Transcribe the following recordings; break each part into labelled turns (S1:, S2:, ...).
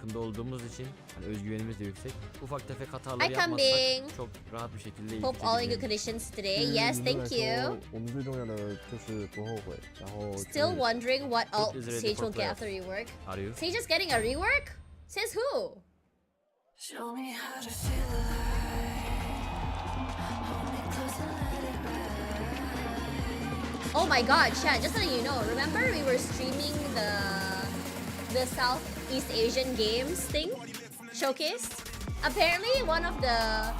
S1: takımda olduğumuz için hani özgüvenimiz de yüksek. Ufak tefek hataları yapmazsak çok rahat bir şekilde
S2: Hope all in good conditions today. Yes, thank you. Still wondering what alt Sage will get after rework.
S1: Are you?
S2: Sage is getting a rework? Says who?
S3: Show me how to feel alive. Hold me close and let it ride.
S2: Oh my god, chat, just so you know, remember we were streaming the Southeast Asian Games thing? Showcase? Apparently one of the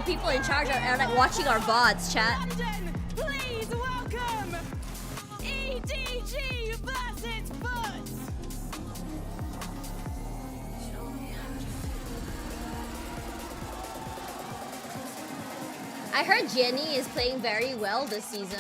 S2: people in charge are like watching our VODs, chat.
S3: London, please welcome EDG versus Butts.
S2: I heard Jenny is playing very well this season.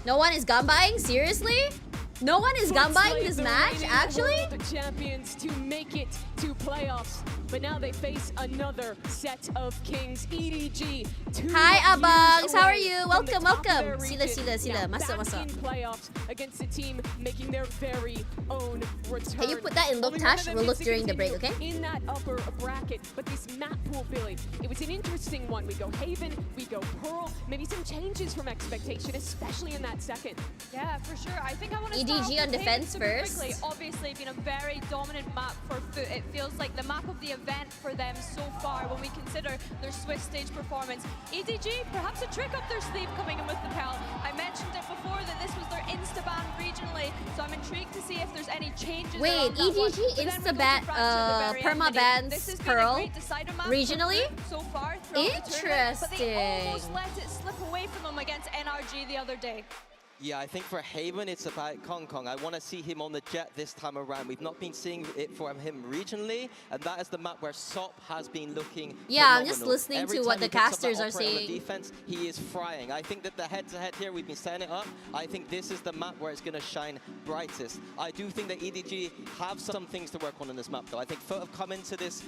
S2: No one is gun buying? Seriously? No one is gun buying this match, actually?
S3: The champions to make it to playoffs, but now they face another set of kings. EDG.
S2: Hi Abangs, how are you? Welcome, welcome. Sila, masuk.
S3: Playoffs against a team making their very own return.
S2: Can you put that in look, Tash? We'll look during the break, okay?
S3: In that upper bracket, but this map pool, Billy, it was an interesting one. We go Haven, we go Pearl, maybe some changes from expectation, especially in that second.
S4: Yeah, for sure. I think I want to
S2: EDG on defense first.
S4: Quickly. Obviously, been a very dominant map for Foot. It feels like the map of the event for them so far when we consider their Swiss stage performance. EDG, perhaps a trick up their sleeve coming in with the Pearl. I mentioned it before that this was their insta-ban regionally, so I'm intrigued to see if there's any changes.
S2: Wait, EDG insta-ban, perma-bans Pearl regionally?
S4: So far
S2: Interesting.
S4: but they almost let it slip away from them against NRG the other day.
S5: Yeah, I think for Haven, it's about Kong Kong. I want to see him on the jet this time around. We've not been seeing it from him regionally, and that is the map where Sop has been looking phenomenal.
S2: I'm just listening to what the casters are saying.
S5: On the defense, he is frying. I think that the head-to-head here, we've been setting it up. I think this is the map where it's going to shine brightest. I do think that EDG have some things to work on in this map, though. I think Foot have come into this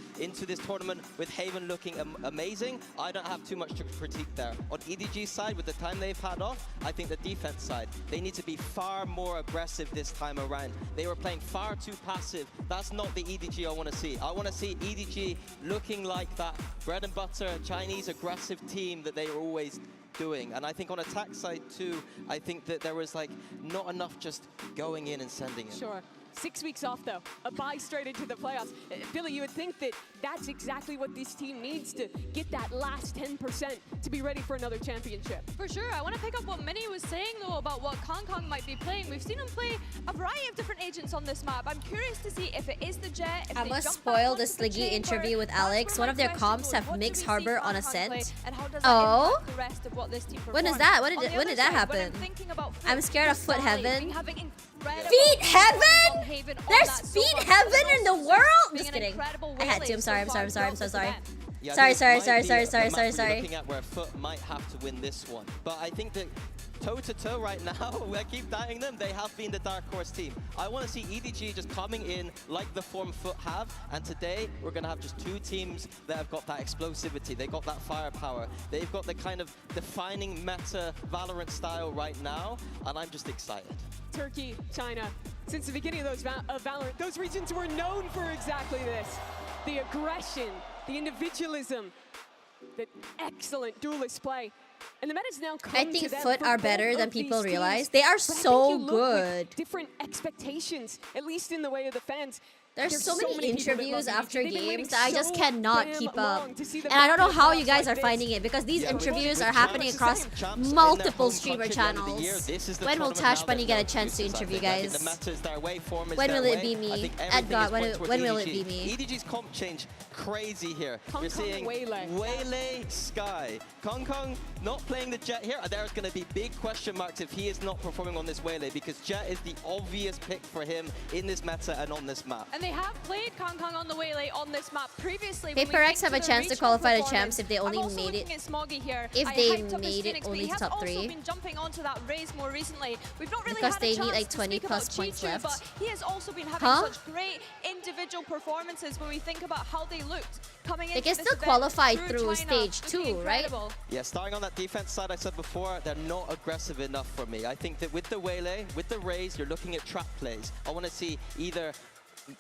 S5: tournament with Haven looking amazing. I don't have too much to critique there. On EDG's side, with the time they've had off, I think the defense side, they need to be far more aggressive this time around. They were playing far too passive. That's not the EDG I want to see. I want to see EDG looking like that bread and butter Chinese aggressive team that they are always doing. And I think on attack side too, I think that there was like not enough just going in and sending it.
S3: Sure. 6 weeks off, though. A bye straight into the playoffs. Billy, you would think that that's exactly what this team needs to get that last 10% to be ready for another championship.
S4: For sure. I want to pick up what Minnie was saying, though, about what Kong Kong might be playing. We've seen him play a variety of different agents on this map. I'm curious to see if it is the Jet, if
S2: I must spoil the Sliggy interview with Alex. One of their comps have Mix Harbor on Ascent. Oh? When is that? When did that happen? I'm scared of Foot Heaven. Feet Heaven? There's Feet Heaven in the world? I'm just kidding. I had to. I'm sorry. I'm so sorry.
S5: Yeah,
S2: Sorry.
S5: Looking at where Foot might have to win this one. But I think that toe-to-toe right now, I keep doubting them, they have been the dark horse team. I want to see EDG just coming in like the form Foot have, and today we're going to have just two teams that have got that explosivity, they got that firepower, they've got the kind of defining meta Valorant style right now, and I'm just excited.
S3: Turkey, China, since the beginning of Valorant, those regions were known for exactly this. The aggression, the individualism, the excellent duelist play. And the meta's now come
S2: I think
S3: to them
S2: Foot
S3: for
S2: are
S3: both
S2: better
S3: of
S2: than
S3: these
S2: people
S3: teams.
S2: realize. They are
S3: But I think
S2: so
S3: you look
S2: good.
S3: with different expectations, at least in the way of the fans.
S2: There's so many
S3: people that love
S2: interviews
S3: EDG.
S2: after
S3: They've been waiting
S2: games that I just
S3: so
S2: cannot
S3: damn
S2: keep
S3: long
S2: up.
S3: to see them
S2: And I don't know
S3: back in
S2: how
S3: playoffs
S2: you guys
S3: like
S2: are
S3: this.
S2: finding it because these
S5: Yeah,
S2: interviews
S5: with
S2: are happening
S5: champs,
S2: across
S5: champs in
S2: multiple
S5: their home
S2: streamer
S5: country at the end of the year,
S2: channels.
S5: this is the
S2: When will
S5: tournament
S2: Tash
S5: now
S2: Bunny
S5: that
S2: get a
S5: they're
S2: chance to
S5: used
S2: interview,
S5: I think. I think
S2: guys?
S5: the meta is their way, form is
S2: When
S5: their
S2: will it
S5: way.
S2: be
S5: I
S2: me?
S5: think
S2: At
S5: everything
S2: God,
S5: is
S2: when
S5: points towards
S2: will it
S5: EDG.
S2: be me?
S5: EDG's comp change crazy here.
S3: Kong
S5: We're
S3: Kong
S5: seeing Waylay Sky. Kong Kong not playing the Jet here. There's going to be big question marks if he is not performing on this Waylay because Jet is the obvious pick for him in this meta and on this map.
S4: And And they have played Kangkang on the Waylay on this map previously.
S2: PRX have a chance to qualify the champs if they only made it. If they made it only to top 3.
S4: Been jumping onto that race more recently. We've not really
S2: Because
S4: had
S2: they
S4: a chance
S2: need like
S4: to
S2: 20
S4: speak
S2: plus
S4: about
S2: points
S4: Chichu,
S2: left.
S4: But he has also been having such great individual performances when we think about how they looked coming into
S2: They can
S4: this
S2: still
S4: event
S2: qualify
S4: through
S2: through
S4: China.
S2: stage
S4: Looking
S2: 2, right?
S4: incredible.
S5: Yeah, starting on that defense side, I said before, they're not aggressive enough for me. I think that with the Waylay, with the Raze, you're looking at trap plays. I want to see either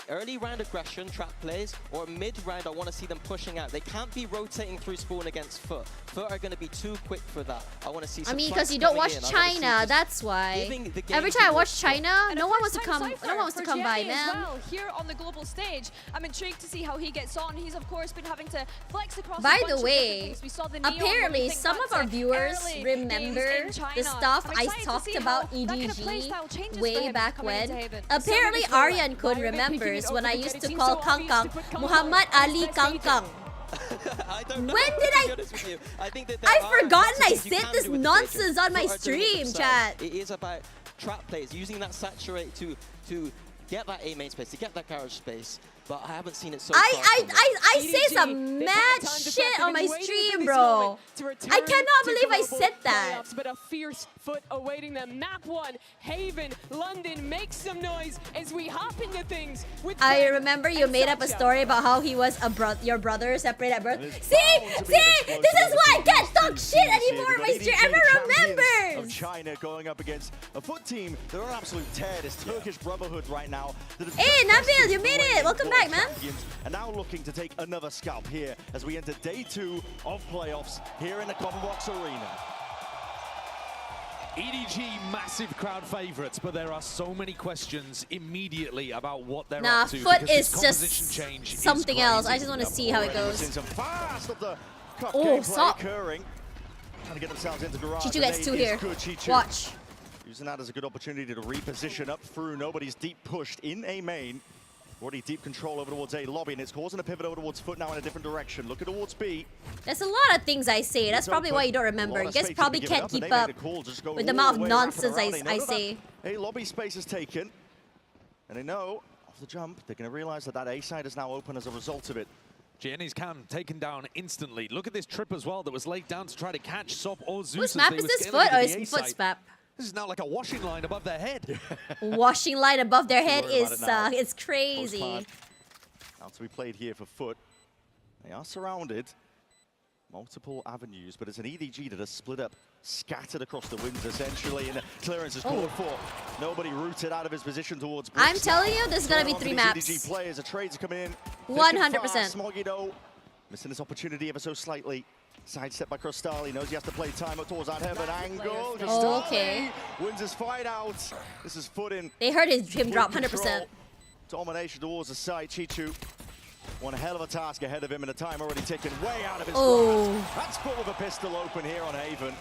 S5: early round aggression, trap plays, or mid-round, I want to see them pushing out. They can't be rotating through spawn against Foot. Foot are going to be too quick for that. I want to see some
S2: because you don't watch China, that's why. Every time I watch China, no one wants to come. No one wants to come by, man.
S4: Well, here on the global stage, I'm intrigued to see how he gets on. He's of course been having to flex across.
S2: By the way, apparently some of our viewers remember the stuff I talked about EDG way back when. Apparently Aryan Kun remembers when I used to call Kangkang Muhammad Ali Kangkang. When did I've forgotten I said this nonsense on my stream, chat.
S5: It is about trap plays, using that saturate to get that A main space, to get that garage space. But I haven't seen it so far.
S2: I say some mad shit on my stream, bro. I cannot believe I said that.
S3: But a fierce Foot awaiting them. Map 1, Haven, London, make some noise as we hop into things.
S2: I remember you made up a story about how he was your brother separated at birth. See, this is why I can't talk shit anymore on my stream. Everyone remembers.
S6: Of China going up against a Foot team. They're an absolute tear. This Turkish Brotherhood right now.
S2: Hey, Nabil, you made it. Welcome back, man.
S6: And now looking to take another scalp here as we enter day 2 of playoffs here in the Copperbox Arena.
S7: EDG massive crowd favorites, but there are so many questions immediately about what they're
S2: nah,
S7: up to.
S2: Foot is
S7: just
S2: something else. I just want to see how it goes.
S6: Oh, stop. Trying to get themselves into garage.
S2: Chichu gets 2 here. Watch.
S6: Using that as a good opportunity to reposition up through. Nobody's deep pushed in A main. Already deep control over towards A lobby, and it's causing a pivot over towards Foot now in a different direction. Looking towards B.
S2: There's a lot of things I say. That's probably why you don't remember. You guys probably can't keep up with the amount of nonsense I say.
S6: A lobby space is taken. And they know, off the jump, they're going to realize that A side is now open as a result of it.
S7: Jenny's cam taken down instantly. Look at this trip as well that was laid down to try to catch Sop or Zeus.
S2: Whose map is this, Foot, or is Foot's map?
S7: This is now like a washing line above their head.
S2: Washing line above their head is it's crazy.
S6: Now to be played here for Foot. They are surrounded. Multiple avenues, but it's an EDG that has split up, scattered across the winds essentially, and clearance is called for. Nobody rooted out of his position towards Brooks.
S2: I'm telling you, this is gonna be 3 maps.
S6: EDG players, a trade's coming in.
S2: 100%.
S6: Smoggy though, missing this opportunity ever so slightly. Sidestep by Crostali, knows he has to play time up towards that heaven angle.
S2: Oh, okay.
S6: Wins his fight out. This is Foot in.
S2: They heard him drop 100%.
S6: Domination towards the side. Chichu, one hell of a task ahead of him, and the time already ticking way out of his grasp. That's full of a pistol open here on Haven.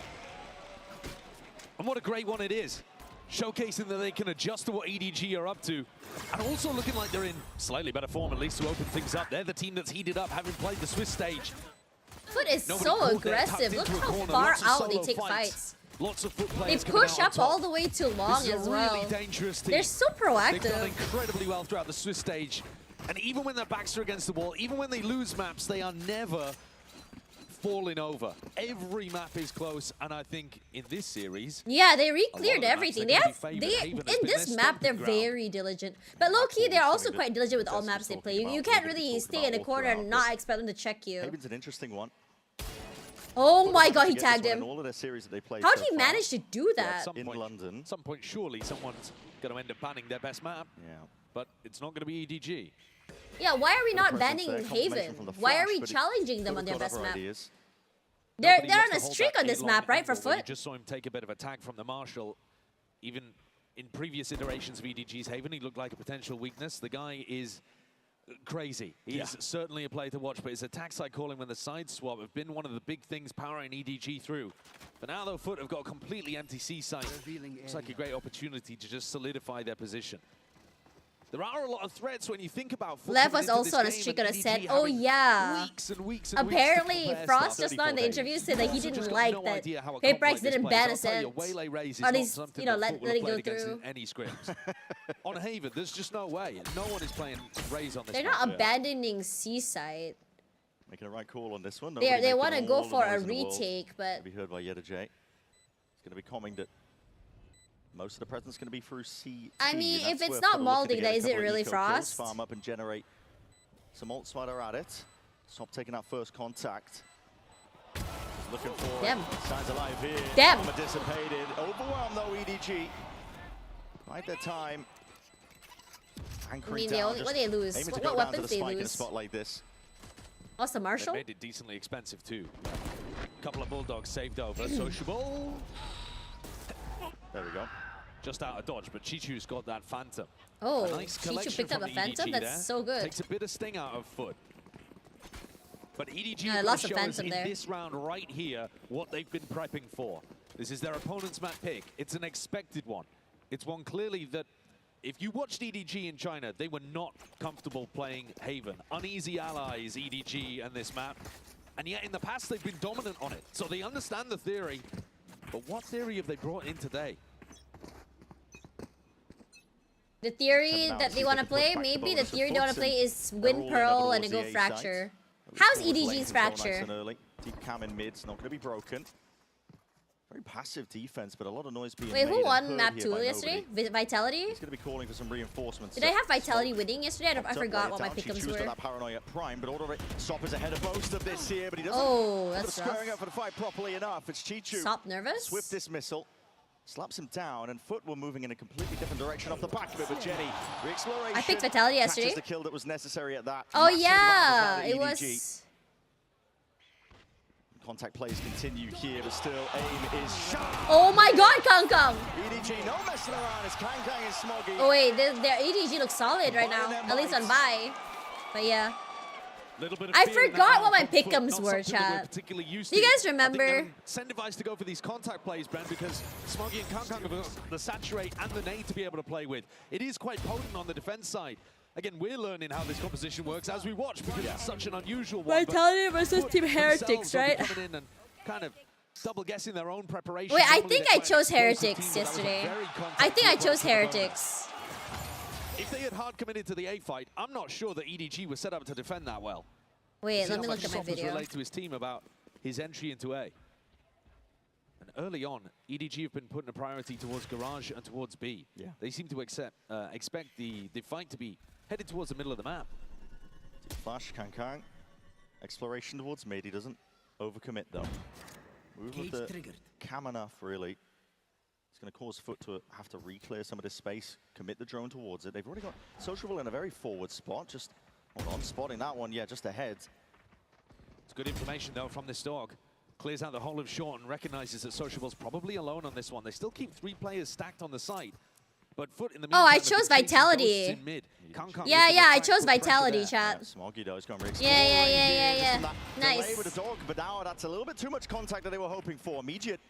S7: And what a great one it is. Showcasing that they can adjust to what EDG are up to. And also looking like they're in slightly better form, at least to open things up. They're the team that's heated up, having played the Swiss stage.
S2: Foot is so aggressive. Look how far out they take fights.
S7: Lots of Foot
S2: they push up all the way too long as well.
S7: Really dangerous team.
S2: They're so proactive.
S7: They've done incredibly well throughout the Swiss stage. And even when their backs are against the wall, even when they lose maps, they are never falling over. Every map is close, and I think in this series,
S2: yeah, they re-cleared everything. In this map, they're very diligent. But low-key, they're also quite diligent with all maps they play. You can't really stay in a corner and not expect them to check you.
S6: Haven's an interesting one.
S2: Oh my god, he tagged him. How did he manage to do that?
S6: In London.
S7: At some point, surely someone's going to end up banning their best map.
S6: Yeah.
S7: But it's not going to be EDG.
S2: Yeah, why are we not banning Haven? Why are we challenging them on their best map? They're on a streak on this map, right, for Foot?
S7: We just saw him take a bit of a tag from the Marshal. Even in previous iterations of EDG's Haven, he looked like a potential weakness. The guy is crazy. He's certainly a player to watch, but his attack side calling when the side swap have been one of the big things powering EDG through. But now, though, Foot have got a completely empty C site. Looks like a great opportunity to just solidify their position. There are a lot of threats when you think about Foot
S2: Lev
S7: coming
S2: was
S7: into
S2: also
S7: this
S2: on a
S7: game
S2: streak
S7: and
S2: on a
S7: EDG
S2: set. Oh
S7: having
S2: yeah.
S7: weeks and weeks and
S2: Apparently,
S7: weeks to prepare
S2: Frost
S7: stuff.
S2: just now in the
S6: 34
S2: interview
S6: days.
S2: said that he
S7: Also
S2: didn't
S7: just got
S2: like
S7: no
S2: that
S7: idea how a
S2: PRX
S7: comp like this
S2: didn't
S7: plays.
S2: ban
S7: I'll tell you,
S2: Ascent.
S7: Waylay Raze is
S2: Or at
S7: not
S2: least,
S7: something
S2: you know,
S7: that Foot will
S2: letting
S7: have
S2: go
S7: played against
S2: through.
S7: in any scrims. On Haven, there's just no way. No one is playing Raze on this
S2: They're
S7: map.
S2: not abandoning Seaside.
S6: Making a right call on this one.
S2: They want to go for a retake, but
S6: Be heard by Yeda J. It's going to be coming that most of the presence going to be through CT.
S2: I mean,
S6: and
S2: if
S6: that's
S2: it's
S6: where
S2: not
S6: Puddle looking to
S2: molding,
S6: get
S2: then
S6: a
S2: is it
S6: couple of
S2: really
S6: eco kills,
S2: Frost?
S6: Farm up and generate some ult sweater at it. Stop taking that first contact. Just looking for
S2: Damn.
S6: signs of life here.
S2: Damn.
S6: Armor dissipated. Overwhelmed though, EDG. Bide their time. Anchoring
S2: I mean, they
S6: down,
S2: only, what
S6: just
S2: they lose?
S6: aiming to
S2: What
S6: go down to
S2: weapons
S6: the
S2: they
S6: spike in a
S2: lose?
S6: spot like this.
S2: What's the
S7: They
S2: Marshall?
S7: made it decently expensive too. Couple of Bulldogs saved over. Sociable.
S6: There we go.
S7: Just out of dodge, but Chichu's got that Phantom.
S2: Oh,
S7: A nice
S2: Chichu
S7: collection
S2: picked up
S7: from
S2: a Phantom?
S7: EDG
S2: That's
S7: there.
S2: so good.
S7: Takes a bit of sting out of Foot. But EDG
S2: Yeah,
S7: are
S2: lots
S7: going
S2: of
S7: to show us
S2: Phantom
S7: in
S2: there.
S7: this round right here what they've been prepping for. This is their opponent's map pick. It's an expected one. It's one clearly that if you watched EDG in China, they were not comfortable playing Haven. Uneasy allies, EDG and this map. And yet in the past, they've been dominant on it. So they understand the theory. But what theory have they brought in today?
S2: The theory
S6: Now
S2: that
S6: see
S2: they
S6: if
S2: want
S6: they
S2: to
S6: can put
S2: play,
S6: back the
S2: maybe the
S6: bonus of
S2: theory they want to
S6: Fulton.
S2: play is
S6: They're
S2: win
S6: all in
S2: Pearl and
S6: towards
S2: then go
S6: the A
S2: Fracture.
S6: site.
S2: How's
S6: Forward lane
S2: EDG's
S6: control nice
S2: Fracture?
S6: and early. Deep cam in mid's not going to be broken. Very passive defense, but a lot of noise being
S2: Wait,
S6: made
S2: who
S6: and
S2: won
S6: heard
S2: map
S6: here
S2: 2
S6: by
S2: yesterday?
S6: nobody.
S2: Vitality?
S6: He's going to be calling for some reinforcements.
S2: Did I have Vitality winning yesterday? I
S6: Popped up,
S2: forgot
S6: laid
S2: what my
S6: down.
S2: pick'ems
S6: Chichu's
S2: were.
S6: got that paranoia at prime, but all of it. Sop is ahead of most of this here, but he doesn't.
S2: Oh, that's
S6: squaring
S2: rough.
S6: up for the fight properly enough. It's Chichu.
S2: Stop nervous?
S6: Swift dismissal. Slaps him down, and Foot were moving in a completely different direction off the back of it, but Jenny, re-exploration.
S2: I picked Vitality
S6: catches
S2: yesterday.
S6: the kill that was necessary at that.
S2: Oh
S6: Massive
S2: yeah,
S6: round
S2: it
S6: for EDG.
S2: was.
S6: Contact plays continue here, but still aim is sharp.
S2: Oh my God, Kang Kang!
S6: EDG, no messing around. It's Kang Kang and Smoggy.
S2: Oh wait, their EDG looks solid right now, at least on buy. But yeah. I forgot what my pick'ems were, chat. Do you guys remember?
S7: Incentivized to go for these contact plays, Brent, because Smoggy and Kang Kang have the saturate and the nade to be able to play with. It is quite potent on the defense side. Again, we're learning how this composition works as we watch because it's such an unusual one.
S2: Vitality versus
S7: Foot
S2: Team Heretics,
S7: themselves will be
S2: right?
S7: coming in and kind of double guessing their own preparation.
S2: Wait, I
S7: Normally
S2: think
S7: they're
S2: I
S7: quite
S2: chose
S7: an explosive
S2: Heretics
S7: team, but that was a
S2: yesterday.
S7: very
S2: I think I
S7: contact-rich
S2: chose
S7: opponent.
S2: Heretics.
S7: If they had hard come into the A fight, I'm not sure that EDG was set up to defend that well.
S2: Wait,
S7: See
S2: let
S7: how
S2: me
S7: much
S2: look at my
S7: Sop has
S2: video.
S7: relayed to his team about his entry into A. And early on, EDG have been putting a priority towards Garage and towards B.
S6: Yeah.
S7: They seem to expect the fight to be headed towards the middle of the map.
S6: Flash, Kang Kang. Exploration towards mid. He doesn't overcommit though. Move with the cam enough, really. It's going to cause Foot to have to re-clear some of this space, commit the drone towards it. They've already got Sociable in a very forward spot. Just hold on, spotting that one, yeah, just ahead.
S7: It's good information, though, from this dog. Clears out the whole of short and recognizes that Sociable's probably alone on this one. They still keep 3 players stacked on the site. But Foot in the
S2: Oh, I
S7: meantime,
S2: chose
S7: have been chasing
S2: Vitality.
S7: ghosts in mid. Kang Kang
S2: Yeah,
S7: looking
S2: yeah,
S7: to
S2: I
S7: attack,
S2: chose
S7: put pressure
S2: Vitality,
S7: there.
S2: chat.
S6: Smoggy though is going to
S2: Yeah.
S6: Delay
S2: Nice.
S6: with the dog, but now that's a little bit too much contact that they were hoping for. Immediate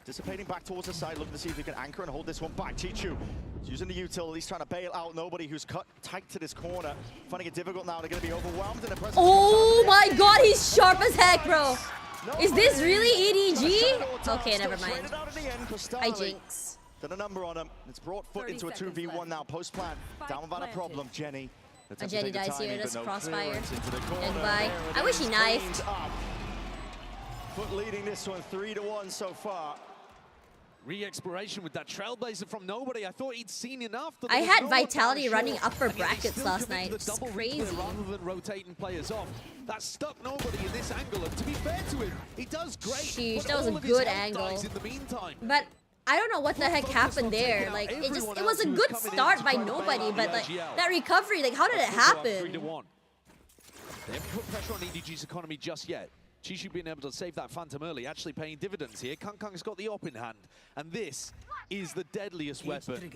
S6: dissipating back towards the side, looking to see if he can anchor and hold this one back. Chichu is using the util, he's trying to bail out nobody who's cut tight to this corner. Finding it difficult now, they're going to be overwhelmed in the presence
S2: Oh
S6: of
S2: my God, he's sharp as heck, bro.
S6: No
S2: Is this
S6: way.
S2: really
S6: Gonna shut it all
S2: EDG?
S6: down,
S2: Okay,
S6: still
S2: never mind.
S6: traded out at the end for
S2: I
S6: Starling.
S2: jinx.
S6: Done a number on him. It's brought Foot into a 2v1 now. Post-plan. Down without a problem. Jenny.
S2: A Jenny dies here, that's crossfire.
S6: And
S2: bye. I wish he knifed.
S6: Foot leading this one 3-1 so far.
S7: Re-exploration with that trailblazer from nobody. I thought he'd seen enough. That
S2: I
S7: there was
S2: had
S7: no one
S2: Vitality
S7: down
S2: running
S7: short.
S2: upper
S7: And yet they
S2: brackets
S7: still
S2: last
S7: commit
S2: night.
S7: the
S2: It's
S7: double
S2: crazy.
S7: replay rather than rotating players off. That stuck nobody in this angle. And to be fair to him, he does great.
S2: Sheesh,
S7: but
S2: that was a
S7: all of his
S2: good
S7: health
S2: angle.
S7: dies in the meantime.
S2: But I don't know what the heck happened there. Like, it was a good start by nobody, but like, that recovery, like, how did it happen?
S7: 3-1. They haven't put pressure on EDG's economy just yet. Chishu being able to save that Phantom early, actually paying dividends here. Kang Kang's got the op in hand, and this is the deadliest weapon.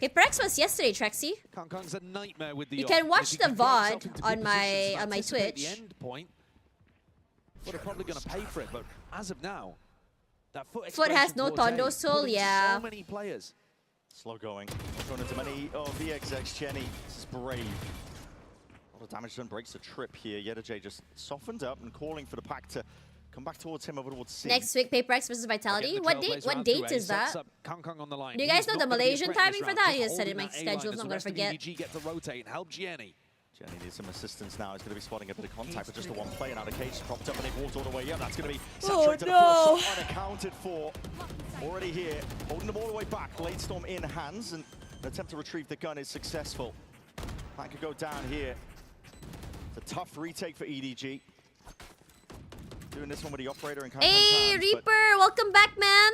S2: Hey, PRX was yesterday, Trexie.
S7: Kang Kang's a nightmare with the
S2: You
S7: op.
S2: can
S7: And
S2: watch
S7: if
S2: the
S7: he can get
S2: VOD
S7: himself into
S2: on
S7: good
S2: my-
S7: positions to
S2: on my
S7: anticipate
S2: Twitch.
S7: The end point, Foot are probably going to pay for it, but as of now, that Foot
S2: Foot has
S7: exploration
S2: no
S7: towards A,
S2: Tondo Soul,
S7: pulling
S2: yeah.
S7: so many players.
S6: Slow going. Thrown into many of the execs. Jenny, this is brave. A lot of damage done, breaks the trip here. Yedajay just softened up and calling for the pack to come back towards him over towards C.
S2: Next week, PRX versus Vitality. What date is that? Do you guys know the Malaysian timing for that? I just said it in my schedule, so I'm gonna forget.
S7: Get to rotate and help Jenny.
S6: Jenny needs some assistance now. He's going to be spotting a bit of contact with just the one player. Now the cage propped up and they've walked all the way up. That's going to be saturated.
S2: Oh, no.
S6: Unaccounted for. Already here, holding them all the way back. Blade Storm in hands, and an attempt to retrieve the gun is successful. That could go down here. It's a tough retake for EDG. Doing this one with the operator and
S2: Hey,
S6: hands,
S2: Reaper, welcome back, man.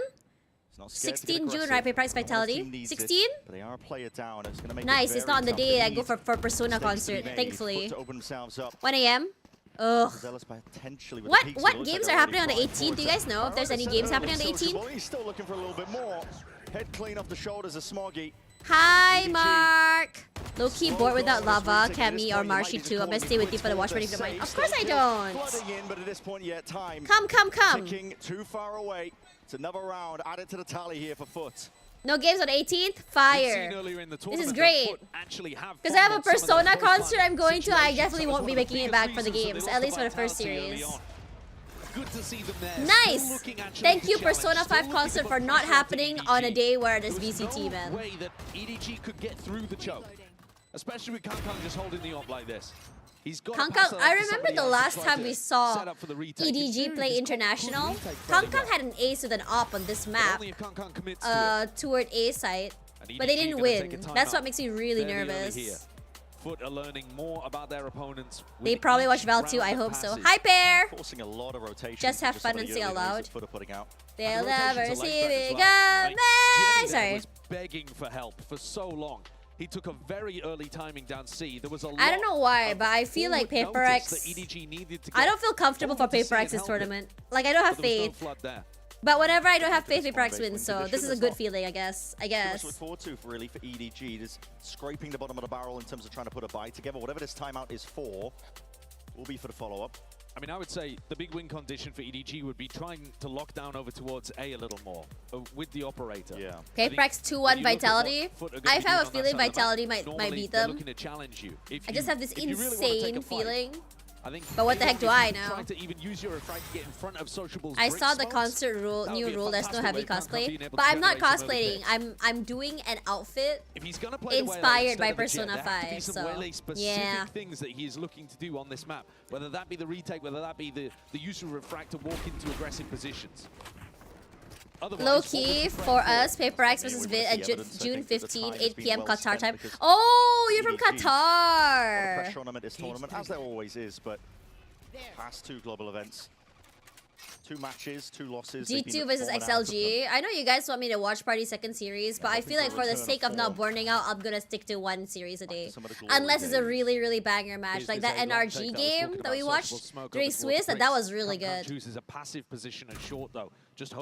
S6: 16
S2: June, right? PRX Vitality. 16?
S6: They are a player down. It's gonna make
S2: Nice, it's not on the day I go for Persona concert, thankfully. 1 a.m. Ugh. What games are happening on the 18th? Do you guys know if there's any games happening on the 18th?
S6: He's still looking for a little bit more. Head clean off the shoulders of Smoggy.
S2: Hi, Mark. Low-key bored without Lava, Cammy, or Marshy too. I'm gonna stay with you for the watch party if you don't mind. Of course I don't. Come.
S6: Too far away. It's another round. Add it to the tally here for Foot.
S2: No games on the 18th? Fire. This is great. Because I have a Persona concert I'm going to. I definitely won't be making it back for the games, at least for the first series.
S7: Good to see them there.
S2: Nice. Thank you, Persona 5 concert, for not happening on a day where there's VCT, man.
S7: Way that EDG could get through the choke, especially with Kang just holding the op like this.
S2: Kang, I remember the last time we saw EDG play International. Kang had an ace with an op on this map toward A site, but they didn't win. That's what makes me really nervous.
S7: Foot are learning more about their opponents.
S2: They probably watch Val too, I hope so. Hi, Pair!
S6: Forcing a lot of rotation.
S2: Just have fun and sing out loud. They'll
S7: And
S2: never see me
S7: like
S2: coming! Sorry.
S7: Was begging for help for so long. He took a very early timing down C. There was a lot
S2: I don't know why, but I feel like PRX. I don't feel comfortable for PRX's tournament. Like, I don't have faith. But whenever I don't have faith, PRX wins, so this is a good feeling, I guess.
S6: To look forward to really for EDG. Just scraping the bottom of the barrel in terms of trying to put a buy together. Whatever this timeout is for, will be for the follow-up.
S7: I mean, I would say the big win condition for EDG would be trying to lock down over towards A a little more with the operator.
S6: Yeah.
S2: PRX 2-1 Vitality. I have a feeling Vitality might beat them.
S7: Looking to challenge you.
S2: I just have this insane feeling.
S7: I think
S2: but what the heck do I know?
S7: To even use your refract to get in front of Sociable's
S2: I saw the concert rule, new rule. There's no heavy cosplay, but I'm not cosplaying. I'm doing an outfit inspired by Persona 5. So yeah.
S7: Things that he is looking to do on this map, whether that be the retake, whether that be the use of refract to walk into aggressive positions.
S2: Low key for us, PRX versus Vid at June 15, 8 p.m. Qatar time. Oh, you're from Qatar!
S6: Pressure on them at this tournament, as there always is, but past 2 global events, 2 matches, 2 losses.
S2: G2 versus XLG. I know you guys want me to watch party second series, but I feel like for the sake of not burning out, I'm gonna stick to 1 series a day. Unless it's a really banger match, like that NRG game that we watched during Swiss. That was really good.
S7: Chooses a passive position at short though.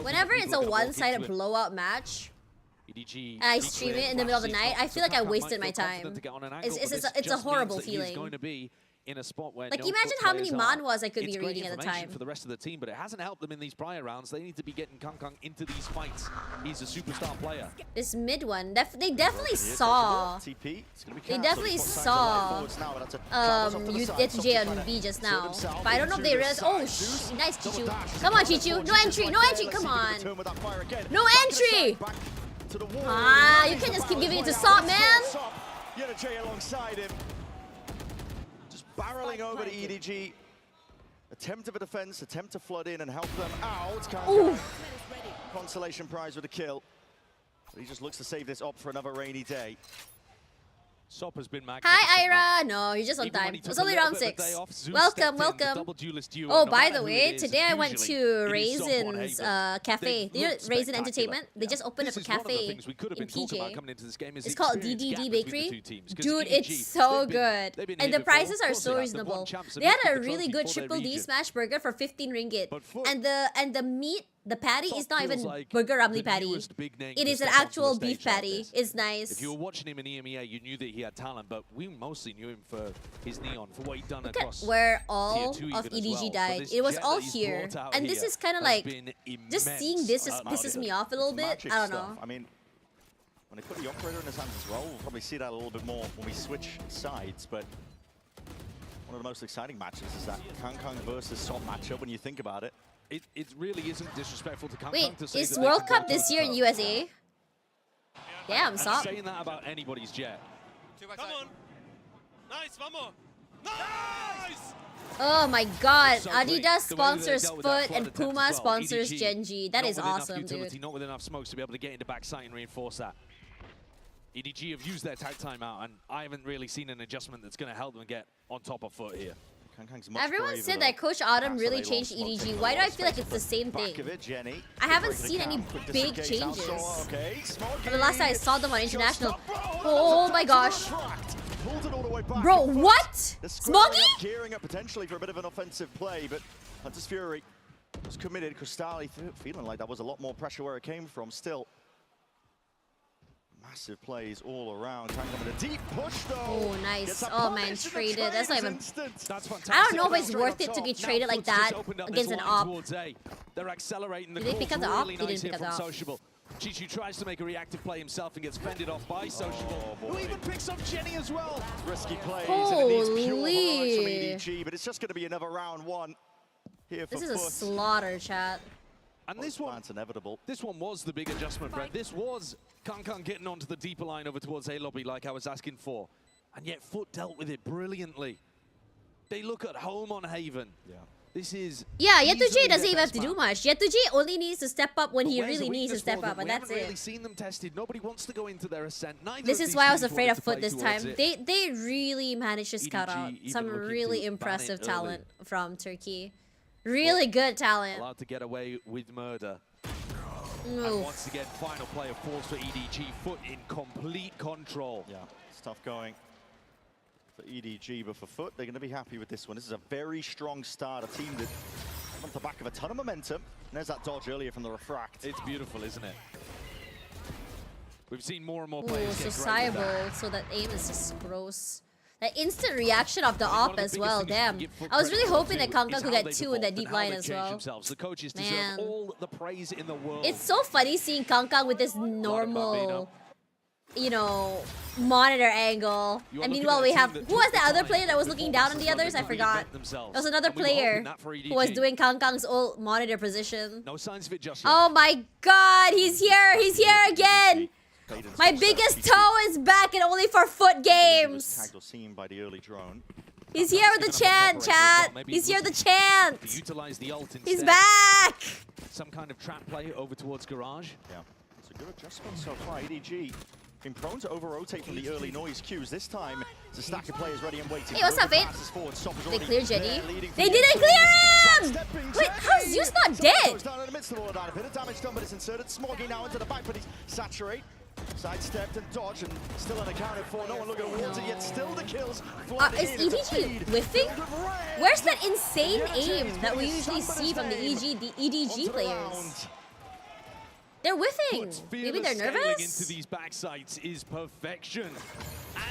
S2: Whenever it's a one-sided blowout match, and I stream it in the middle of the night, I feel like I wasted my time. It's a horrible feeling.
S7: In a spot where
S2: like, imagine how many manhwas I could be reading at the time.
S7: For the rest of the team, but it hasn't helped them in these prior rounds. They need to be getting Kang into these fights. He's a superstar player.
S2: This mid one, they definitely saw. They definitely saw Yedajay on B just now. But I don't know if they realized. Oh, nice Chichu. Come on, Chichu. No entry. No entry. Come on. No entry. Ah, you can't just keep giving it to Salt, man.
S6: Yedajay alongside him. Barreling over to EDG. Attempt of a defense, attempt to flood in and help them out. Consolation prize with a kill. But he just looks to save this op for another rainy day.
S7: Sop has been
S2: Hi, Ira. No, you're just on time. It was only round 6. Welcome. Oh, by the way, today I went to Raisin's cafe. You know Raisin Entertainment? They just opened up a cafe in PJ. It's called DDD Bakery. Dude, it's so good. And the prices are so reasonable. They had a really good Triple D smash burger for 15 ringgit. And the meat, the patty is not even Burger Ramly patty. It is an actual beef patty. It's nice.
S7: If you were watching him in EMEA, you knew that he had talent, but we mostly knew him for his neon, for what he'd done across
S2: where all of EDG died. It was all here. And this is kind of like, just seeing this just pisses me off a little bit. I don't know.
S6: I mean, When they put the operator in his hands as well, we'll probably see that a little bit more when we switch sides, but one of the most exciting matches is that Kangkang versus Sop matchup when you think about it.
S7: It really isn't disrespectful to Kangkang
S2: Wait,
S7: to say
S2: is
S7: that they
S2: World
S7: can
S2: Cup
S7: go
S2: this year in
S7: toe-to-toe.
S2: USA? Damn,
S7: And
S2: Sop.
S7: saying that about anybody's Jet.
S8: Come on. Nice, one more. Nice!
S2: Oh my god,
S7: So great.
S2: Adidas
S7: The way they
S2: sponsors
S7: dealt with that
S2: Foot
S7: flood
S2: and
S7: attempt
S2: Puma
S7: as well.
S2: sponsors
S7: EDG,
S2: Genji. That
S7: not
S2: is
S7: with enough
S2: awesome,
S7: utility,
S2: dude.
S7: Not with enough smokes to be able to get into backside and reinforce that. EDG have used their tag timeout, and I haven't really seen an adjustment that's going to help them get on top of Foot here.
S6: Kangkang's much
S2: Everyone
S6: braver,
S2: said
S6: though.
S2: that Coach Autumn
S6: After
S2: really
S6: they
S2: changed
S6: lost Smoke,
S2: EDG.
S6: taking
S2: Why
S6: a
S2: do
S6: lot
S2: I
S6: of
S2: feel like
S6: space
S2: it's the
S6: at
S2: same
S6: back
S2: thing?
S6: of it, Jenny.
S2: I haven't
S6: Breaking
S2: seen
S6: the
S2: any
S6: count, quick
S2: big
S6: disengage now,
S2: changes.
S6: so, okay, Smoggy.
S2: But the last time I saw them on international.
S6: Just up,
S2: Oh my gosh.
S6: Pulled it all the way back.
S2: Bro,
S6: and Foot
S2: what?
S6: is squaring
S2: Smoggy?
S6: up, gearing up potentially for a bit of an offensive play, but Hunter's Fury was committed. Cristali feeling like that was a lot more pressure where it came from. Still, massive plays all around. Kangkang with a deep push though.
S2: Oh, nice.
S6: Gets that
S2: Oh man,
S6: punish, and the
S2: traded.
S6: trade
S2: That's not
S6: is
S2: even.
S6: instant.
S7: That's fantastic.
S2: I don't know if it's
S6: Straight
S2: worth
S6: up
S2: it to
S6: top.
S2: be
S7: Now
S2: traded like
S7: Foot's just
S2: that
S7: opened up
S2: against
S7: this
S2: an
S7: line
S2: op.
S7: towards A. They're accelerating the
S2: Did they
S7: course
S2: pick up the
S7: really
S2: op? They
S7: nice
S2: didn't
S7: here
S2: pick up
S7: from
S2: the op.
S7: Sociable. Chichu tries to make a reactive play himself and gets fended off by Sociable,
S6: boy.
S7: who even picks up Jenny as well.
S6: Risky plays, and it needs pure
S2: Holy.
S6: heroics from EDG, but it's just going to be another round one here for
S2: This is a
S6: Foot.
S2: slaughter, chat.
S7: And this one,
S6: That's inevitable.
S7: this one was the big adjustment, Brett. This was Kangkang getting onto the deeper line over towards A lobby like I was asking for. And yet Foot dealt with it brilliantly. They look at home on Haven.
S6: Yeah.
S7: This is
S2: Yeah,
S7: easily
S2: Yetuji doesn't
S7: their
S2: even have
S7: best
S2: to do
S7: map.
S2: much. Yetuji only needs to step up when
S7: But
S2: he
S7: where's the
S2: really needs to
S7: weakness
S2: step
S7: for them?
S2: up, and
S7: We
S2: that's
S7: haven't really
S2: it.
S7: seen them tested. Nobody wants to go into their ascent. Neither
S2: This
S7: of
S2: is
S7: these
S2: why I was
S7: teams
S2: afraid
S7: wanted
S2: of
S7: to
S2: Foot
S7: play
S2: this
S7: towards
S2: time.
S7: it.
S2: They really managed to scout
S7: EDG
S2: out
S7: even
S2: some
S7: looking
S2: really
S7: to ban
S2: impressive
S7: it
S2: talent
S7: early.
S2: from Turkey. Really good talent.
S7: Allowed to get away with murder. And
S2: Oof.
S7: once again, final play of falls for EDG. Foot in complete control.
S6: Yeah, it's tough going for EDG, but for Foot, they're going to be happy with this one. This is a very strong start, a team that on the back of a ton of momentum. And there's that dodge earlier from the Refract.
S7: It's beautiful, isn't it? We've seen more and more
S2: Ooh,
S7: players get great with that.
S2: sociable. So that aim is just gross. That instant reaction of the
S7: I think one
S2: op
S7: of the
S2: as
S7: biggest
S2: well.
S7: things you
S2: Damn.
S7: can give Foot
S2: I was
S7: credit
S2: really
S7: for
S2: hoping that
S7: too
S2: Kangkang
S7: is
S2: could
S7: how
S2: get
S7: they've
S2: 2 in
S7: evolved
S2: that
S7: and
S2: deep
S7: how
S2: line
S7: they've
S2: as
S7: changed
S2: well.
S7: themselves. The coaches
S2: Man.
S7: deserve all the praise in the world.
S2: It's so funny seeing Kangkang with this normal, you know, monitor angle.
S7: You are
S2: And
S7: looking
S2: meanwhile
S7: at a
S2: we
S7: team
S2: have,
S7: that
S2: who was
S7: took
S2: the
S7: the
S2: other
S7: time
S2: player that was
S7: before
S2: looking down on
S7: Masters
S2: the others? I
S7: London to
S2: forgot.
S7: reinvent themselves.
S2: There was another
S7: And we were hoping
S2: player
S7: that for
S2: who was
S7: EDG.
S2: doing Kangkang's old monitor position.
S7: No signs of it just yet.
S2: Oh my god, he's here again! My biggest toe is back and only for Foot
S6: He was
S2: games!
S6: tagged or seen by the early drone.
S2: He's here with the chant, chat! He's here with the chant!
S7: To utilize the ult instead.
S2: He's back!
S7: Some kind of trap play over towards Garage.
S6: Yeah, it's a good adjustment so far. EDG been prone to over-rotate from the early noise cues. This time, it's a stack of players ready and waiting.
S2: Hey, what's up, Fate? They cleared Jenny. They didn't clear him! Wait, how's Zeus not dead?
S6: Goes down in the midst of all of that. A bit of damage done, but it's inserted. Smoggy now into the back, but he's saturate. Sidestepped and dodged and still unaccounted for. No one looking towards it yet. Still the kills.
S2: Is EDG whiffing? Where's that insane aim that we usually see from the EDG players? They're whiffing.
S7: Foot's
S2: Maybe they're
S7: fearless scaling
S2: nervous?
S7: into these backsides is perfection.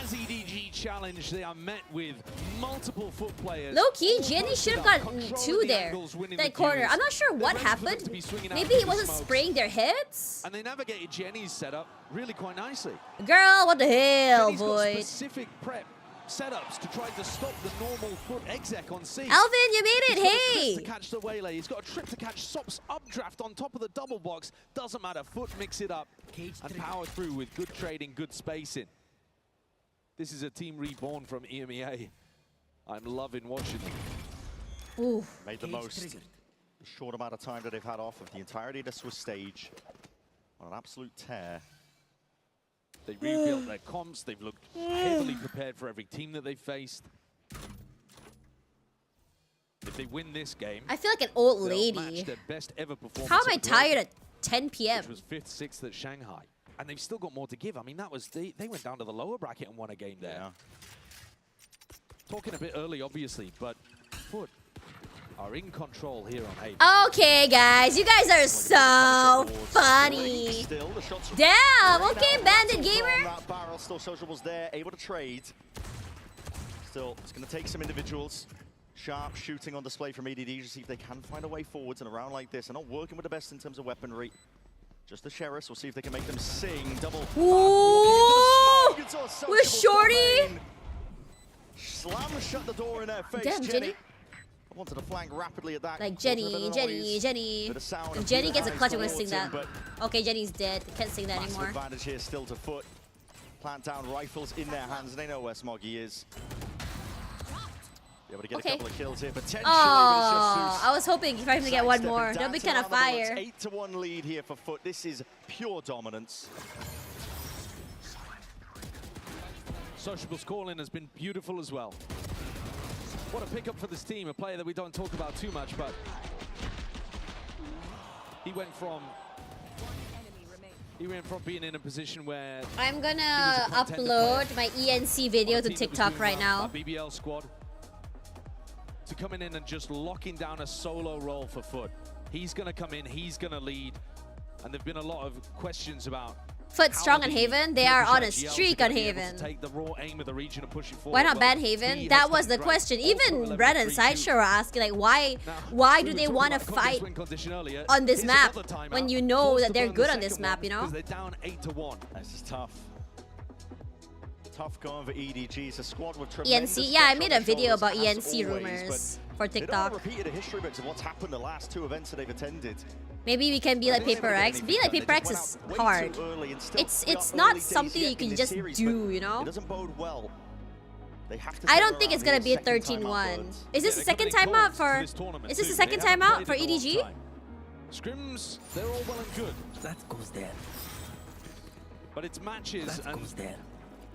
S7: As EDG challenge, they are met with multiple Foot players.
S2: Low key,
S7: all
S2: Jenny should have
S7: posted up,
S2: gotten
S7: controlling
S2: 2
S7: the
S2: there.
S7: angles, winning
S2: That
S7: the
S2: corner.
S7: duels.
S2: I'm not sure
S7: They're
S2: what
S7: ready for them
S2: happened.
S7: to be swinging out
S2: Maybe
S7: through
S2: he
S7: the
S2: wasn't
S7: smokes.
S2: spraying their hits?
S7: And they navigated Jenny's setup really quite nicely.
S2: Girl, what the hell,
S7: Jenny's got
S2: boy?
S7: specific prep setups to try to stop the normal Foot exec on C.
S2: Alvin, you made
S7: He's
S2: it,
S7: got a trip
S2: hey!
S7: to catch the waylay. He's got a trip to catch Sop's updraft on top of the double box. Doesn't matter. Foot mix it up and power through with good trading, good spacing. This is a team reborn from EMEA. I'm loving watching them.
S2: Ooh.
S6: Made the most the short amount of time that they've had off of the entirety of the Swiss stage on an absolute tear.
S7: They rebuilt their comps. They've looked heavily prepared for every team that they've faced. If they win this game,
S2: I feel like an old
S7: they'll match
S2: lady.
S7: their best ever performance.
S2: How am I
S7: at World
S2: tired
S7: Cup,
S2: at 10 p.m.?
S7: which was 5th, 6th at Shanghai. And they've still got more to give. I mean, that was they went down to the lower bracket and won a game there.
S6: Yeah.
S7: Talking a bit early, obviously, but Foot are in control here on Haven.
S2: Okay, guys, you guys are so funny.
S6: Still, the shots are
S2: Damn,
S6: pouring
S2: okay,
S6: out.
S2: Bandit
S6: From
S2: Gamer.
S6: that barrel, still Sociable's there, able to trade. Still, it's going to take some individuals. Sharp shooting on display from EDG to see if they can find a way forwards in a round like this. They're not working with the best in terms of weaponry. Just the Sheriffs. We'll see if they can make them sing. Double.
S2: Ooh! With Shorty!
S6: Slam shut the door in their face.
S2: Damn, Jenny.
S6: I wanted to flank rapidly at that.
S2: Like Jenny. If Jenny gets a clutch, I'm gonna sing that. Okay, Jenny's dead. Can't sing that anymore.
S6: Advantage here still to Foot. Plant down rifles in their hands. They know where Smoggy is. Be able to get a couple of kills here potentially.
S2: Oh, I was hoping for him to get one more. That'd be kind of fire.
S6: 8-1 lead here for Foot. This is pure dominance.
S7: Sociable's call-in has been beautiful as well. What a pickup for this team, a player that we don't talk about too much, but he went from being in a position where
S2: I'm gonna upload my ENC video to TikTok right now.
S7: BBL squad to coming in and just locking down a solo role for Foot. He's gonna come in, he's gonna lead, and there've been a lot of questions about
S2: Foot strong on Haven. They are on a streak on Haven. Why not ban Haven? That was the question. Even Brad and Sideshow are asking, like, why do they want to fight on this map when you know that they're good on this map, you know?
S7: They're down 8-1.
S6: This is tough. Tough going for EDG. It's a squad with tremendous
S2: ENC. Yeah, I made a video about ENC rumors for TikTok.
S6: They don't repeat a history books of what's happened the last 2 events that they've attended.
S2: Maybe we can be like PRX. Being like PRX is hard. It's not something you can just do, you know?
S6: It doesn't bode well.
S2: I don't think it's gonna be a 13-1. Is this the second time out for? Is this the second time out for EDG?
S7: Scrims, they're all well and good.
S9: That goes there.
S7: But it's matches and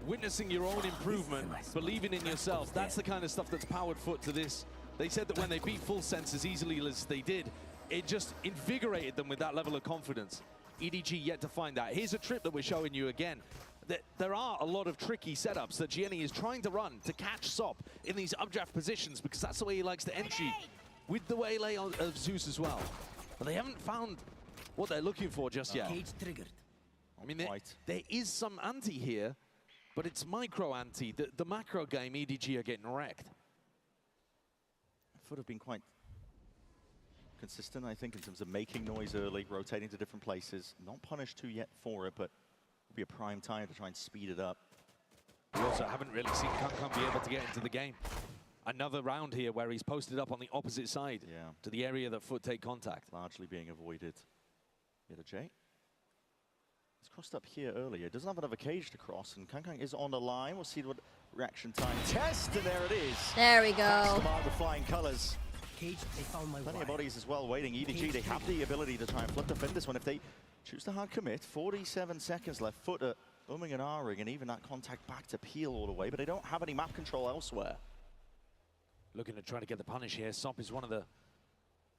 S7: witnessing your own improvement, believing in yourself. That's the kind of stuff that's powered Foot to this. They said that when they beat Full Sense as easily as they did, it just invigorated them with that level of confidence. EDG yet to find that. Here's a trip that we're showing you again. There are a lot of tricky setups that Gianni is trying to run to catch Sop in these updraft positions because that's the way he likes to entry with the waylay of Zeus as well. But they haven't found what they're looking for just yet.
S9: Cage triggered.
S7: I mean, there is some anti here, but it's micro anti. The macro game, EDG are getting wrecked.
S6: Foot have been quite consistent, I think, in terms of making noise early, rotating to different places. Not punished too yet for it, but it'll be a prime time to try and speed it up.
S7: We also haven't really seen Kankan be able to get into the game. Another round here where he's posted up on the opposite side to the area that Foot take contact.
S6: Largely being avoided. Here to Jay. He's crossed up here earlier. Doesn't have another cage to cross, and Kankan is on the line. We'll see what reaction time test, and there it is.
S2: There we go.
S6: The flying colors.
S9: Cage, they found my
S6: Plenty of bodies as well waiting. EDG, they have the ability to try and flip defend this one if they choose to hard commit. 47 seconds left. Foot at umming and ahhing, and even that contact back to Peel all the way, but they don't have any map control elsewhere.
S7: Looking to try to get the punish here. Sop is one of the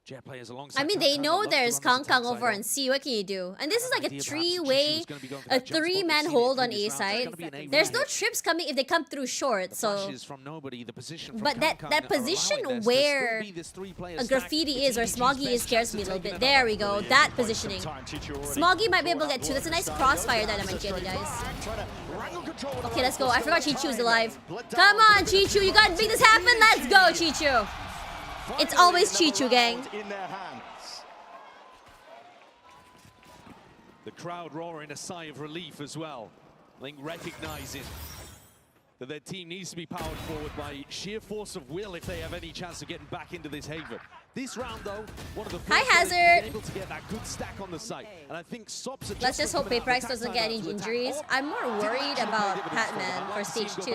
S7: Jet players alongside.
S2: I mean, they know there's Kangkang over on C. What can you do? And this is like a 3-way, a 3-man hold on A side. There's no trips coming if they come through short. So, but that position where a graffiti is or Smoggy is scares me a little bit. There we go. That positioning. Smoggy might be able to get 2. That's a nice crossfire dynamic, Jenny, guys. Okay, let's go. I forgot Chichu's alive. Come on, Chichu. You gotta make this happen. Let's go, Chichu. It's always Chichu, gang.
S6: In their hands.
S7: The crowd roaring a sigh of relief as well. I think recognizing that their team needs to be powered forward by sheer force of will if they have any chance of getting back into this haven. This round, though, one of the first
S2: Hazard.
S7: able to get that good stack on the site. And I think Sop's
S2: Let's just hope PRX doesn't get any injuries. I'm more worried about Patman for stage 2.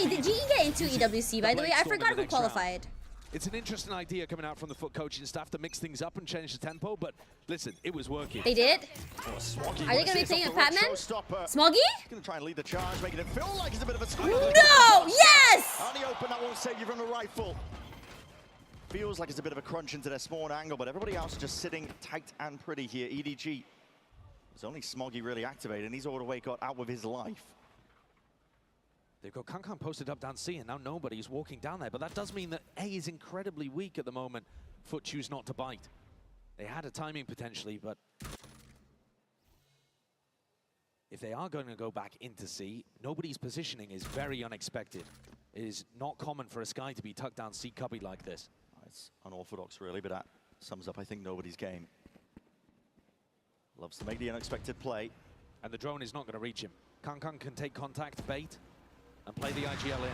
S2: Did GE get into EWC, by the way? I forgot who qualified.
S7: It's an interesting idea coming out from the Foot coaching staff to mix things up and change the tempo, but listen, it was working.
S2: They did? Are they going to be playing with Patman? Smoggy?
S6: He's going to try and lead the charge, making it feel like it's a bit of a squeeze.
S2: No! Yes!
S6: On the open, that won't save you from the rifle. Feels like it's a bit of a crunch into their spawn angle, but everybody else is just sitting tight and pretty here. EDG. There's only Smoggy really activated, and he's all the way got out with his life.
S7: They've got Kankan posted up down C, and now nobody's walking down there. But that does mean that A is incredibly weak at the moment. Foot choose not to bite. They had a timing potentially, but if they are going to go back into C, nobody's positioning is very unexpected. It is not common for a Sky to be tucked down C cubby like this.
S6: It's unorthodox, really, but that sums up, I think, nobody's game. Loves to make the unexpected play.
S7: And the drone is not going to reach him. Kang can take contact, bait, and play the IGL in.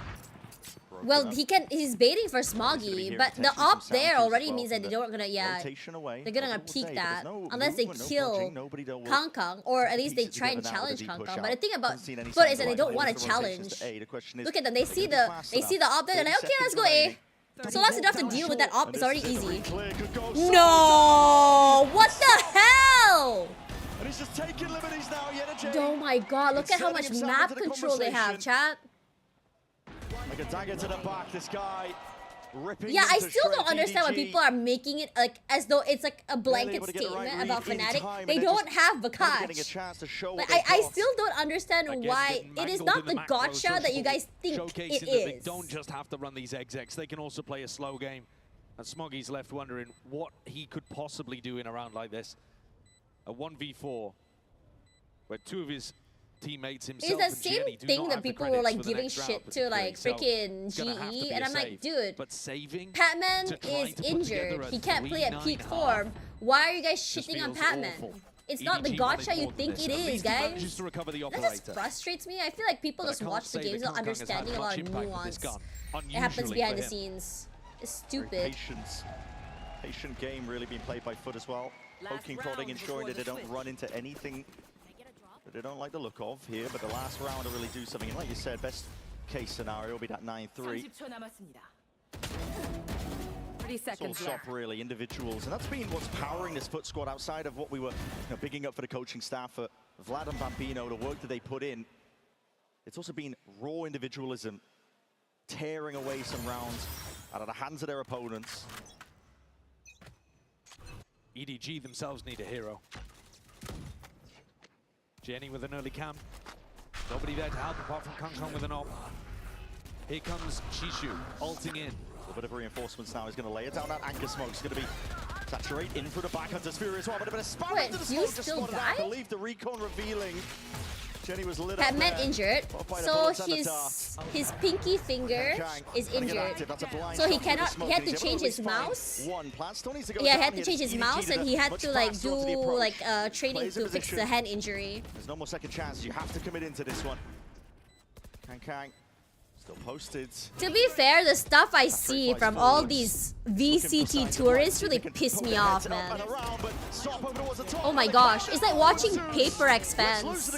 S2: Well, he's baiting for Smoggy, but the op there already means that they don't gonna, they're gonna peek that unless they kill Kang, or at least they try and challenge Kang. But the thing about Foot is that they don't want to challenge. Look at them, they see the op there, they're like, okay, let's go A. So long as you don't have to deal with that op, it's already easy. No! What the hell?
S6: And he's just taking liberties now,
S2: Oh my god, look at how much map control they have, chat.
S6: Like a dagger to the back, this guy ripping.
S2: Yeah, I still don't understand why people are making it like as though it's like a blanket statement about Fnatic. They don't have Vakash. Like, I still don't understand why it is not the gotcha that you guys think it is.
S7: They don't just have to run these execs, they can also play a slow game. And Smoggy's left wondering what he could possibly do in a round like this. A 1v4 where two of his teammates himself
S2: it's the same thing that people were like giving shit to like freaking GE, and I'm like, dude, Patman is injured. He can't play at peak form. Why are you guys shitting on Patman? It's not the gotcha you think it is, guys. That just frustrates me. I feel like people just watch the games without understanding a lot of nuance. It happens behind the scenes. It's stupid.
S6: Patient game really being played by Foot as well. Poking, prodding, ensuring that they don't run into anything that they don't like the look of here, but the last round will really do something. And like you said, best case scenario will be that 9-3.
S10: 30 seconds
S6: left. Really, individuals, and that's been what's powering this Foot squad outside of what we were bigging up for the coaching staff, for Vlad and Bambino, the work that they put in. It's also been raw individualism, tearing away some rounds out of the hands of their opponents.
S7: EDG themselves need a hero. Jenny with an early cam. Nobody there to help apart from Kang with an op. Here comes Shishu, ulting in.
S6: A bit of reinforcements now. He's going to lay it down. That anchor smoke's going to be saturate in through the back hunter sphere as well. But a bit of spam into the smoke. Just spotted out. I believe the recon revealing. Jenny was lit up.
S2: Patman injured, so his pinky finger is injured. So he cannot. He had to change his mouse. Yeah, he had to change his mouse, and he had to like do like training to fix the hand injury.
S6: There's no more second chances. You have to commit into this one. Kang. Still posted.
S2: To be fair, the stuff I see from all these VCT tourists really piss me off, man. Oh my gosh, it's like watching PRX fans.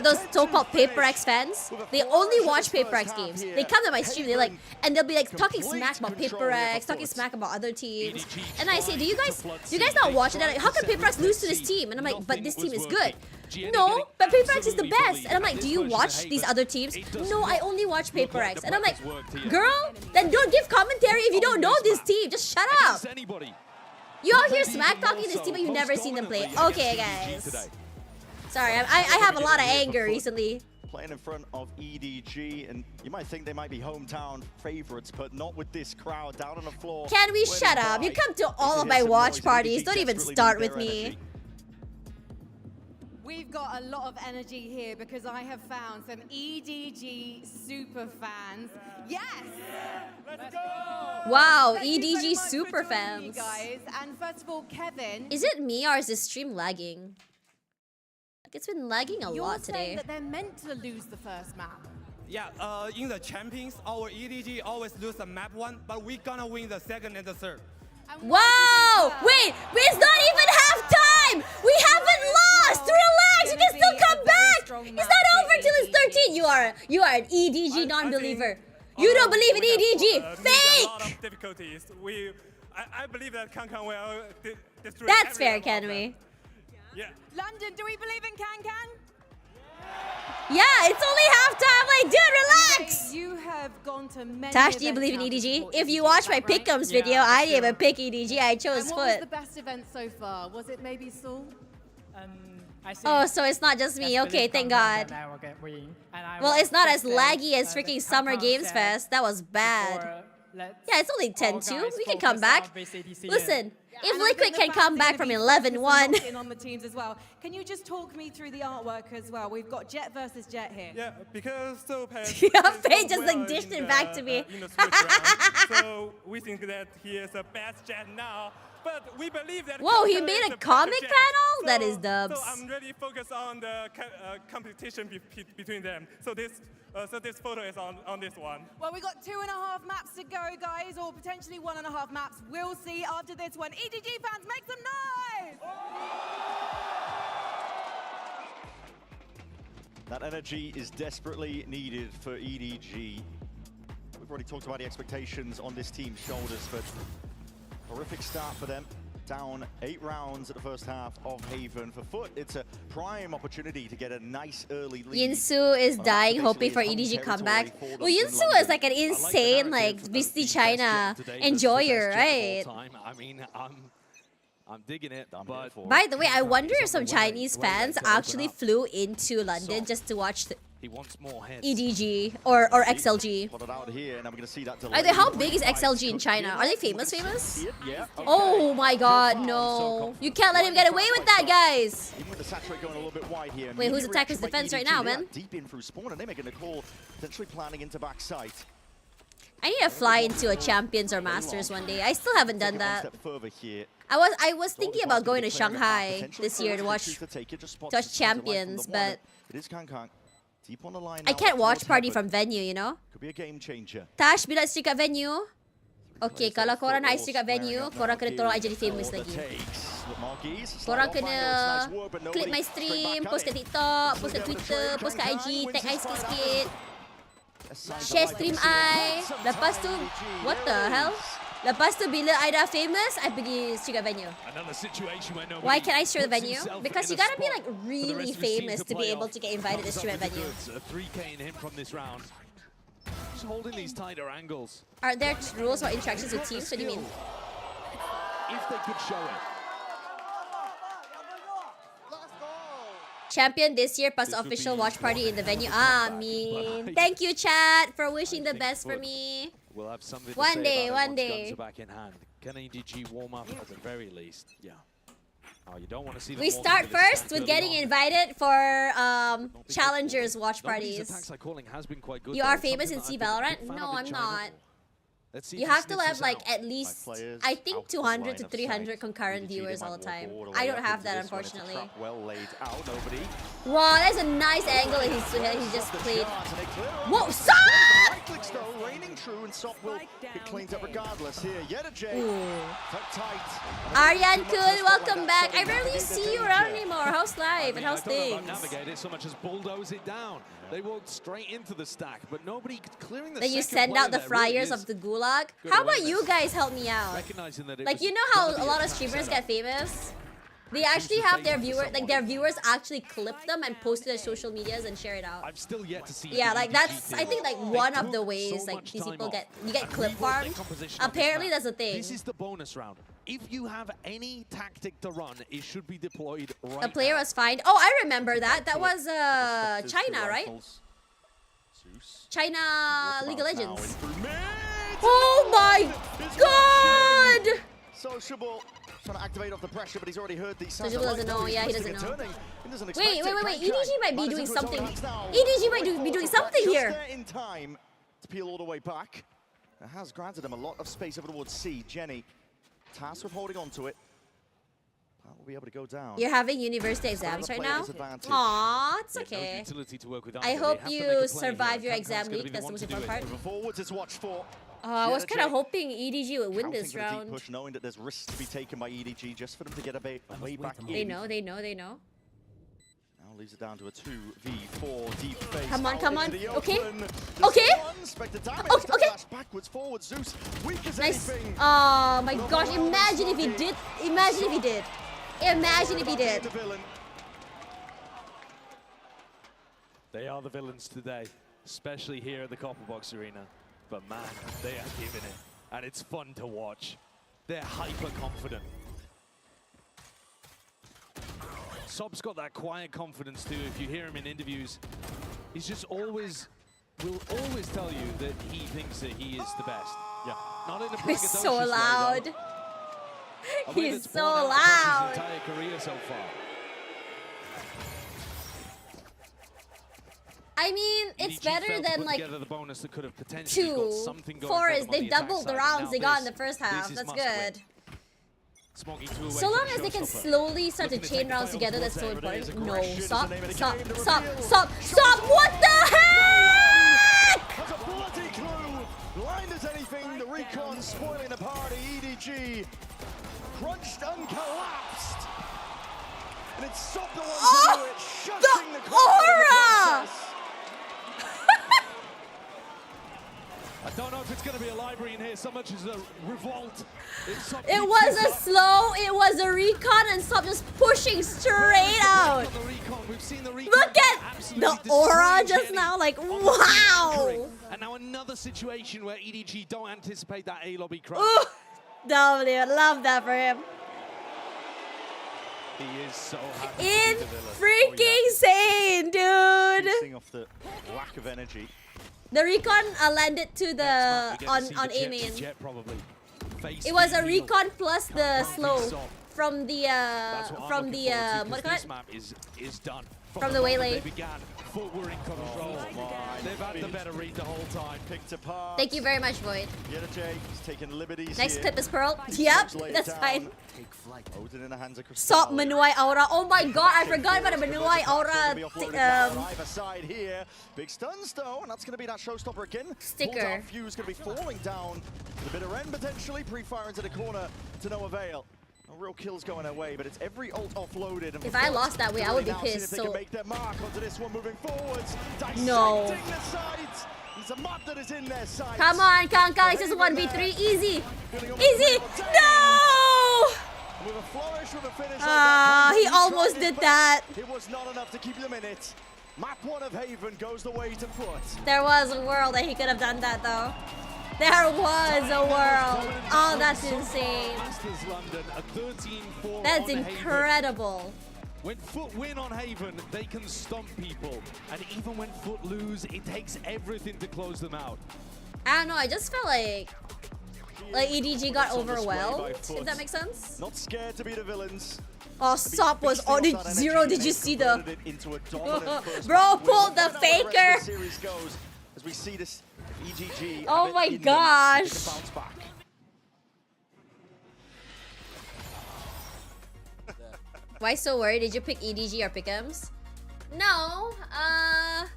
S2: Those so-called PRX fans, they only watch PRX games. They come to my stream, and they'll be like talking smack about PRX, talking smack about other teams. And I say, do you guys not watch it? They're like, how can PRX lose to this team? And I'm like, but this team is good. No, but PRX is the best. And I'm like, do you watch these other teams? No, I only watch PRX. And I'm like, girl, then don't give commentary if you don't know this team. Just shut up. You out here smack talking this team, but you've never seen them play. Okay, guys. Sorry, I have a lot of anger recently.
S6: Playing in front of EDG, and you might think they might be hometown favorites, but not with this crowd down on the floor.
S2: Can we shut up? You come to all of my watch parties. Don't even start with me.
S10: We've got a lot of energy here because I have found some EDG super fans. Yes!
S8: Let's go!
S2: Wow, EDG super fans.
S10: Guys. And first of all, Kevin.
S2: Is it me or is this stream lagging? Like it's been lagging a lot today.
S10: You're saying that they're meant to lose the first map.
S11: Yeah, in the champions, our EDG always lose the map one, but we're gonna win the second and the third.
S2: Wow! Wait, it's not even half time! We haven't lost! Relax, you can still come back! It's not over till it's 13! You are an EDG non-believer. You don't believe in EDG! Fake!
S11: A lot of difficulties. I believe that Kang will destroy.
S2: That's fair, can we?
S11: Yeah.
S10: London, do we believe in Kang?
S2: Yeah, it's only halftime. Like, dude, relax.
S10: You have gone to many.
S2: Tash, do you believe in EDG? If you watch my pick'ems video, I didn't even pick EDG. I chose
S10: Foot. What was the best event so far? Was it maybe Seoul?
S2: Oh, so it's not just me. Okay, thank God. Well, it's not as laggy as freaking Summer Games Fest. That was bad. Yeah, it's only 10-2. We can come back. Listen, if Liquid can come back from 11-1.
S10: On the teams as well. Can you just talk me through the artwork as well? We've got Jet versus Jet here.
S11: Yeah, because so
S2: yeah, Faye just like dished it back to me.
S11: So we think that he is the best Jet now. But we believe that.
S2: Whoa, he
S11: Counter
S2: made
S11: is
S2: a
S11: the better
S2: comic
S11: champ.
S2: panel? That is
S11: So
S2: dubs.
S11: I'm really focused on the competition between them. So this photo is on this one.
S10: Well, we got 2.5 maps to go, guys, or potentially 1.5 maps. We'll see after this one. EDG fans, make some noise!
S6: That energy is desperately needed for EDG. We've already talked about the expectations on this team's shoulders, but horrific start for them. Down 8 rounds at the first half of Haven. For Foot, it's a prime opportunity to get a nice early lead.
S2: Yinsu is dying, hoping for EDG comeback. Well, Yinsu is like an insane, like, VC China enjoyer, right?
S7: I mean, I'm digging it, but
S2: By the way, I wonder if some Chinese fans actually flew into London just to watch the
S7: he wants more heads.
S2: EDG or XLG.
S6: Out here, and I'm gonna see that
S2: How big is XLG in China? Are they famous?
S6: Yeah.
S2: Oh my god, no. You can't let him get away with that, guys.
S6: Even with the saturate going a little bit wide here.
S2: Wait, who's attacker's defense right now, man?
S6: Deep in through spawn, and they're making a call, potentially planning into backside.
S2: I need to fly into a Champions or Masters one day. I still haven't done that.
S6: Step further here.
S2: I was thinking about going to Shanghai this year to watch Champions, but
S6: it is Kang. Deep on the line
S2: I can't watch party from venue, you know?
S6: Could be a game changer.
S2: Tash, bila streak kat venue. Okay, kalau korang nak streak kat venue, korang kena tolong I jadi famous lagi. Korang kena klik my stream, post kat TikTok, post kat Twitter, post kat IG, tag I sikit-sikit. Share stream I. Lepas tu, what the hell? Lepas tu bila I dah famous, I pergi streak kat venue. Why can't I stream the venue? Because you gotta be like really famous to be able to get invited to stream at venue.
S7: A 3K in him from this round. Just holding these tighter angles.
S2: Are there rules or interactions with teams? What do you mean?
S7: If they could show it.
S2: Champion this year plus official watch party in the venue. Amin. Thank you, chat, for wishing the best for me.
S7: We'll have something to
S2: One
S7: say
S2: day,
S7: about it
S2: one
S7: once
S2: day.
S7: guns are back in hand. Can EDG warm up at the very least? Yeah. Oh, you don't want to see them
S2: We
S7: walk
S2: start
S7: into this
S2: first
S7: stack
S2: with
S7: early
S2: getting
S7: on.
S2: invited for challengers watch
S7: Nobody's
S2: parties.
S7: attack side calling has been quite good,
S2: You
S7: though.
S2: are
S7: It's
S2: famous in
S7: something
S2: C
S7: that I've been a
S2: Valorant?
S7: big fan
S2: No,
S7: of in
S2: I'm
S7: China
S2: not.
S7: before. Let's see
S2: You
S7: if he
S2: have to
S7: sniffs
S2: have
S7: this
S2: like
S7: out.
S2: at least, I think 200 to 300 concurrent viewers all the time. I don't have that, unfortunately.
S6: Well laid out, nobody.
S2: Wow, that's a nice angle that he just played. Whoa, stop!
S6: Clicks though, raining true, and Sop will get cleaned up regardless. Here, yet a J. Tuck tight.
S2: Aryan Kun, welcome back. I rarely see you around anymore. How's life and how's
S7: I don't know
S2: things?
S7: about navigate it so much as bulldoze it down. They walked straight into the stack, but nobody clearing the
S2: Then you
S7: second
S2: send out the
S7: player there really
S2: fryers
S7: is
S2: of the gulag.
S7: good
S2: How about
S7: awareness.
S2: you guys help me out?
S7: Recognizing that it
S2: Like,
S7: was
S2: you know how
S7: gonna be
S2: a lot of
S7: trap
S2: streamers
S7: setup.
S2: get famous? They actually have their viewers actually clip them and post to their social medias and share it out.
S7: I've still yet to see.
S2: Yeah,
S7: the
S2: like
S7: EDG
S2: that's
S7: team.
S2: I think like
S7: They
S2: one of the
S7: took
S2: ways
S7: so
S2: like
S7: much
S2: these
S7: time
S2: people
S7: off.
S2: you get clip
S7: Reworked their
S2: farmed.
S7: composition on this
S2: Apparently
S7: map.
S2: that's a thing.
S7: This is the bonus round. If you have any tactic to run, it should be deployed right
S2: The player
S7: now.
S2: was fined. Oh, I remember that. That was China, right? China League of Legends. Oh my god!
S6: Sociable. Trying to activate off the pressure, but he's already heard these sounds.
S2: Sociable doesn't know. Yeah, he doesn't know.
S6: Wait.
S2: Wait. EDG might be doing something. EDG might be doing something here.
S6: Just there in time to peel all the way back. It has granted him a lot of space over towards C. Jenny, tasked with holding on to it. That will be able to go down.
S2: You're having university exams right now? Aw, it's okay. I hope you survive your exam week. That's the most important part.
S6: Forwards is watch for.
S2: I was kind of hoping EDG would win this round.
S6: Push, knowing that there's risks to be taken by EDG just for them to get a way back in.
S2: They know.
S6: Now leaves it down to a 2v4 deep face.
S2: Come on. Okay. Okay.
S6: Okay.
S2: Backwards,
S6: forwards, Zeus. Weak as
S2: nice.
S6: anything.
S2: Oh my gosh! Imagine if he did. Imagine if he did. Imagine if he did.
S7: They are the villains today, especially here at the Copperbox Arena. But man, they are giving it, and it's fun to watch. They're hyper confident. Sob's got that quiet confidence too. If you hear him in interviews, he's just will always tell you that he thinks that he is the best. Yeah. Not in a
S2: He's so loud. He's so
S7: loud.
S2: loud.
S7: His entire career so far.
S2: I mean, it's better than like
S7: the bonus that could have potentially got
S2: 2,
S7: something going
S2: 4
S7: for
S2: is
S7: them on
S2: they
S7: the attack
S2: doubled the
S7: side.
S2: rounds
S7: Now
S2: they got in
S7: this-
S2: the first
S7: this
S2: half.
S7: is
S2: That's
S7: must win.
S2: good.
S7: Smoggy two away
S2: So
S7: from
S2: long
S7: the
S2: as they can
S7: showstopper.
S2: slowly start to
S7: Looking to
S2: chain
S7: take the
S2: rounds
S7: play
S2: together,
S7: on
S2: that's so
S7: towards
S2: important.
S6: Aggression
S2: No,
S6: is the
S2: stop,
S6: name of the
S2: stop,
S6: game. The
S2: stop,
S6: reveal.
S2: stop, stop! What the heck?
S6: That's a bloody clue. Blind as anything, the recon spoiling the party. EDG crunched and collapsed. And it's stopped the one to do it, shutting the
S2: aura!
S7: I don't know if it's going to be a library in here so much as a revolt.
S2: It was a slow, it was a recon, and stop just pushing straight out. Look at the aura just now, like, wow!
S7: And now another situation where EDG don't anticipate that A lobby crunch.
S2: Ooh, W, love that for him.
S7: He is so happy.
S2: In freaking sane, dude.
S6: Facing off the lack of energy.
S2: The recon landed to the on A main. It was a recon plus the slow from the what do you call it?
S7: Is done.
S2: From the waylay.
S7: Foot were in control. They've had the better read the whole time.
S6: Picked apart.
S2: Thanking very much, Void.
S6: Yeta J is taking liberties
S2: Next
S6: here.
S2: clip is Pearl. Yep, that's fine.
S6: Odin in the hands of
S2: Stop Manuai Aura. Oh my god, I forgot about the Manuai Aura
S6: either side here. Big stuns though, and that's going to be that showstopper again.
S2: Sticker.
S6: Fuse going to be falling down. The bitter end potentially. Pre-fire into the corner to no avail. No real kills going away, but it's every ult offloaded. And
S2: if I lost that way, I would be pissed.
S6: They
S2: so
S6: can make their mark onto this one moving forwards.
S2: No.
S6: The sides. It's a map that is in their sights.
S2: Come on, Kanka. It's just 1v3. Easy. Easy. No!
S6: With a flourish with a finish
S2: he almost did that.
S6: It was not enough to keep them in it. Map 1 of Haven goes the way to foot.
S2: There was a world that he could have done that though. There was a world. Oh, that's insane. That's incredible.
S7: When Foot win on Haven, they can stomp people. And even when Foot lose, it takes everything to close them out.
S2: I don't know, I just felt like EDG got overwhelmed, if that makes sense.
S6: Not scared to be the villains.
S2: Oh, Sop was on zero. Did you see the... Bro pulled the faker.
S6: As we see this EGG.
S2: Oh my gosh. Why so worried? Did you pick EDG or Pick'ems? No. I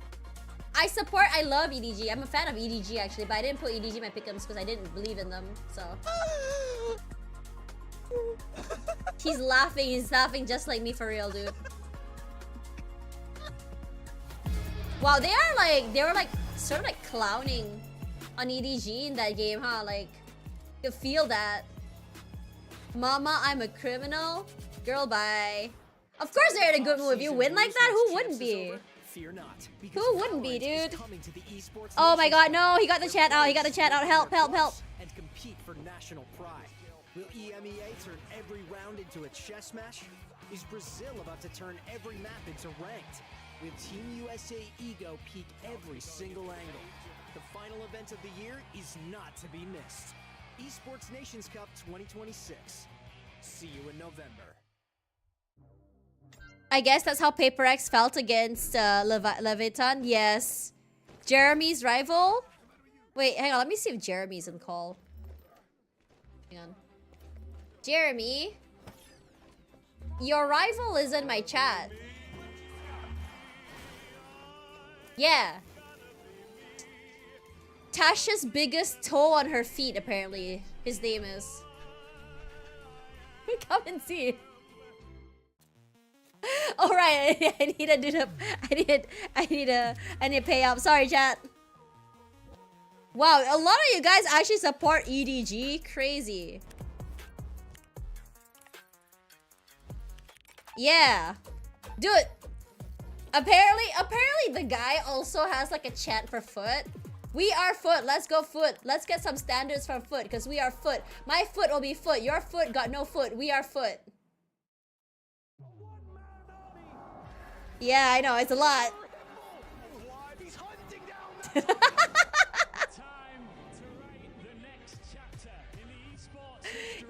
S2: love EDG. I'm a fan of EDG actually, but I didn't put EDG in my Pick'ems because I didn't believe in them. So. He's laughing. He's laughing just like me for real, dude. Wow, they were like sort of like clowning on EDG in that game, huh? Like, you feel that. Mama, I'm a criminal. Girl, bye. Of course they're in a good mood. If you win like that, who wouldn't be? Who wouldn't be, dude? Oh my god, no, he got the chat out. He got the chat out. Help, help, help.
S9: And compete for national pride. Will EMEA turn every round into a chess match? Is Brazil about to turn every map into ranked? Will Team USA ego peak every single angle? The final event of the year is not to be missed. Esports Nations Cup 2026. See you in November.
S2: I guess that's how PRX felt against Leviton. Yes. Jeremy's rival? Wait, hang on. Let me see if Jeremy's in call. Hang on. Jeremy? Your rival is in my chat. Yeah. Tash's biggest toe on her feet, apparently. His name is. Come and see. All right, I need to do the. I need to pay up. Sorry, chat. Wow, a lot of you guys actually support EDG. Crazy. Yeah, dude. Apparently the guy also has like a chant for Foot. We are Foot. Let's go Foot. Let's get some standards from Foot because we are Foot. My foot will be Foot. Your foot got no foot. We are Foot. Yeah, I know. It's a lot.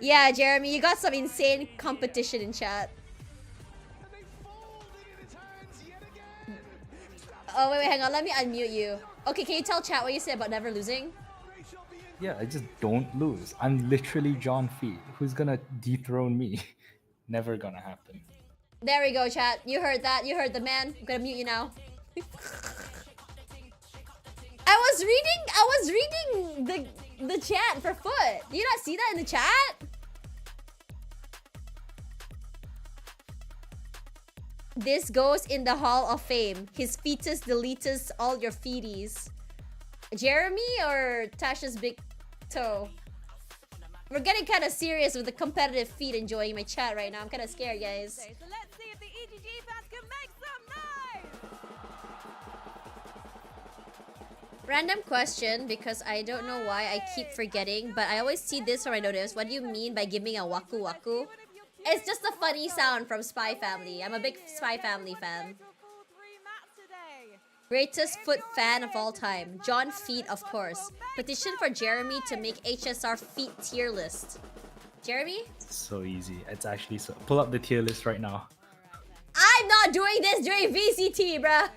S2: Yeah, Jeremy, you got some insane competition in chat. Oh, wait, hang on. Let me unmute you. Okay, can you tell chat what you said about never losing?
S12: Yeah, I just don't lose. I'm literally John Feet. Who's gonna dethrone me? Never gonna happen.
S2: There we go, chat. You heard that. You heard the man. I'm gonna mute you now. I was reading the chat for Foot. Do you not see that in the chat? This goes in the Hall of Fame. His fetus deletes all your feeties. Jeremy or Tash's big toe? We're getting kind of serious with the competitive feet enjoying my chat right now. I'm kind of scared, guys.
S10: So let's see if the EGG fans can make some noise!
S2: Random question, because I don't know why I keep forgetting, but I always see this or I notice. What do you mean by giving a waku waku? It's just a funny sound from Spy Family. I'm a big Spy Family fan. Greatest Foot fan of all time. John Feet, of course. Petition for Jeremy to make HSR Feet tier list. Jeremy?
S12: So easy. It's actually so. Pull up the tier list right now.
S2: I'm not doing this during VCT, bruh.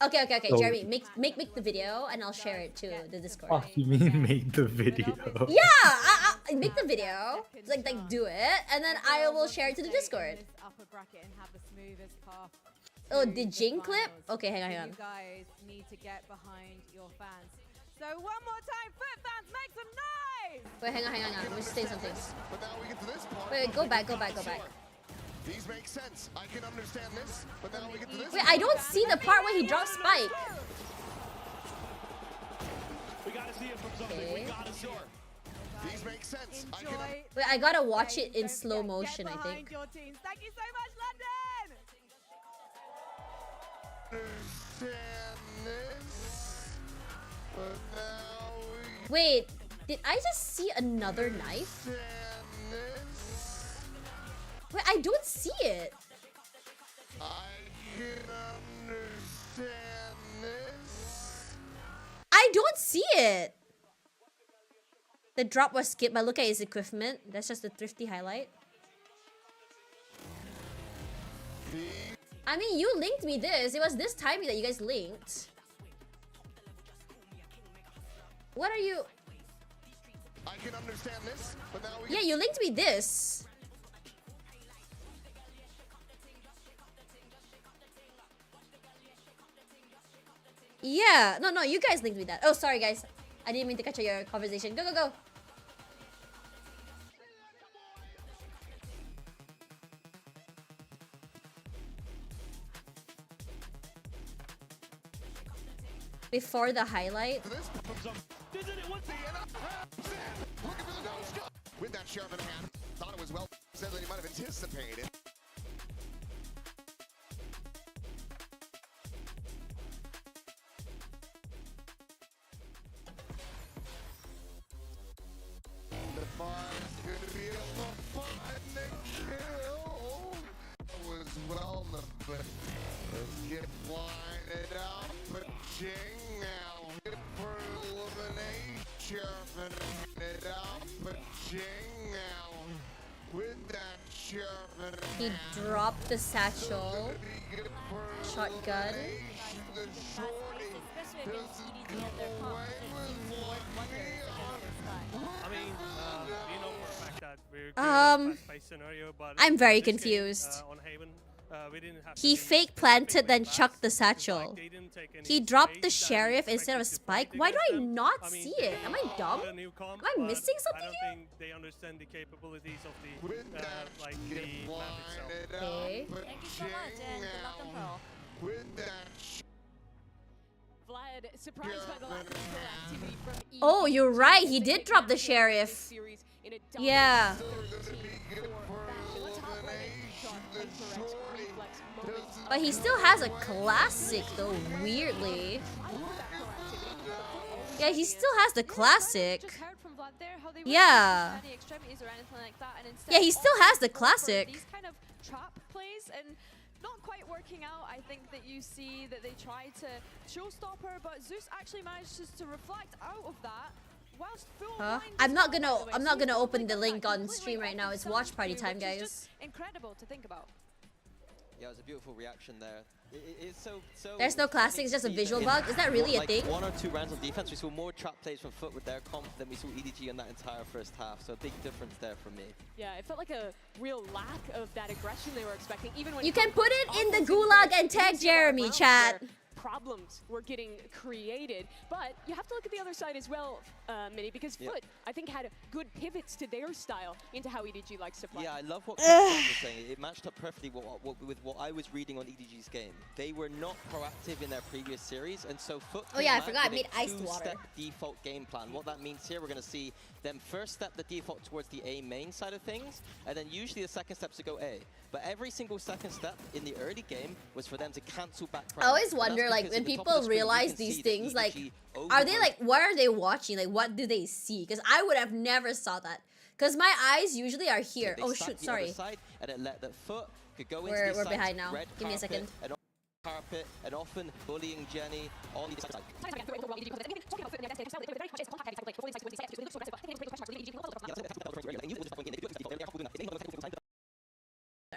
S2: Okay.
S12: So,
S2: Jeremy, make the video and I'll share it to the Discord.
S12: Oh, you mean make the video?
S2: Yeah, I make the video, like do it, and then I will share it to the Discord. Oh, the Jing clip? Okay, hang on.
S10: You guys need to get behind your fans. So one more time, Foot fans, make some noise!
S2: Wait, hang on. Let me say something.
S13: But now we get to this part.
S2: Wait, go back.
S13: These make sense. I can understand this. But now we get to this.
S2: Wait, I don't see the part where he drops Spike.
S13: We gotta see it from something. We gotta see it. These make sense.
S2: Wait, I gotta watch it in slow motion, I think.
S10: Your teams. Thank you so much, London!
S13: Understand this. But now we
S2: Wait, did I just see another knife? Wait, I don't see it.
S13: I can understand this.
S2: I don't see it. The drop was skipped, but look at his equipment. That's just the thrifty highlight. I mean, you linked me this. It was this timing that you guys linked. What are you?
S13: I can understand this, but now we
S2: Yeah, you linked me this. Yeah, no, you guys linked me that. Oh, sorry guys. I didn't mean to catch your conversation. Go. Before the highlight.
S13: With that sheriff in hand, thought it was well said that he might have anticipated. The fire's gonna be able to find the kill. It was well but let's get blinded out, but Jing now hit for elimination. Sheriff and it out, but Jing now with that sheriff and
S2: He dropped the satchel. Shotgun.
S13: the shorty doesn't go away with one knee on.
S11: I mean, you know for a fact that we're a fast-paced scenario, but
S2: I'm very
S11: in this game,
S2: confused.
S11: on Haven, we didn't have
S2: He
S11: to do
S2: fake planted, then chucked the satchel.
S11: they didn't take any
S2: He dropped the
S11: space that
S2: sheriff
S11: we
S2: instead of
S11: expected to
S2: Spike.
S11: play
S2: Why do I
S11: against them.
S2: not
S11: I mean,
S2: see it? Am I dumb?
S11: a new comp,
S2: Am I
S11: but
S2: missing something
S11: I don't
S2: here?
S11: think they understand the capabilities of the like the map itself.
S2: Okay.
S13: Thank you so much, and good luck on Pearl. With that
S3: Vlad, surprised by the lack of proactivity from EG.
S2: Oh, you're right. He did drop the sheriff. Yeah. But he still has a classic though, weirdly. Yeah, he still has the classic. Yeah. Yeah, he still has the classic.
S4: These kind of trap plays and not quite working out. I think that you see that they tried to showstopper, but Zeus actually managed to reflect out of that. Whilst full blind
S2: I'm not
S4: as well, by the way.
S2: gonna
S4: So
S2: open the
S4: like
S2: link
S4: that,
S2: on
S4: completely
S2: stream right now. It's
S4: off
S2: watch party
S4: the
S2: time,
S4: which is
S2: guys.
S4: just incredible to think about.
S5: Yeah, it was a beautiful reaction there.
S2: There's no classic, it's just a visual bug. Is that really a thing?
S5: 1 or 2 rounds on defense, we saw more trap plays from Foot with their comp than we saw EDG in that entire first half. So a big difference there for me.
S3: Yeah, it felt like a real lack of that aggression they were expecting. Even when
S2: you can put it in the gulag and tag Jeremy, chat.
S3: Problems were getting created, but you have to look at the other side as well, Minnie, because Foot, I think, had good pivots to their style into how EDG likes to play.
S5: Yeah, I love what Chris was saying. It matched up perfectly with what I was reading on EDG's game. They were not proactive in their previous series, and so Foot
S2: I forgot, I made iced water.
S5: Two-step default game plan. What that means here, we're going to see them first step the default towards the A main side of things, and then usually the second step to go A. But every single second step in the early game was for them to cancel back.
S2: I always wonder, like, when people realize these things, like, are they like, what are they watching? Like, what do they see? Because I would have never saw that. Because my eyes usually are here. Oh shoot, sorry.
S5: And it let the Foot could go
S2: we're behind now. Give me a second.
S5: Carpet and often bullying Jenny on the side.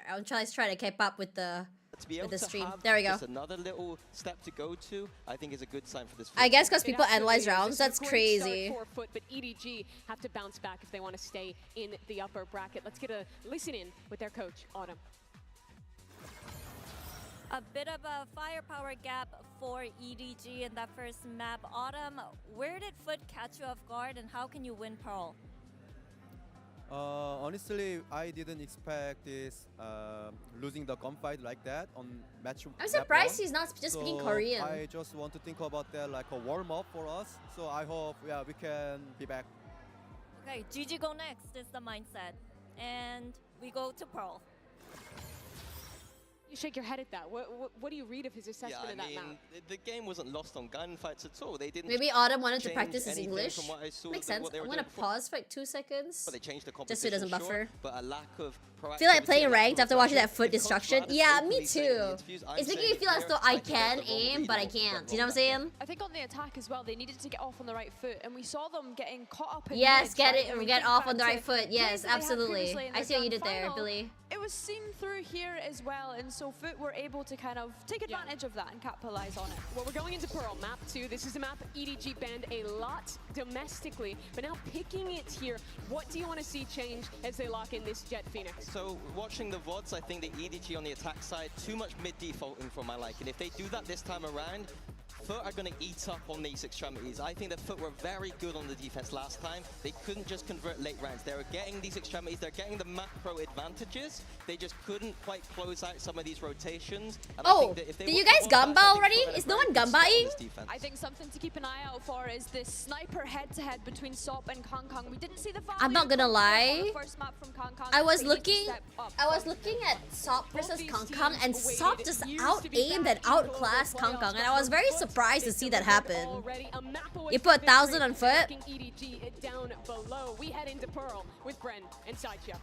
S2: I'm trying to keep up with the stream. There we go.
S5: Another little step to go to, I think, is a good sign for this.
S2: I guess because people analyze rounds, that's crazy.
S3: Foot, but EDG have to bounce back if they want to stay in the upper bracket. Let's get a listen in with their coach, Autumn.
S14: A bit of a firepower gap for EDG in that first map. Autumn, where did Foot catch you off guard and how can you win Pearl?
S15: Honestly, I didn't expect this losing the gunfight like that on match.
S2: I'm surprised he's not just speaking Korean.
S15: I just want to think about that like a warm up for us. So I hope we can be back.
S14: Okay, GG go next is the mindset, and we go to Pearl.
S3: You shake your head at that. What do you read of his assessment of that map?
S5: The game wasn't lost on gunfights at all. They didn't.
S2: Maybe Autumn wanted to practice his English. Makes sense. I'm gonna pause for like 2 seconds.
S5: But they changed the
S2: just so it doesn't buffer.
S5: But a lack of
S2: feel like playing ranked after watching that Foot destruction. Yeah, me too. It's making me feel as though I can aim, but I can't. You know what I'm saying?
S4: I think on the attack as well, they needed to get off on the right foot, and we saw them getting caught up in
S2: yes, get off on the right foot. Yes, absolutely. I see what you did there, Billy.
S4: It was seen through here as well, and so Foot were able to kind of take advantage of that and capitalize on it.
S3: Well, we're going into Pearl, map 2. This is a map EDG banned a lot domestically, but now picking it here, what do you want to see change as they lock in this Jet Phoenix?
S5: So watching the VODs, I think the EDG on the attack side, too much mid-defaulting for my liking. If they do that this time around, Foot are going to eat up on these extremities. I think that Foot were very good on the defense last time. They couldn't just convert late rounds. They were getting these extremities. They're getting the macro advantages. They just couldn't quite close out some of these rotations. And
S2: oh, did you guys gamba already? Is no one gambaing?
S4: I think something to keep an eye out for is this sniper head-to-head between Sop and Kong Kong. We didn't see the
S2: I'm not gonna lie.
S4: First map from Kong Kong,
S2: I was looking at Sop versus Kong Kong, and Sop just out-aimed and outclassed Kong Kong, and I was very surprised to see that happen. You put 1,000 on Foot.
S3: EDG down below. We head into Pearl with Bren and Sideshow.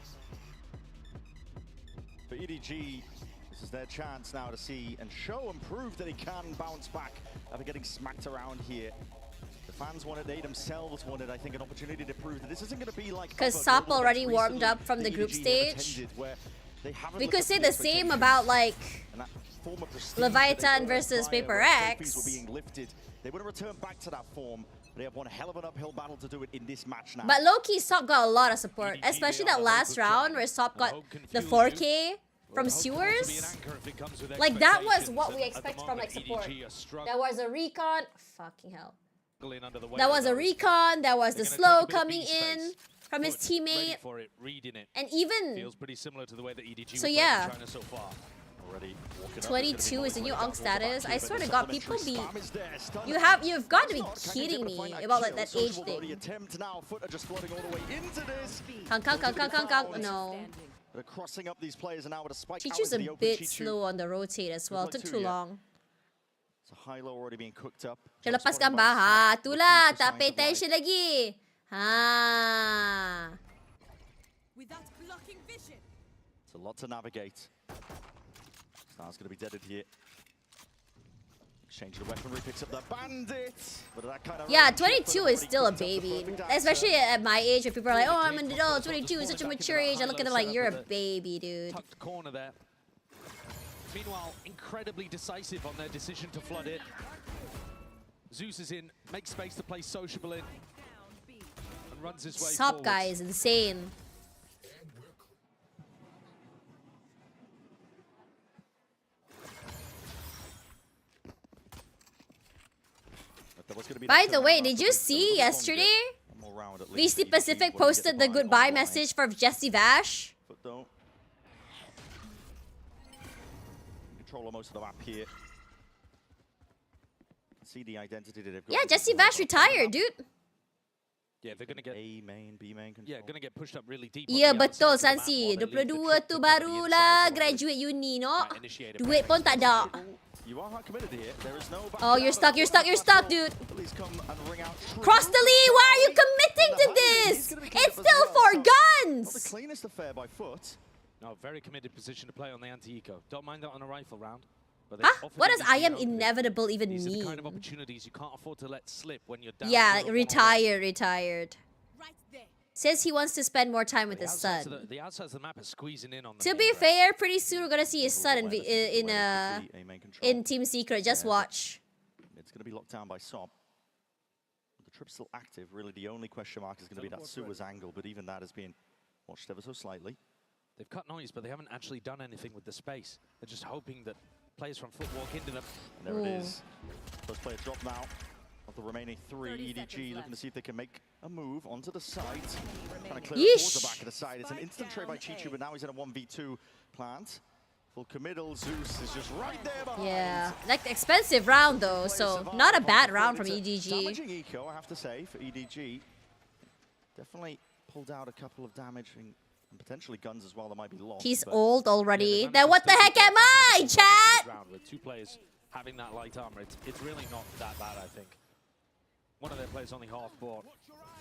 S6: For EDG, this is their chance now to see and show and prove that he can bounce back after getting smacked around here. The fans wanted, they themselves wanted, I think, an opportunity to prove that this isn't going to be like...
S2: Because Sop already warmed up from the group stage. We could say the same about, like, Leviathan versus PRX.
S6: They would have returned back to that form. They have one hell of an uphill battle to do it in this match now.
S2: But low-key, Sop got a lot of support, especially that last round where Sop got the 4K from Sewers. Like, that was what we expect from, like, support. There was a recon. Fucking hell. There was a recon. There was the slow coming in from his teammate. And even...
S7: Feels pretty similar to the way that EDG
S2: so yeah.
S7: China so far.
S2: 22 is the new Onk status. I swear to God, people be... You've got to be kidding me about like that age thing. Kang. No. Chichu's a bit slow on the rotate as well. Took too long. Siya lepaskan ba? Ha, itulah. Tak pay attention lagi. Ha.
S6: It's a lot to navigate. Star's going to be deaded here. Exchange the weaponry, picks up the bandit. But that kind of
S2: yeah, 22 is still a baby. Especially at my age, if people are like, oh, I'm an adult, 22 is such a mature age. I look at them like, you're a baby, dude.
S7: Tucked corner there. Meanwhile, incredibly decisive on their decision to flood it. Zeus is in, makes space to play sociable in, and runs his way
S2: Top
S7: forwards.
S2: guy is insane. By the way, did you see yesterday? VC Pacific posted the goodbye message for Jesse Vash.
S6: Control most of the map here. See the identity that they've got.
S2: Yeah, Jesse Vash retired, dude.
S7: Yeah, they're gonna get
S6: A main, B main control.
S7: Yeah, gonna get pushed up really deep.
S2: Iya betul Sansi. 22 tu barulah graduate uni, no? Duit pun tak ada.
S6: You are hard committed here. There is no
S2: Oh, you're stuck, dude. Cross the Lee, why are you committing to this? It's still 4 guns.
S6: Not the cleanest affair by Foot.
S7: No, very committed position to play on the anti-eco. Don't mind that on a rifle round.
S2: Huh? What does I am inevitable even
S7: These
S2: mean?
S7: are the kind of opportunities you can't afford to let slip when you're down.
S2: Yeah, like retired. Says he wants to spend more time with his son.
S7: The outsides of the map are squeezing in on the
S2: To be fair, pretty soon we're gonna see his son in Team Secret. Just watch.
S6: It's gonna be locked down by Sob. The trip's still active. Really, the only question mark is gonna be that Suez angle, but even that has been watched ever so slightly.
S7: They've cut noise, but they haven't actually done anything with the space. They're just hoping that players from Foot walk into them.
S6: And there it is. First player drop now. Of the remaining 3, EDG looking to see if they can make a move onto the side. Trying to clear towards the back of the side. It's an instant trade by Chichu, but now he's in a 1v2 plant. Full committal. Zeus is just right there behind.
S2: Yeah, like expensive round though, so not a bad round from EDG.
S6: Damaging eco, I have to say, for EDG. Definitely pulled out a couple of damage and potentially guns as well that might be lost.
S2: He's old already. Then what the heck am I, chat?
S7: With 2 players having that light armor, it's really not that bad, I think. One of their players only half bought.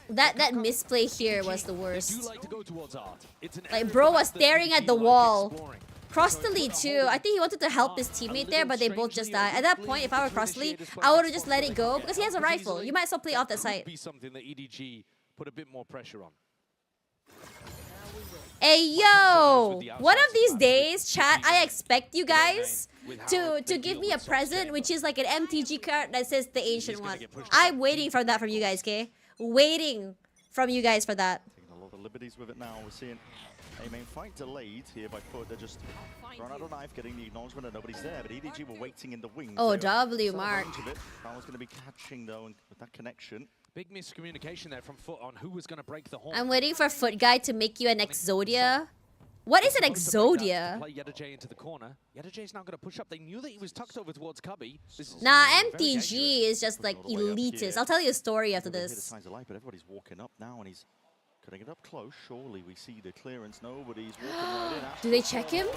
S2: That misplay here was the worst.
S7: They do like to go towards art. It's an
S2: Like bro was staring at the wall. Cross the lead too. I think he wanted to help his teammate there, but they both just died. At that point, if I were Cross the lead, I would have just let it go because he has a rifle. You might as well play off that side.
S7: Be something that EDG put a bit more pressure on.
S2: Hey yo! One of these days, chat, I expect you guys to give me a present, which is like an MTG card that says the ancient one. I'm waiting for that from you guys, okay? Waiting from you guys for that.
S6: Taking a lot of liberties with it now. We're seeing a main fight delayed here by Foot. They're just throwing out a knife, getting the acknowledgement that nobody's there. But EDG were waiting in the wings.
S2: Oh, W mark.
S6: That was going to be catching though, and with that connection.
S7: Big miscommunication there from Foot on who was going to break the horn.
S2: I'm waiting for Foot Guy to make you an Exodia. What is an Exodia?
S7: Play Yedajay into the corner. Yedajay's now going to push up. They knew that he was tucked over towards Cubby.
S2: Nah, MTG is just like elitist. I'll tell you a story after this.
S6: But everybody's walking up now, and he's cutting it up close. Surely we see the clearance. Nobody's walking right in.
S2: Do they check him?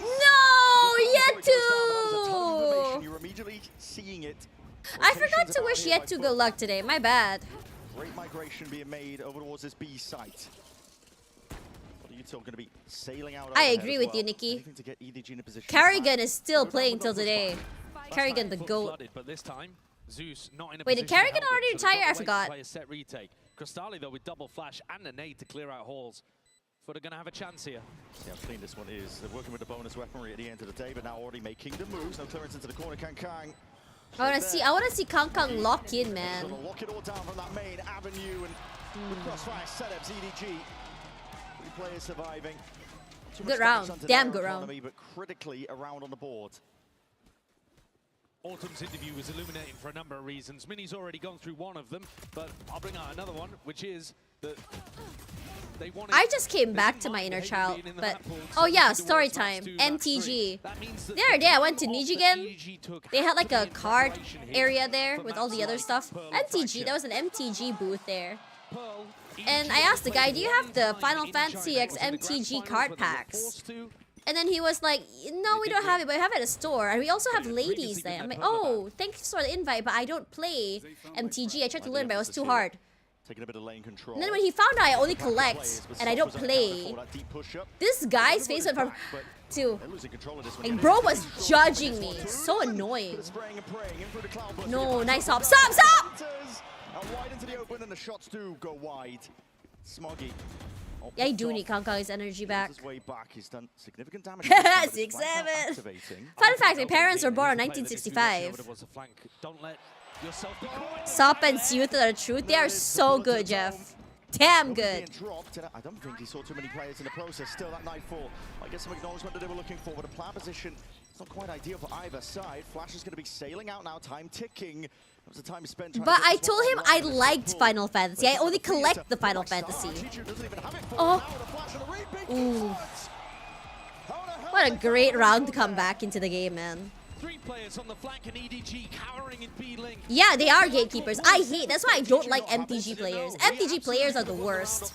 S2: No, Yetu!
S6: You're immediately seeing it.
S2: I forgot to wish Yetu good luck today. My bad.
S6: Great migration being made over towards this B site. What are you two going to be sailing out?
S2: I agree with you, Nikki. Kerrigan is still playing till today. Kerrigan the GOAT.
S7: But this time, Zeus not in a
S2: Wait, did Kerrigan already retire? I forgot.
S7: Play a set retake. Crystali though with double flash and a nade to clear out halls. Foot are going to have a chance here.
S6: See how clean this one is. They're working with the bonus weaponry at the end of the day, but now already making the moves. No clearance into the corner. Kang.
S2: I wanna see Kang Kang lock in, man.
S6: Lock it all down from that main avenue and with crossfire setups, EDG. 3 players surviving.
S2: Good round. Damn good round.
S6: But critically around on the board.
S7: Autumn's interview was illuminating for a number of reasons. Minnie's already gone through one of them, but I'll bring out another one, which is that they wanted...
S2: I just came back to my inner child, but... Oh yeah, story time. MTG. The other day I went to Nijigen. They had like a card area there with all the other stuff. MTG, there was an MTG booth there. And I asked the guy, do you have the Final Fantasy X MTG card packs? And then he was like, no, we don't have it, but we have it at a store. And we also have ladies there. I'm like, oh, thanks for the invite, but I don't play MTG. I tried to learn, but it was too hard.
S6: Taking a bit of lane control.
S2: And then when he found out I only collect and I don't play, this guy's face went from to like bro was judging me. So annoying. No, nice hop. Stop!
S6: Wide into the open and the shots do go wide. Smoggy
S2: Yeah, I do need Kangkang's energy back.
S6: His way back. He's done significant damage.
S2: 6'7". Fun fact, my parents were born in 1965. Sop and Youth are the truth. They are so good, Jeff. Damn good.
S6: I don't think he saw too many players in the process. Still that nightfall. I guess some acknowledgement that they were looking for, but a plant position. It's not quite ideal for either side. Flash is going to be sailing out now. Time ticking. The time spent
S2: but I told him I liked Final Fantasy. I only collect the Final Fantasy. Oh. Ooh. What a great round to come back into the game, man.
S7: 3 players on the flank and EDG cowering in B-Link.
S2: Yeah, they are gatekeepers. I hate. That's why I don't like MTG players. MTG players are the worst.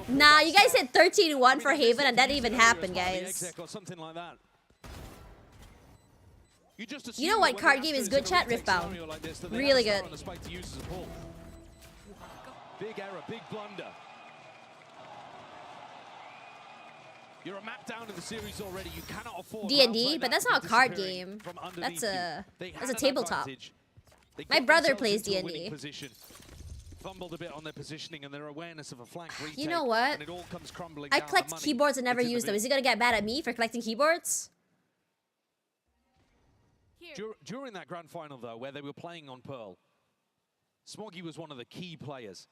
S2: Nah, you guys hit 13-1 for Haven, and that didn't even happen, guys. You know what card game is good, chat? Riftbound. Really good.
S7: Big error, big blunder. You're a map down in the series already. You cannot afford
S2: D&D, but that's not a card game. That's a tabletop. My brother plays D&D.
S7: Fumbled a bit on their positioning and their awareness of a flank retake.
S2: You know what?
S7: And it all comes crumbling
S2: I
S7: down
S2: collect keyboards and never use them. Is he gonna get mad at me for collecting keyboards?
S7: During that grand final, though, where they were playing on Pearl, Smoggy was one of the key players.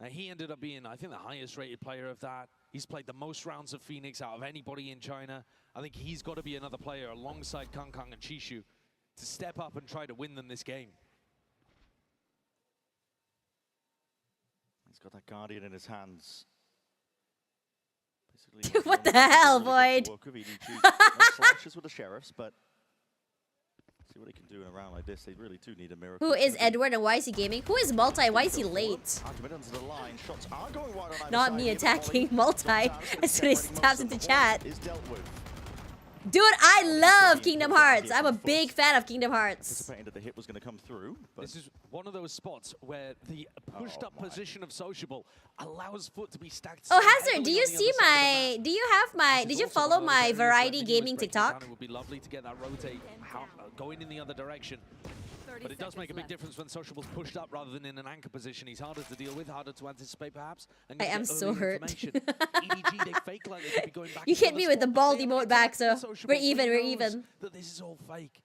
S7: He ended up being, I think, the highest rated player of that. He's played the most rounds of Phoenix out of anybody in China. I think he's got to be another player alongside Kangkang and Chishu to step up and try to win them this game.
S6: He's got that Guardian in his hands.
S2: What the hell, Void?
S6: No slashes with the Sheriffs, but see what he can do in a round like this. They really do need a miracle.
S2: Who is Edward and why is he gaming? Who is Multi? Why is he late? Not me attacking Multi as soon as he taps into chat. Dude, I love Kingdom Hearts. I'm a big fan of Kingdom Hearts.
S6: Anticipating that the hit was going to come through. But
S7: this is one of those spots where the pushed up position of Sociable allows Foot to be stacked.
S2: Oh, Hazard, do you see my... Do you have my... Did you follow my Variety Gaming TikTok?
S7: It would be lovely to get that rotate going in the other direction. But it does make a big difference when Sociable's pushed up rather than in an anchor position. He's harder to deal with, harder to anticipate perhaps. And
S2: I am so hurt.
S7: EDG, they fake like they could be going back.
S2: You hit me with the bald emote back, so we're even, we're even.
S7: That this is all fake.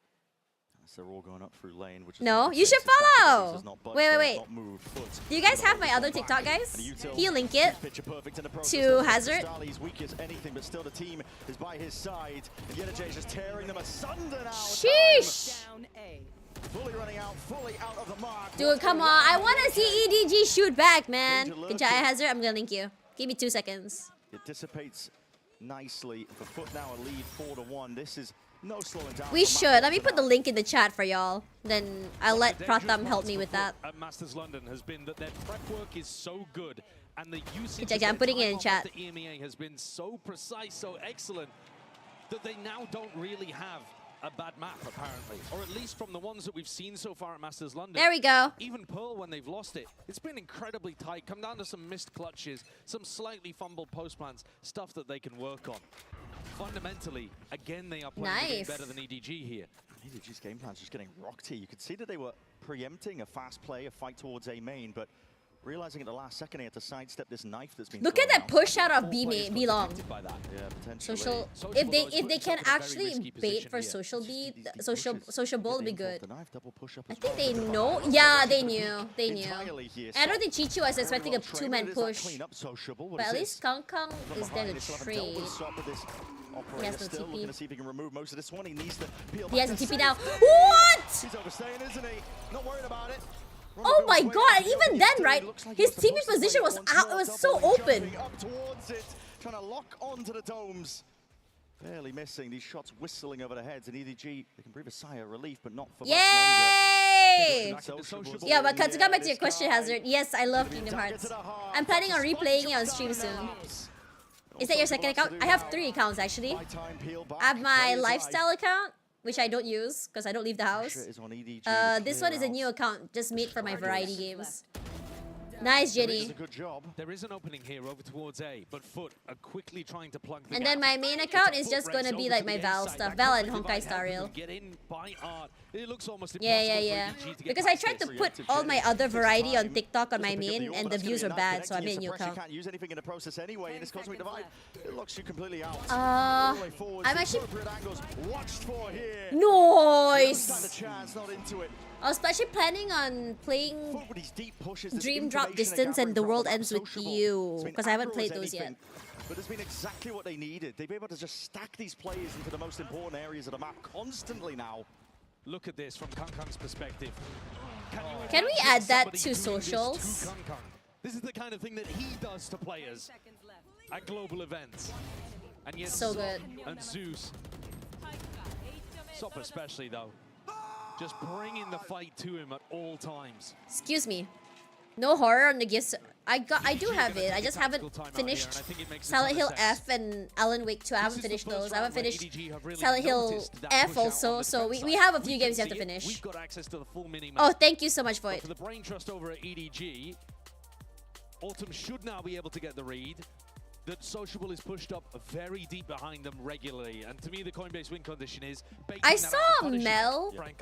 S6: They're all going up through lane, which is
S2: no, you should follow. Wait. Do you guys have my other TikTok, guys? Can you link it to Hazard? Sheesh. Dude, come on. I want to see EDG shoot back, man. Good job, Hazard. I'm going to link you. Give me 2 seconds.
S6: It dissipates nicely. For Foot now a lead 4-1. This is no slowing down.
S2: We should. Let me put the link in the chat for y'all. Then I'll let Pratham help me with that.
S7: At Masters London has been that their prep work is so good and the usage
S2: I'm putting it in chat.
S7: The EMEA has been so precise, so excellent that they now don't really have a bad map, apparently. Or at least from the ones that we've seen so far at Masters London.
S2: There we go.
S7: Even Pearl, when they've lost it, it's been incredibly tight. Come down to some missed clutches, some slightly fumbled post plans, stuff that they can work on. Fundamentally, again, they are playing better than EDG here.
S6: EDG's game plan's just getting rocked here. You could see that they were preempting a fast play, a fight towards A main, but realizing at the last second he had to sidestep this knife that's been
S2: look at that push out of B long.
S6: Yeah,
S2: social, if they can actually bait for social B, social ball would be good. I think they know. Yeah, they knew. They knew. And I don't think Chichu was expecting a 2-man push. But at least Kangkang is there to trade. He has no TP. He has a TP now. What?
S6: He's overstaying, isn't he? Not worried about it.
S2: Oh my god, and even then, right, his TP position was out, it was so open.
S6: Up towards it, trying to lock onto the domes. Barely missing, these shots whistling over their heads, and EDG, they can breathe a sigh of relief, but not for
S2: yay! Yeah, but to come back to your question, Hazard, yes, I love Kingdom Hearts. I'm planning on replaying it on stream soon. Is that your second account? I have 3 accounts, actually. I have my lifestyle account, which I don't use because I don't leave the house. This one is a new account just made for my variety games. Nice, Jenny.
S6: Good job.
S7: There is an opening here over towards A, but Foot are quickly trying to plug the
S2: And
S7: gap.
S2: then my main account is just gonna be like my Val stuff. Val and Honkai Star Rail.
S7: Get in by Art. It looks almost
S2: Yeah. Because I tried to put all my other variety on TikTok on my main, and the views were bad, so I made a new account.
S6: Can't use anything in the process anyway. In this Cosmic Divide, it locks you completely out.
S2: I'm actually
S6: watched for here.
S2: nice.
S6: Chance, not into it.
S2: I was actually planning on playing Dream Drop Distance and The World Ends With You, because I haven't played those yet.
S6: But it's been exactly what they needed. They've been able to just stack these players into the most important areas of the map constantly now.
S7: Look at this from Kang Kang's perspective.
S2: Can we add that to socials?
S7: This is the kind of thing that he does to players at global events. And yet
S2: So good.
S7: And Zeus. Sop especially though. Just bringing the fight to him at all times.
S2: Excuse me. No horror on the gifts. I do have it. I just haven't finished Silent Hill F and Alan Wake 2. I haven't finished those. I haven't finished Silent Hill F also. So we have a few games you have to finish.
S7: We've got access to the full mini-map.
S2: Oh, thank you so much for it.
S7: For the brain trust over at EDG, Autumn should now be able to get the read that Sociable is pushed up very deep behind them regularly. And to me, the Coinbase win condition is...
S2: I saw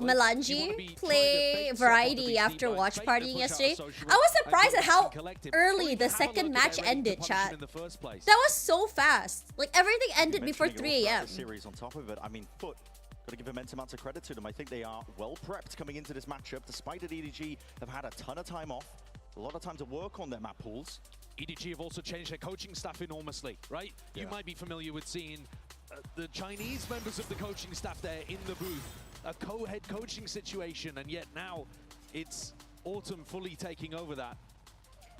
S2: Melange play Variety after watch partying yesterday. I was surprised at how early the second match ended, chat. That was so fast. Like, everything ended before 3 a.m.
S6: Series on top of it. I mean, Foot, got to give immense amounts of credit to them. I think they are well prepped coming into this matchup, despite that EDG have had a ton of time off. A lot of time to work on their map pools.
S7: EDG have also changed their coaching staff enormously, right? You might be familiar with seeing the Chinese members of the coaching staff there in the booth. A co-head coaching situation, and yet now it's Autumn fully taking over that.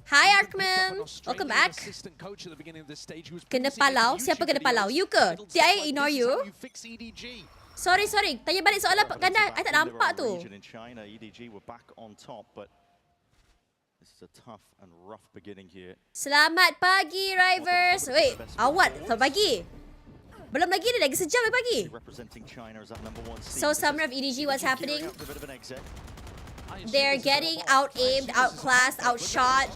S2: Hi, Arkman! Welcome back.
S7: Assistant coach at the beginning of this stage who was
S2: Kena palau? Siapa kena palau? You ke? Did I ignore you? Sorry. Tanya balik soalan Ganda. I tak nampak tu.
S6: In China, EDG were back on top, but this is a tough and rough beginning here.
S2: Selamat pagi, Rivers. Wait, awat. Selamat pagi. Belum lagi ni, lagi sejam pagi.
S6: Representing China as that #1 seed.
S2: So, Summer of EDG, what's happening? They're getting out-aimed, outclassed, outshot,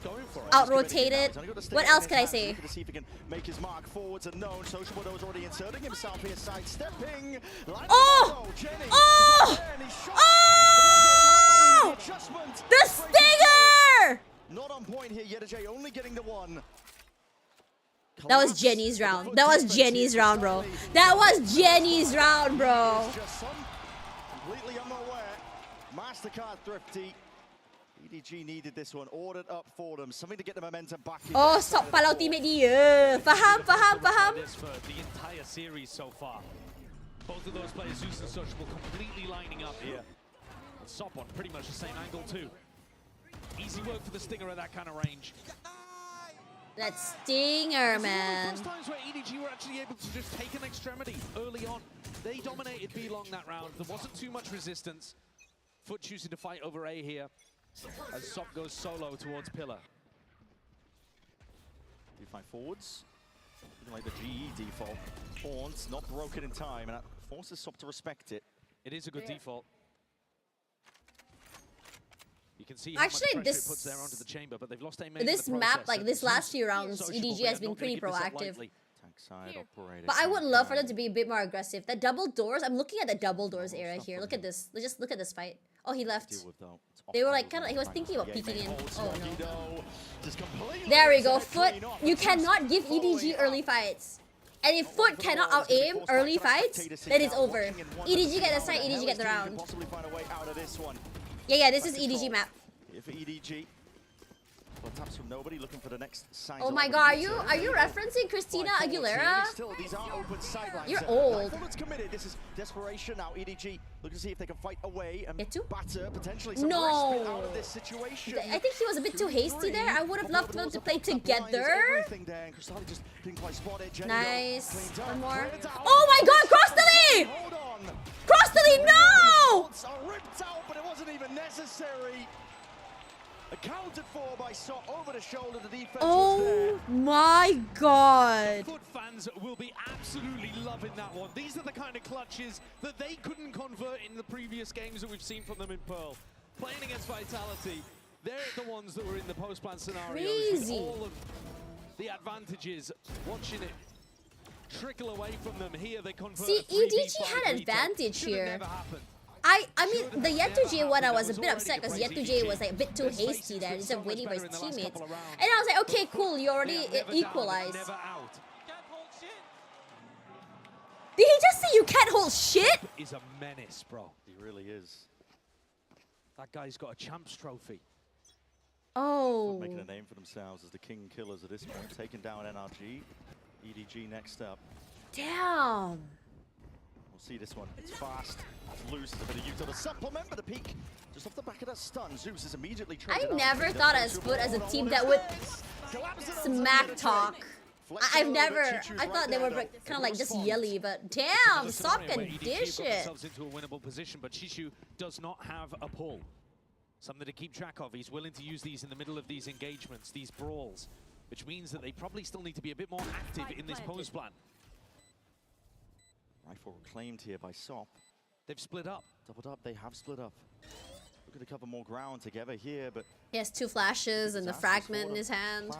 S2: out-rotated. What else can I say?
S6: See if he can make his mark forwards and known. Sociable is already inserting himself here, sidestepping.
S2: Oh! Oh! Oh! The stinger!
S6: Not on point here, Yedajay only getting the one.
S2: That was Jenny's round. That was Jenny's round, bro. That was Jenny's round, bro.
S6: Completely unaware. MasterCard thrifty. EDG needed this one, ordered up for them, something to get the momentum back in.
S2: Oh, sok palau teammate dia. Faham.
S7: This for the entire series so far. Both of those players, Zeus and Sociable, completely lining up here. And Sop on pretty much the same angle too. Easy work for the Stinger at that kind of range.
S2: That stinger, man.
S7: First times where EDG were actually able to just take an extremity early on. They dominated B long that round. There wasn't too much resistance. Foot choosing to fight over A here as Sop goes solo towards Pillar.
S6: Do fight forwards. Like the GE default. Horns not broken in time, and that forces Sop to respect it.
S7: It is a good default. You can see
S2: actually
S7: how much pressure it puts there onto the chamber, but they've lost a main
S2: this map, like this last few rounds, EDG has been pretty proactive. But I would love for them to be a bit more aggressive. That double doors, I'm looking at the double doors area here. Look at this. Let's just look at this fight. Oh, he left. They were like, he was thinking about peeking in. Oh no. There we go. Foot, you cannot give EDG early fights. And if Foot cannot out-aim early fights, then it's over. EDG get the side, EDG get the round. Yeah, this is EDG map.
S6: For EDG. Well, taps from nobody, looking for the next sign.
S2: Oh my god, are you referencing Christina Aguilera? You're old.
S6: Committed. This is desperation now. EDG looking to see if they can fight away and batter potentially
S2: some
S6: respite out of this situation.
S2: I think he was a bit too hasty there. I would have loved them to play together. Nice. One more. Oh my god, cross the lead! Cross the lead, no!
S6: Ripped out, but it wasn't even necessary. Accounted for by Sop over the shoulder. The defense
S2: oh my god.
S7: Foot fans will be absolutely loving that one. These are the kind of clutches that they couldn't convert in the previous games that we've seen from them in Pearl. Playing against Vitality, They're the ones that were in the post-plan scenarios.
S2: Crazy.
S7: With all of the advantages, watching it trickle away from them. Here they convert.
S2: See, EDG had advantage here. I mean, the Yet2J one, I was a bit upset because Yet2J was like a bit too hasty there instead of waiting for his teammates. And I was like, okay, cool, you already equalized. Did he just say you can't hold shit?
S7: He's a menace, bro.
S6: He really is.
S7: That guy's got a champs trophy.
S2: Oh.
S6: Making a name for themselves as the king killers at this point, taking down NRG. EDG next up.
S2: Damn.
S6: We'll see this one. It's fast. It's loose. It's a bit of Utah to supplement, but the peak just off the back of that stun. Zeus is immediately traded.
S2: I never thought of Split as a team that would smack talk. I've never. I thought they were kind of like just yelly, but damn, Sock can dish it.
S7: Into a winnable position, but Shishu does not have a pull. Something to keep track of. He's willing to use these in the middle of these engagements, these brawls, which means that they probably still need to be a bit more active in this post plan.
S6: Rifle reclaimed here by Sop.
S7: They've split up.
S6: Doubled up. They have split up. Looking to cover more ground together here, but
S2: he has 2 flashes and the fragment in his hand.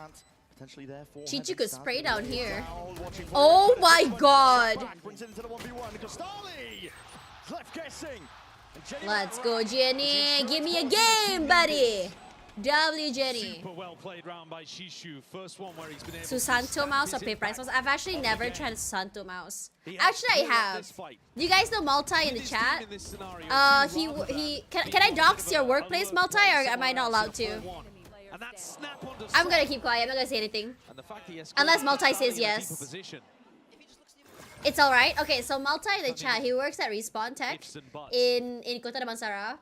S6: Potentially there for
S2: Chichi could spray down here. Oh my god! Let's go, Jenny! Give me a game, buddy! W Jenny.
S7: Super well played round by Shishu. First one where he's been able
S2: Susanto mouse or PRX mouse? I've actually never tried Susanto mouse. Actually, I have. Do you guys know Multi in the chat? Can I dox your workplace, Multi, or am I not allowed to? I'm gonna keep quiet. I'm not gonna say anything. Unless Multi says yes. It's alright. Okay, so Multi in the chat, he works at Respawn Tech in Kota Damansara.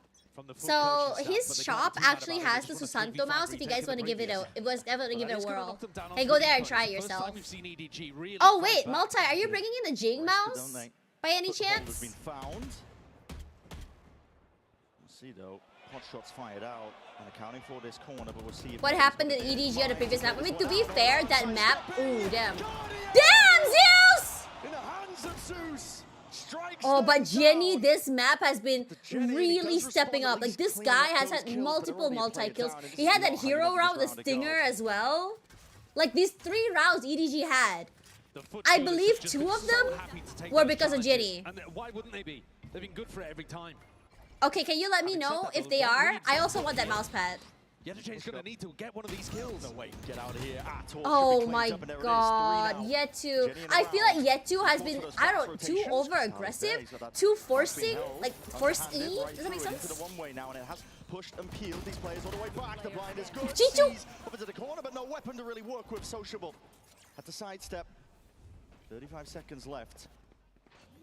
S2: So his shop actually has the Susanto mouse if you guys want to give it a whirl. Hey, go there and try it yourself. Oh wait, Multi, are you bringing in the Jing mouse? By any chance?
S6: See though, hot shots fired out and accounting for this corner, but we'll see
S2: what happened in EDG on the previous map. I mean, to be fair, that map. Ooh, damn. Damn, Zeus!
S6: In the hands of Zeus.
S2: Oh, but Jenny, this map has been really stepping up. Like, this guy has had multiple multi-kills. He had that hero round with a stinger as well. Like, these 3 rounds EDG had. I believe 2 of them were because of Jenny.
S7: And why wouldn't they be? They've been good for it every time.
S2: Okay, can you let me know if they are? I also want that mouse pad.
S7: Yet2J's gonna need to get one of these kills.
S6: No way, get out of here at all.
S2: Oh my god, Yet2. I feel like Yet2 has been, I don't know, too over aggressive, too forcing, like force E. Does that make sense?
S6: One way now, and it has pushed and peeled these players all the way back. The blind is good.
S2: Chichu!
S6: Over to the corner, but no weapon to really work with. Sociable. At the sidestep. 35 seconds left.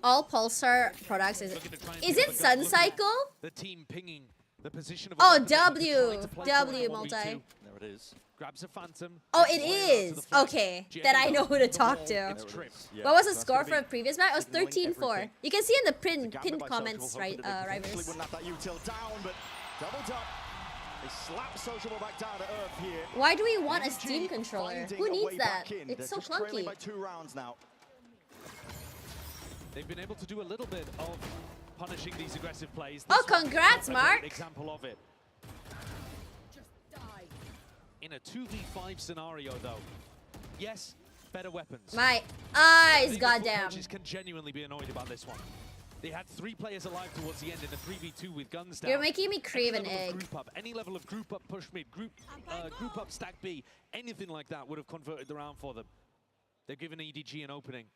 S2: All Pulsar products is it Sun Cycle?
S7: The team pinging the position of
S2: W multi.
S6: There it is.
S7: Grabs a phantom.
S2: Oh, it is. Okay, then I know who to talk to. What was the score for a previous match? It was 13-4. You can see in the pinned comments, right, Rivers. Why do we want a Steam controller? Who needs that? It's so clunky.
S7: They've been able to do a little bit of punishing these aggressive plays.
S2: Oh, congrats, Mark!
S7: Example of it. In a 2v5 scenario, though, yes, better weapons.
S2: My eyes, goddamn.
S7: Coaches can genuinely be annoyed about this one. They had 3 players alive towards the end in a 3v2 with guns down.
S2: You're making me crave an egg.
S7: Group up, any level of group up, push mid, group up, stack B, anything like that would have converted the round for them. They've given EDG an opening.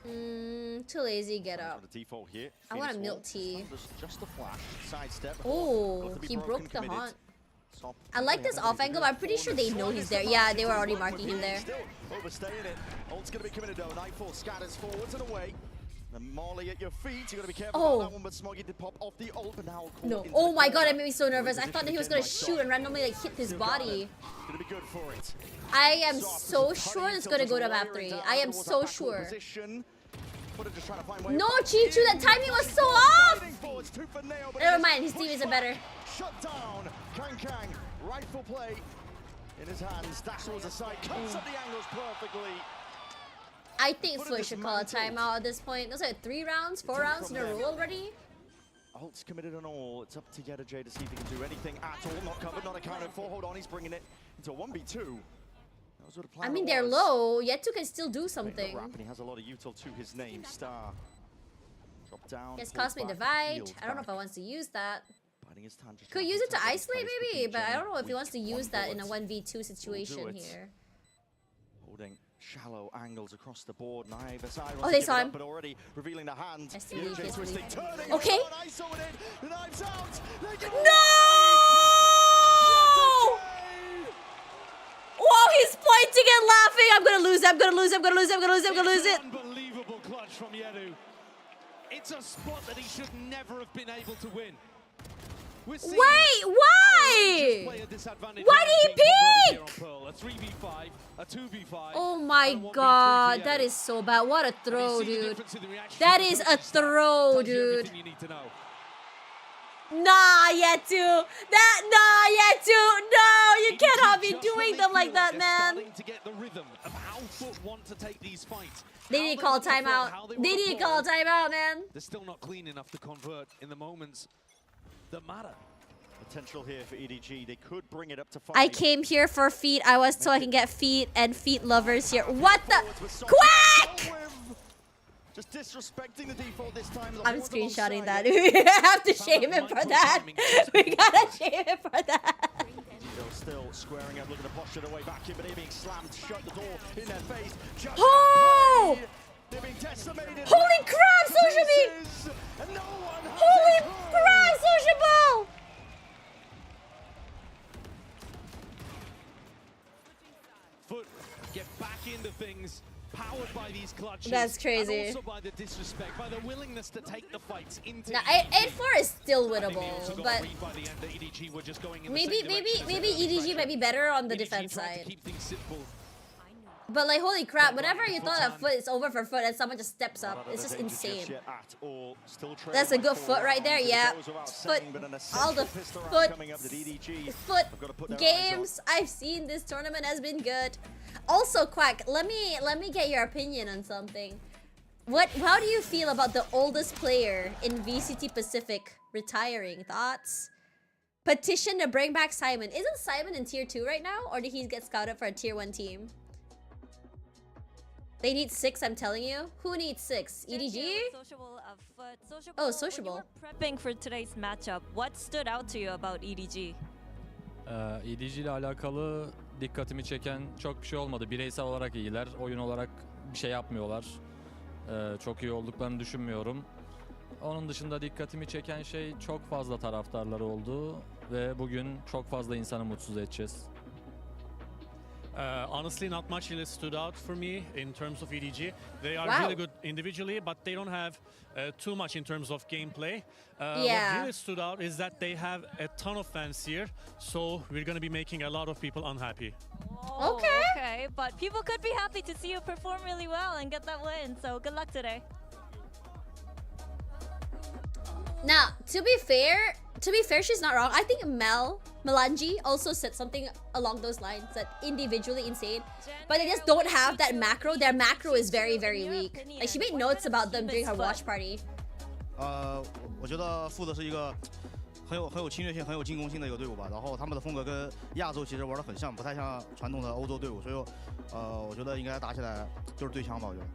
S2: Too lazy, get up. I want a milk tea. Oh, he broke the haunt. I like this off angle, but I'm pretty sure they know he's there. Yeah, they were already marking him there.
S6: Overstaying it. Ult's gonna be coming though. Nightfall scatters forwards and away. The Molly at your feet. You gotta be careful about that one, but Smoggy did pop off the ult, but now
S2: no. Oh my god, it made me so nervous. I thought that he was gonna shoot and randomly like hit his body.
S6: Gonna be good for it.
S2: I am so sure it's gonna go to map 3. I am so sure. No, Chichu, that timing was so off! Never mind, his team isn't better.
S6: Shut down. Kang, rifle play in his hands. Dash towards the side, cuts up the angles perfectly.
S2: I think Foot should call a timeout at this point. Those are 3 rounds, 4 rounds in a row already.
S6: Ult's committed and all. It's up to Yedajay to see if he can do anything at all. Not covered, not accounted for. Hold on, he's bringing it into a 1v2. That was what the plan
S2: I mean, they're
S6: was.
S2: low. Yetu can still do something.
S6: And he has a lot of util to his name. Star. Drop down.
S2: He has Cosmic Divide. I don't know if I want to use that.
S6: His time,
S2: Could use it to isolate maybe, but I don't know if he wants to use that in a 1v2 situation here.
S6: Holding shallow angles across the board. Neither side
S2: Oh, they saw him.
S6: But already revealing the hand.
S2: Okay. No! Whoa, he's pointing and laughing. I'm gonna lose it. I'm gonna lose it. I'm gonna lose it. I'm gonna lose it. I'm gonna lose it.
S7: Unbelievable clutch from Yedu. It's a spot that he should never have been able to win.
S2: Wait, why? Why did he pick?
S7: A 3v5, a 2v5.
S2: Oh my god, that is so bad. What a throw, dude. That is a throw, dude. Nah, Yetu. Nah, Yetu. No, you cannot be doing them like that, man. They need to call timeout. They need to call timeout, man.
S7: They're still not clean enough to convert in the moments that matter.
S6: Potential here for EDG. They could bring it up to 5.
S2: I came here for feet. I was so I can get feet and feet lovers here. What the? Quack!
S6: Just disrespecting the default this time.
S2: I'm screenshotting that. We have to shame him for that. We gotta shame him for that.
S6: Still squaring up, looking to push it away back in, but they're being slammed shut the door in their face.
S2: Oh!
S6: They're being decimated.
S2: Holy crap, Social Holy crap, Social Ball!
S7: Foot get back into things, powered by these clutches.
S2: That's crazy.
S7: And also by the disrespect, by the willingness to take the fights into.
S2: Now, 8-4 is still winnable, but maybe EDG might be better on the defense side. But like, holy crap, whenever you thought a foot is over for foot and someone just steps up, it's just insane. That's a good foot right there, yeah. Foot, all the foot games I've seen this tournament has been good. Also, Quack, let me get your opinion on something. How do you feel about the oldest player in VCT Pacific retiring? Thoughts? Petition to bring back Simon. Isn't Simon in tier 2 right now? Or did he get scouted for a tier 1 team? They need 6, I'm telling you. Who needs 6? EDG? Oh, sociable.
S14: When you were prepping for today's matchup, what stood out to you about EDG?
S16: EDG ile alakalı dikkatimi çeken çok bir şey olmadı. Bireysel olarak iyiler. Oyun olarak bir şey yapmıyorlar. Çok iyi olduklarını düşünmüyorum. Onun dışında dikkatimi çeken şey çok fazla taraftarları oldu ve bugün çok fazla insanı mutsuz edeceğiz.
S17: Honestly, not much really stood out for me in terms of EDG. They are really good individually, but they don't have too much in terms of gameplay. What really stood out is that they have a ton of fans here, so we're going to be making a lot of people unhappy.
S14: Oh, okay, but people could be happy to see you perform really well and get that win, so good luck today.
S2: Now, to be fair, she's not wrong. I think Melanji also said something along those lines that individually insane, but they just don't have that macro. Their macro is very, very weak. Like, she made notes about them during her watch party.
S18: 我觉得负的是一个很有侵略性、很有进攻性的一个队伍吧。然后他们的风格跟亚洲其实玩得很像，不太像传统的欧洲队伍，所以我觉得应该打起来就是对枪吧，我觉得。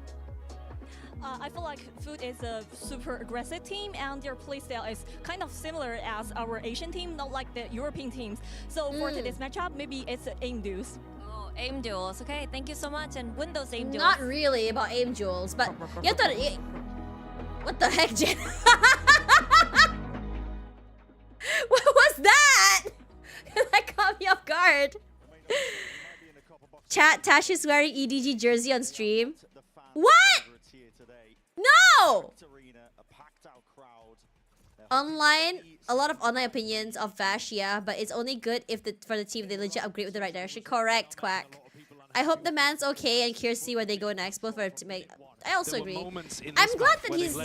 S14: I feel like Food is a super aggressive team and their playstyle is kind of similar as our Asian team, not like the European teams. So for today's matchup, maybe it's aim duels.
S19: Oh, aim duels. Okay, thank you so much and win those aim duels.
S2: Not really about aim duels, but you have to... What the heck, Jen? What was that? That caught me off guard. Chat, Tash is wearing EDG jersey on stream. What? No! Online, a lot of online opinions of Vash, yeah, but it's only good if for the team they legit upgrade with the right direction. Correct, Quack. I hope the man's okay and curious to see where they go next. Both are to make. I also agree. I'm glad that he's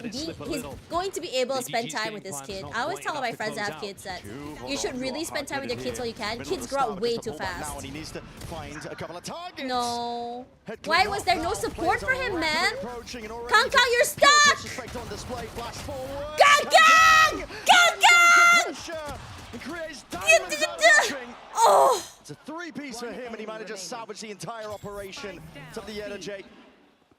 S2: going to be able to spend time with his kid. I always tell all my friends that have kids that you should really spend time with your kids while you can. Kids grow up way too fast. No. Why was there no support for him, man? Kang, you're stuck! Kang! Oh!
S6: It's a three-piece for him, and he managed to salvage the entire operation. It's up the energy.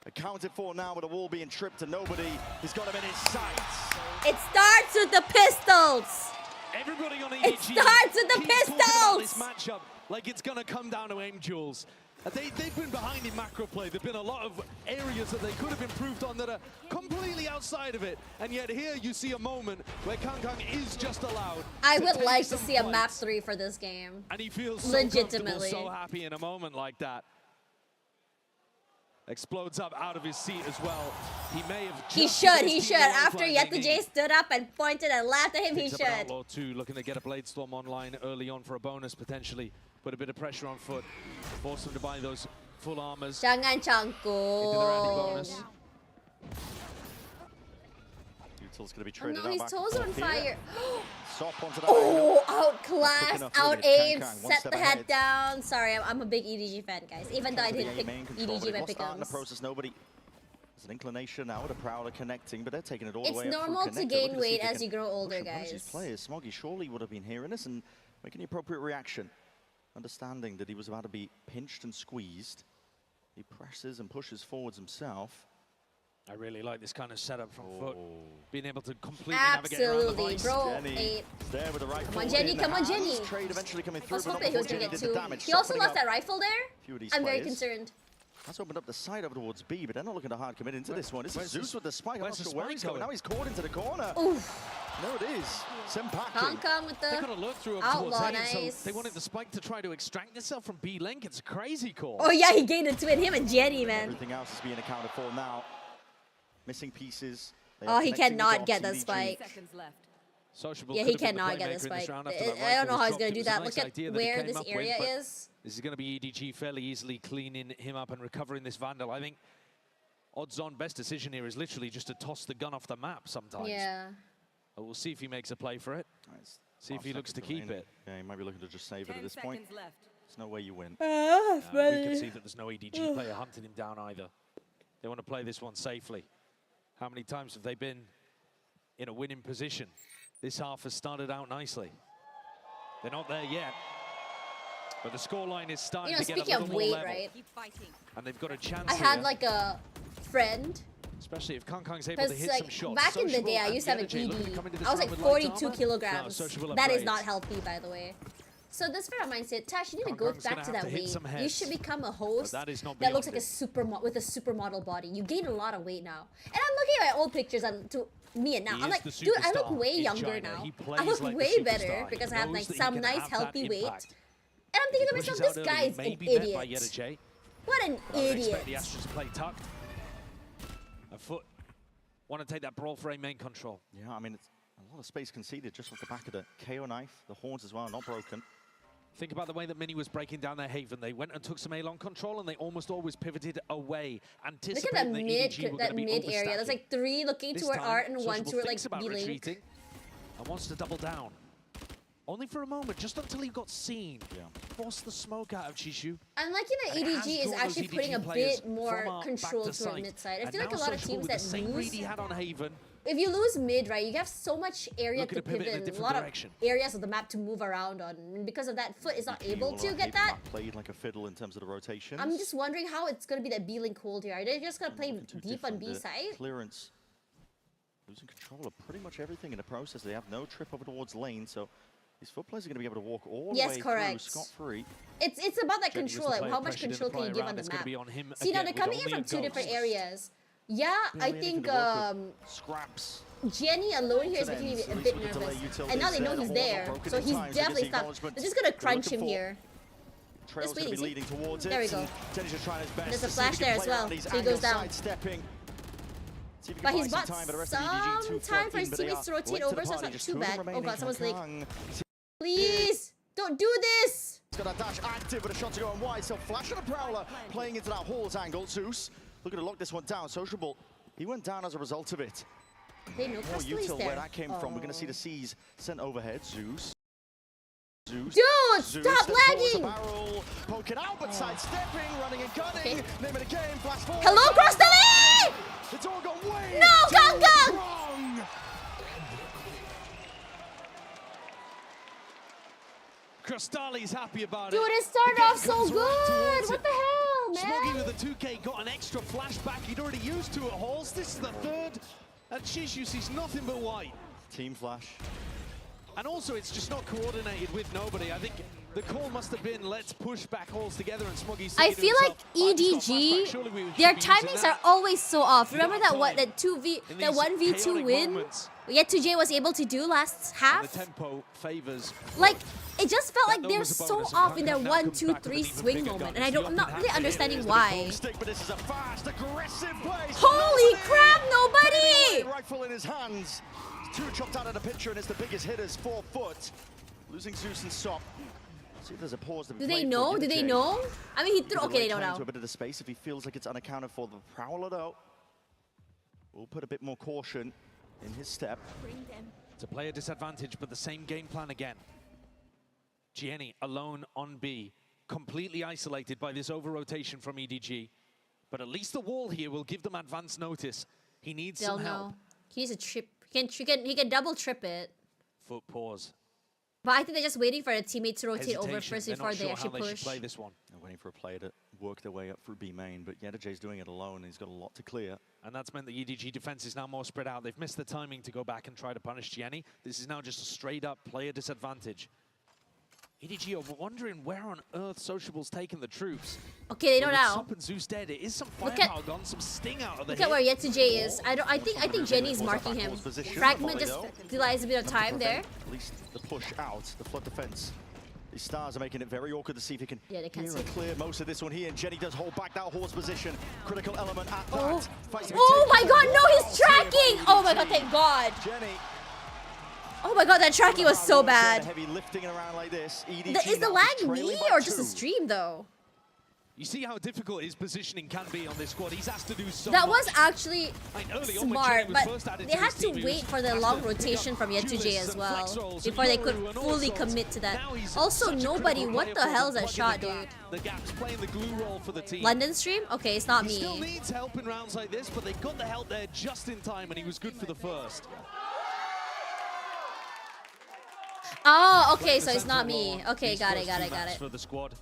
S6: Accounted for now with the wall being tripped to nobody. He's got him in his sights.
S2: It starts with the pistols.
S7: Everybody on the
S2: It starts with the pistols.
S7: This matchup like it's gonna come down to aim duels. They've been behind in macro play. There've been a lot of areas that they could have improved on that are completely outside of it. And yet here you see a moment where Kang is just allowed.
S2: I would like to see a map 3 for this game.
S7: And he feels
S2: legitimately
S7: so happy in a moment like that. Explodes up out of his seat as well. He may have.
S2: He should. After Yetujay stood up and pointed and laughed at him, he should.
S7: Outlaw 2 looking to get a Blade Storm online early on for a bonus potentially. Put a bit of pressure on Foot. Force them to buy those full armors.
S2: Jangan
S7: Into the Randy
S2: cangkul.
S7: bonus.
S6: Util's gonna be
S2: Oh
S6: traded
S2: no,
S6: out
S2: his
S6: back
S2: toes
S6: and
S2: on
S6: forth here.
S2: fire.
S6: Stop onto that
S2: Oh,
S6: angle.
S2: outclassed,
S6: Not quick enough,
S2: out-aimed,
S6: Kang, one
S2: set
S6: step
S2: the
S6: ahead.
S2: head down. Sorry, I'm a big EDG fan, guys. Even though I didn't pick
S6: main control, but
S2: EDG
S6: it
S2: by
S6: was starting to
S2: pickums.
S6: process nobody. There's an inclination now with a Prowler connecting, but they're taking it all the
S2: It's
S6: way up through
S2: normal to
S6: connector.
S2: gain
S6: Looking to see
S2: weight
S6: if they
S2: as
S6: can
S2: you grow older,
S6: push and punish these
S2: guys.
S6: players. Smoggy surely would have been hearing this and making the appropriate reaction. Understanding that he was about to be pinched and squeezed. He presses and pushes forwards himself.
S7: I really like this kind of setup from Foot. Being able to completely navigate around the
S2: Absolutely,
S7: vice.
S2: bro.
S6: Jenny is there with the right
S2: Come on,
S6: foot
S2: Jenny,
S6: in
S2: come
S6: the
S2: on,
S6: hands.
S2: Jenny.
S6: Trade eventually coming
S2: I
S6: through,
S2: was
S6: but not
S2: hoping he was
S6: before
S2: going to
S6: Jenny
S2: get
S6: did the
S2: 2.
S6: damage.
S2: He also
S6: Softening
S2: lost
S6: up
S2: that rifle there.
S6: a few of these
S2: I'm very
S6: players.
S2: concerned.
S6: That's opened up the side over towards B, but they're not looking to hard commit into this one. This is
S7: where's
S6: Zeus
S7: the-
S6: with the spike. I'm
S7: where's
S6: not
S7: the
S6: sure where
S7: spike
S6: he's going.
S7: going?
S6: Now he's caught into the corner.
S2: Oof.
S6: There it is.
S2: Kang
S6: Senpaku.
S2: with
S7: They
S2: the
S7: got to look through up towards
S2: outlaw,
S7: A,
S2: nice.
S7: so they wanted the spike to try to extract itself from B link. It's a crazy call.
S2: Oh yeah, he gained a twin. Him and Jenny, man.
S6: Everything else is being accounted for now. Missing pieces. They
S2: Oh,
S6: are
S2: he
S6: connecting the
S2: cannot
S6: dots,
S2: get the
S6: EDG.
S2: spike.
S7: Sociable
S2: Yeah,
S7: could
S2: he
S7: have been
S2: cannot get
S7: playmaker
S2: the
S7: in this
S2: spike.
S7: round after that
S2: I
S7: rifle
S2: don't know
S7: was
S2: how he's
S7: dropped.
S2: going
S7: It
S2: to do
S7: was a
S2: that.
S7: nice
S2: Look at
S7: idea that he
S2: where
S7: came
S2: this
S7: up with,
S2: area
S7: but
S2: is.
S7: This is going to be EDG fairly easily cleaning him up and recovering this Vandal. I think odds-on best decision here is literally just to toss the gun off the map sometimes.
S2: Yeah.
S7: But we'll see if he makes a play for it. See if he looks to keep it.
S6: Yeah, he might be looking to just save it at this point. There's no way you win.
S7: We can see that there's no EDG player hunting him down either. They want to play this one safely. How many times have they been in a winning position? This half has started out nicely. They're not there yet. But the scoreline is starting to get a
S2: Speaking
S7: little
S2: of
S7: more
S2: weight,
S7: level.
S2: right?
S7: And they've got a chance
S2: I had
S7: here,
S2: like a friend.
S7: especially if Kang's able to
S2: Because
S7: hit
S2: like
S7: some shots.
S2: back in the
S7: Sociable
S2: day, I
S7: and
S2: used to have an
S7: Energy looking to come into
S2: ED.
S7: this
S2: I was
S7: round
S2: like
S7: with light
S2: 42
S7: armor.
S2: kilograms.
S7: No, Sociable
S2: That is
S7: upgrades.
S2: not healthy, by the way. So this friend of mine said, Tash, you need to go
S7: Kang's
S2: back
S7: gonna
S2: to
S7: have
S2: that
S7: to hit
S2: weight.
S7: some
S2: You
S7: heads.
S2: should become a host
S7: that is not
S2: that looks
S7: beyond
S2: like
S7: it.
S2: with a supermodel body. You gain a lot of weight now. And I'm looking at my old pictures and to me and now.
S7: He
S2: I'm
S7: is
S2: like,
S7: the
S2: dude, I look
S7: superstar
S2: way
S7: in
S2: younger
S7: China.
S2: now.
S7: He
S2: I
S7: plays
S2: look
S7: like the
S2: way
S7: superstar.
S2: better
S7: He
S2: because I have
S7: knows
S2: like
S7: that he
S2: some
S7: can
S2: nice
S7: have that
S2: healthy weight.
S7: impact.
S2: And I'm thinking to
S7: Pushes
S2: myself,
S7: out
S2: this
S7: early,
S2: guy is an
S7: maybe met by
S2: idiot.
S7: Yetujay.
S2: What an
S7: But I would
S2: idiot.
S7: expect the Astros to play tuck. A Foot want to take that brawl for a main control.
S6: Yeah, I mean, it's a lot of space conceded just off the back of the KO knife. The horns as well, not broken.
S7: Think about the way that Mini was breaking down their Haven. They went and took some A-long control, and they almost always pivoted away,
S2: Look
S7: anticipating
S2: at
S7: that
S2: that
S7: EDG were
S2: mid,
S7: going to be
S2: mid area. There's
S7: overstacking.
S2: like 3 looking
S7: This
S2: toward
S7: time,
S2: Art and 1
S7: Sociable
S2: toward
S7: thinks
S2: like
S7: about
S2: B-Link.
S7: retreating and wants to double down. Only for a moment, just until he got seen.
S6: Yeah.
S7: Forced the smoke out of Chishu.
S2: I'm liking that
S7: And it has
S2: EDG is
S7: drawn
S2: actually
S7: those
S2: putting a
S7: EDG players
S2: bit more
S7: from our
S2: control
S7: back to
S2: toward
S7: site.
S2: mid side. I
S7: And
S2: feel like
S7: now
S2: a lot of
S7: Sociable
S2: teams
S7: with
S2: that
S7: the same read
S2: lose.
S7: he had on Haven.
S2: If you lose mid, right, you have so much area
S7: Looking
S2: to
S7: to pivot in a
S2: pivot,
S7: different
S2: lot
S7: direction.
S2: of areas of the map to move around on. And because of that, Foot is not able to get that.
S6: Played like a fiddle in terms of the rotations.
S2: I'm just wondering how it's going to be that B-Link hold here. Are they just going to play deep on B side?
S6: Clearance. Losing control of pretty much everything in the process. They have no trip over towards lane, so these Foot players are going to be able to walk all the way
S2: correct.
S6: through scot-free.
S2: It's about that
S7: Jenny was the
S2: control. Like,
S7: player
S2: how much
S7: pressured in the
S2: control can you
S7: prior
S2: give on
S7: round.
S2: the
S7: It's gonna
S2: map?
S7: be on him
S2: See, now
S7: again
S2: they're
S7: with
S2: coming in
S7: only
S2: from
S7: a
S2: 2 different
S7: ghost.
S2: areas. Yeah, I
S6: Barely anything
S2: think
S6: to work with. Scraps.
S2: Jenny alone here is making me a bit nervous. And now they know he's there, so he's definitely stuck. They're just going to crunch him here.
S6: Trail's going to be leading towards it.
S2: There we go.
S6: Jenny's just trying his best.
S2: There's a
S6: to see if
S2: flash
S6: he can
S2: there as
S6: play
S2: well,
S6: around these
S2: so he goes
S6: angles,
S2: down.
S6: sidestepping. See if he can
S2: But
S6: buy
S2: he's bought
S6: some time, but the rest
S2: some
S6: of EDG too
S2: time for his
S6: but they
S2: teammates to
S6: are
S2: rotate
S6: late to
S2: over,
S6: the
S2: so it's
S6: party.
S2: not
S6: Just
S2: too
S6: two
S2: bad. Oh
S6: remaining.
S2: god, someone's like,
S6: Kang.
S2: please, don't do this!
S6: He's got a dash active, but a shot to go on wide. So Flash and a Prowler playing into that Hall's angle. Zeus looking to lock this one down. Sociable, he went down as a result of it.
S2: They know
S6: More
S2: Crystal
S6: util
S2: there.
S6: where that came from. We're going to see the C's sent overhead. Zeus.
S2: Dude,
S6: Zeus
S2: stop
S6: then pulls the
S2: lagging!
S6: barrel, poking out, but sidestepping, running and gunning. Name of the game, flash forward.
S2: Hello, Crystal!
S6: It's all gone way
S2: No,
S6: too
S2: Gang Gang!
S6: wrong.
S7: Crystali's happy about
S2: Dude,
S7: it.
S2: it started
S7: The game
S2: off so
S7: comes right
S2: good.
S7: towards
S2: What
S7: it.
S2: the hell, man?
S7: Smoggy with the 2K got an extra flashback. He'd already used 2 at Halls. This is the 3rd. And Shishu sees nothing but white.
S6: Team flash.
S7: And also, it's just not coordinated with nobody. I think the call must have been, let's push back Halls together, and Smoggy's
S2: I
S7: thinking to
S2: feel like
S7: himself, "I just got
S2: EDG,
S7: flashback. Surely we should
S2: their
S7: be using
S2: timings
S7: that."
S2: are always so off. Remember
S7: Without
S2: that what
S7: time.
S2: that 2v
S7: In
S2: that
S7: these
S2: 1v2
S7: chaotic
S2: win
S7: moments.
S2: Yet2j was able to do last
S7: And
S2: half?
S7: the tempo favors.
S2: Like, it just felt like
S7: That
S2: they're
S7: was a
S2: so
S7: bonus, and
S2: off in their
S7: Kang now
S2: 1,
S7: comes
S2: 2,
S7: back with
S2: 3
S7: an even
S2: swing
S7: bigger
S2: moment,
S7: gun.
S2: and I'm not really understanding why.
S6: Stick, but this is a fast, aggressive play.
S2: Holy crap, nobody!
S6: Rifle in his hands. 2 chopped out of the picture, and it's the biggest hitters, 4 foot. Losing Zeus and Sop. See if there's a pause.
S2: Do they know? Do they know? I mean, he threw. Okay, they don't know.
S6: Into a bit of the space if he feels like it's unaccounted for. The Prowler, though, will put a bit more caution in his step.
S7: It's a player disadvantage, but the same game plan again. Gianni alone on B, completely isolated by this over-rotation from EDG. But at least the wall here will give them advance notice. He needs
S2: They'll
S7: some help.
S2: know. He needs a trip. He can double trip it.
S7: Foot pause.
S2: But I think they're just waiting for a teammate to rotate over
S7: Hesitation.
S2: first
S7: They're
S2: before
S7: not
S2: they
S7: sure
S2: actually
S7: how they should
S2: push.
S7: play this one.
S6: They're waiting for a player to work their way up through B main, but Yedajay's doing it alone, and he's got a lot to clear.
S7: And that's meant the EDG defense is now more spread out. They've missed the timing to go back and try to punish Gianni. This is now just a straight-up player disadvantage. EDG are wondering where on earth Sociable's taken the troops.
S2: Okay, they don't
S7: But with
S2: know.
S7: Sop and Zeus dead, it is some
S2: Look
S7: firepower gone, some sting out of the
S2: Look at
S7: hit.
S2: where Yet2j is. I think Jenny's marking him. Fragment just delays a bit of time there.
S6: At least the push out, the flood defense. These stars are making it very awkward to see if he can
S2: they can't
S6: hear and
S2: see.
S6: clear most of this one here. And Jenny does hold back that horse position. Critical element at that.
S2: Oh,
S6: Fights to be
S2: oh my
S6: taken
S2: god,
S6: away.
S2: no, he's tracking! Oh my god, thank god.
S6: Jenny.
S2: Oh my god, that tracking was so bad.
S6: Heavy lifting around like this.
S2: Is the lag me or just the stream though?
S7: You see how difficult his positioning can be on this squad. He's asked to do so
S2: That was
S7: much.
S2: actually
S7: Early on when
S2: smart,
S7: Jenny was
S2: but
S7: first added
S2: they had
S7: his
S2: to
S7: team, he
S2: wait
S7: was
S2: for the
S7: asked
S2: long
S7: to pick up
S2: rotation from Yet2j
S7: Julius
S2: as
S7: and
S2: well
S7: flex rolls
S2: before
S7: and
S2: they
S7: Yoru
S2: could
S7: and
S2: fully
S7: all
S2: commit to that.
S7: Now he's
S2: Also,
S7: such a
S2: nobody.
S7: critical
S2: What
S7: player
S2: the
S7: for
S2: hell is
S7: them
S2: that
S7: plugging
S2: shot, dude?
S7: The gaps, playing the glue role for the team.
S2: London stream? Okay, it's not
S7: He still
S2: me.
S7: needs help in rounds like this, but they got the help there just in time, and he was good for the first.
S2: Oh, okay, so it's not me. Okay,
S7: These
S2: got
S7: first
S2: it, got
S7: two
S2: it, got
S7: maps
S2: it.
S7: for the squad.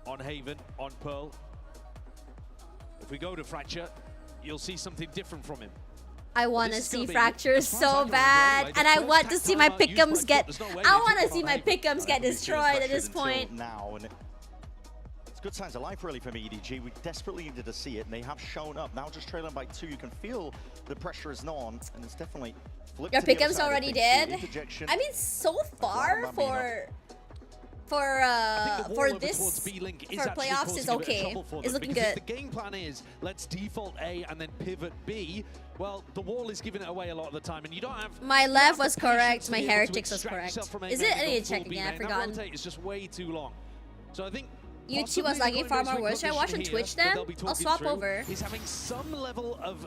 S7: On Haven, on Pearl. If we go to Fracture, you'll see something different from him.
S2: I want to
S7: This is gonna
S2: see
S7: be,
S2: fractures
S7: as far as I
S2: so
S7: can remember
S2: bad,
S7: anyway, the
S2: and I
S7: first
S2: want to
S7: tag
S2: see my
S7: timeout used by
S2: pick'ems
S7: Squad.
S2: get.
S7: There's no way
S2: I
S7: they
S2: want to
S7: took
S2: see
S7: on
S2: my
S7: Haven.
S2: pick'ems get destroyed at this point.
S6: Now, and it's good signs of life really from EDG. We desperately needed to see it, and they have shown up. Now just trailing by 2, you can feel the pressure is on, and it's definitely flipped
S2: Your
S6: to the other
S2: pick'ems
S6: side of
S2: already
S6: things.
S2: did.
S6: Interjection.
S2: I mean, so far for this for playoffs is okay. It's looking good.
S7: The game plan is let's default A and then pivot B. Well, the wall is giving it away a lot of the time, and you don't have.
S2: My left was
S7: the patience
S2: correct.
S7: to
S2: My
S7: be able to
S2: heretics was
S7: extract
S2: correct.
S7: yourself from A
S2: Is
S7: main
S2: it?
S7: and
S2: I
S7: go
S2: need to
S7: full
S2: check
S7: B
S2: again.
S7: main.
S2: I
S7: That
S2: forgot.
S7: rotate is just way too long. So I think
S2: YouTube was lagging far more worse. Should I watch on Twitch then? I'll swap over.
S7: He's having some level of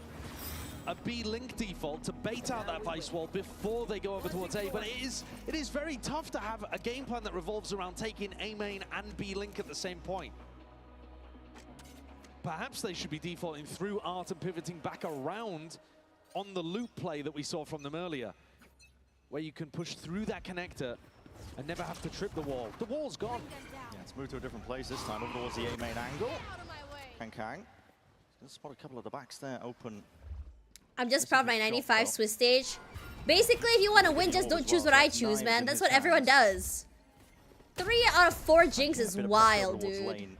S7: a B-Link default to bait out that Vice wall before they go over towards A, but it is very tough to have a game plan that revolves around taking A main and B-Link at the same point. Perhaps they should be defaulting through Art and pivoting back around on the loop play that we saw from them earlier, where you can push through that connector and never have to trip the wall. The wall's gone.
S6: Yeah, it's moved to a different place this time, over towards the A main angle. Kang. Gonna spot a couple of the backs there, open.
S2: I'm just proud of my 95 Swiss stage. Basically, if you want to win, just don't choose what I choose, man. That's what everyone does. 3 out of 4 jinx is wild, dude.
S6: Trying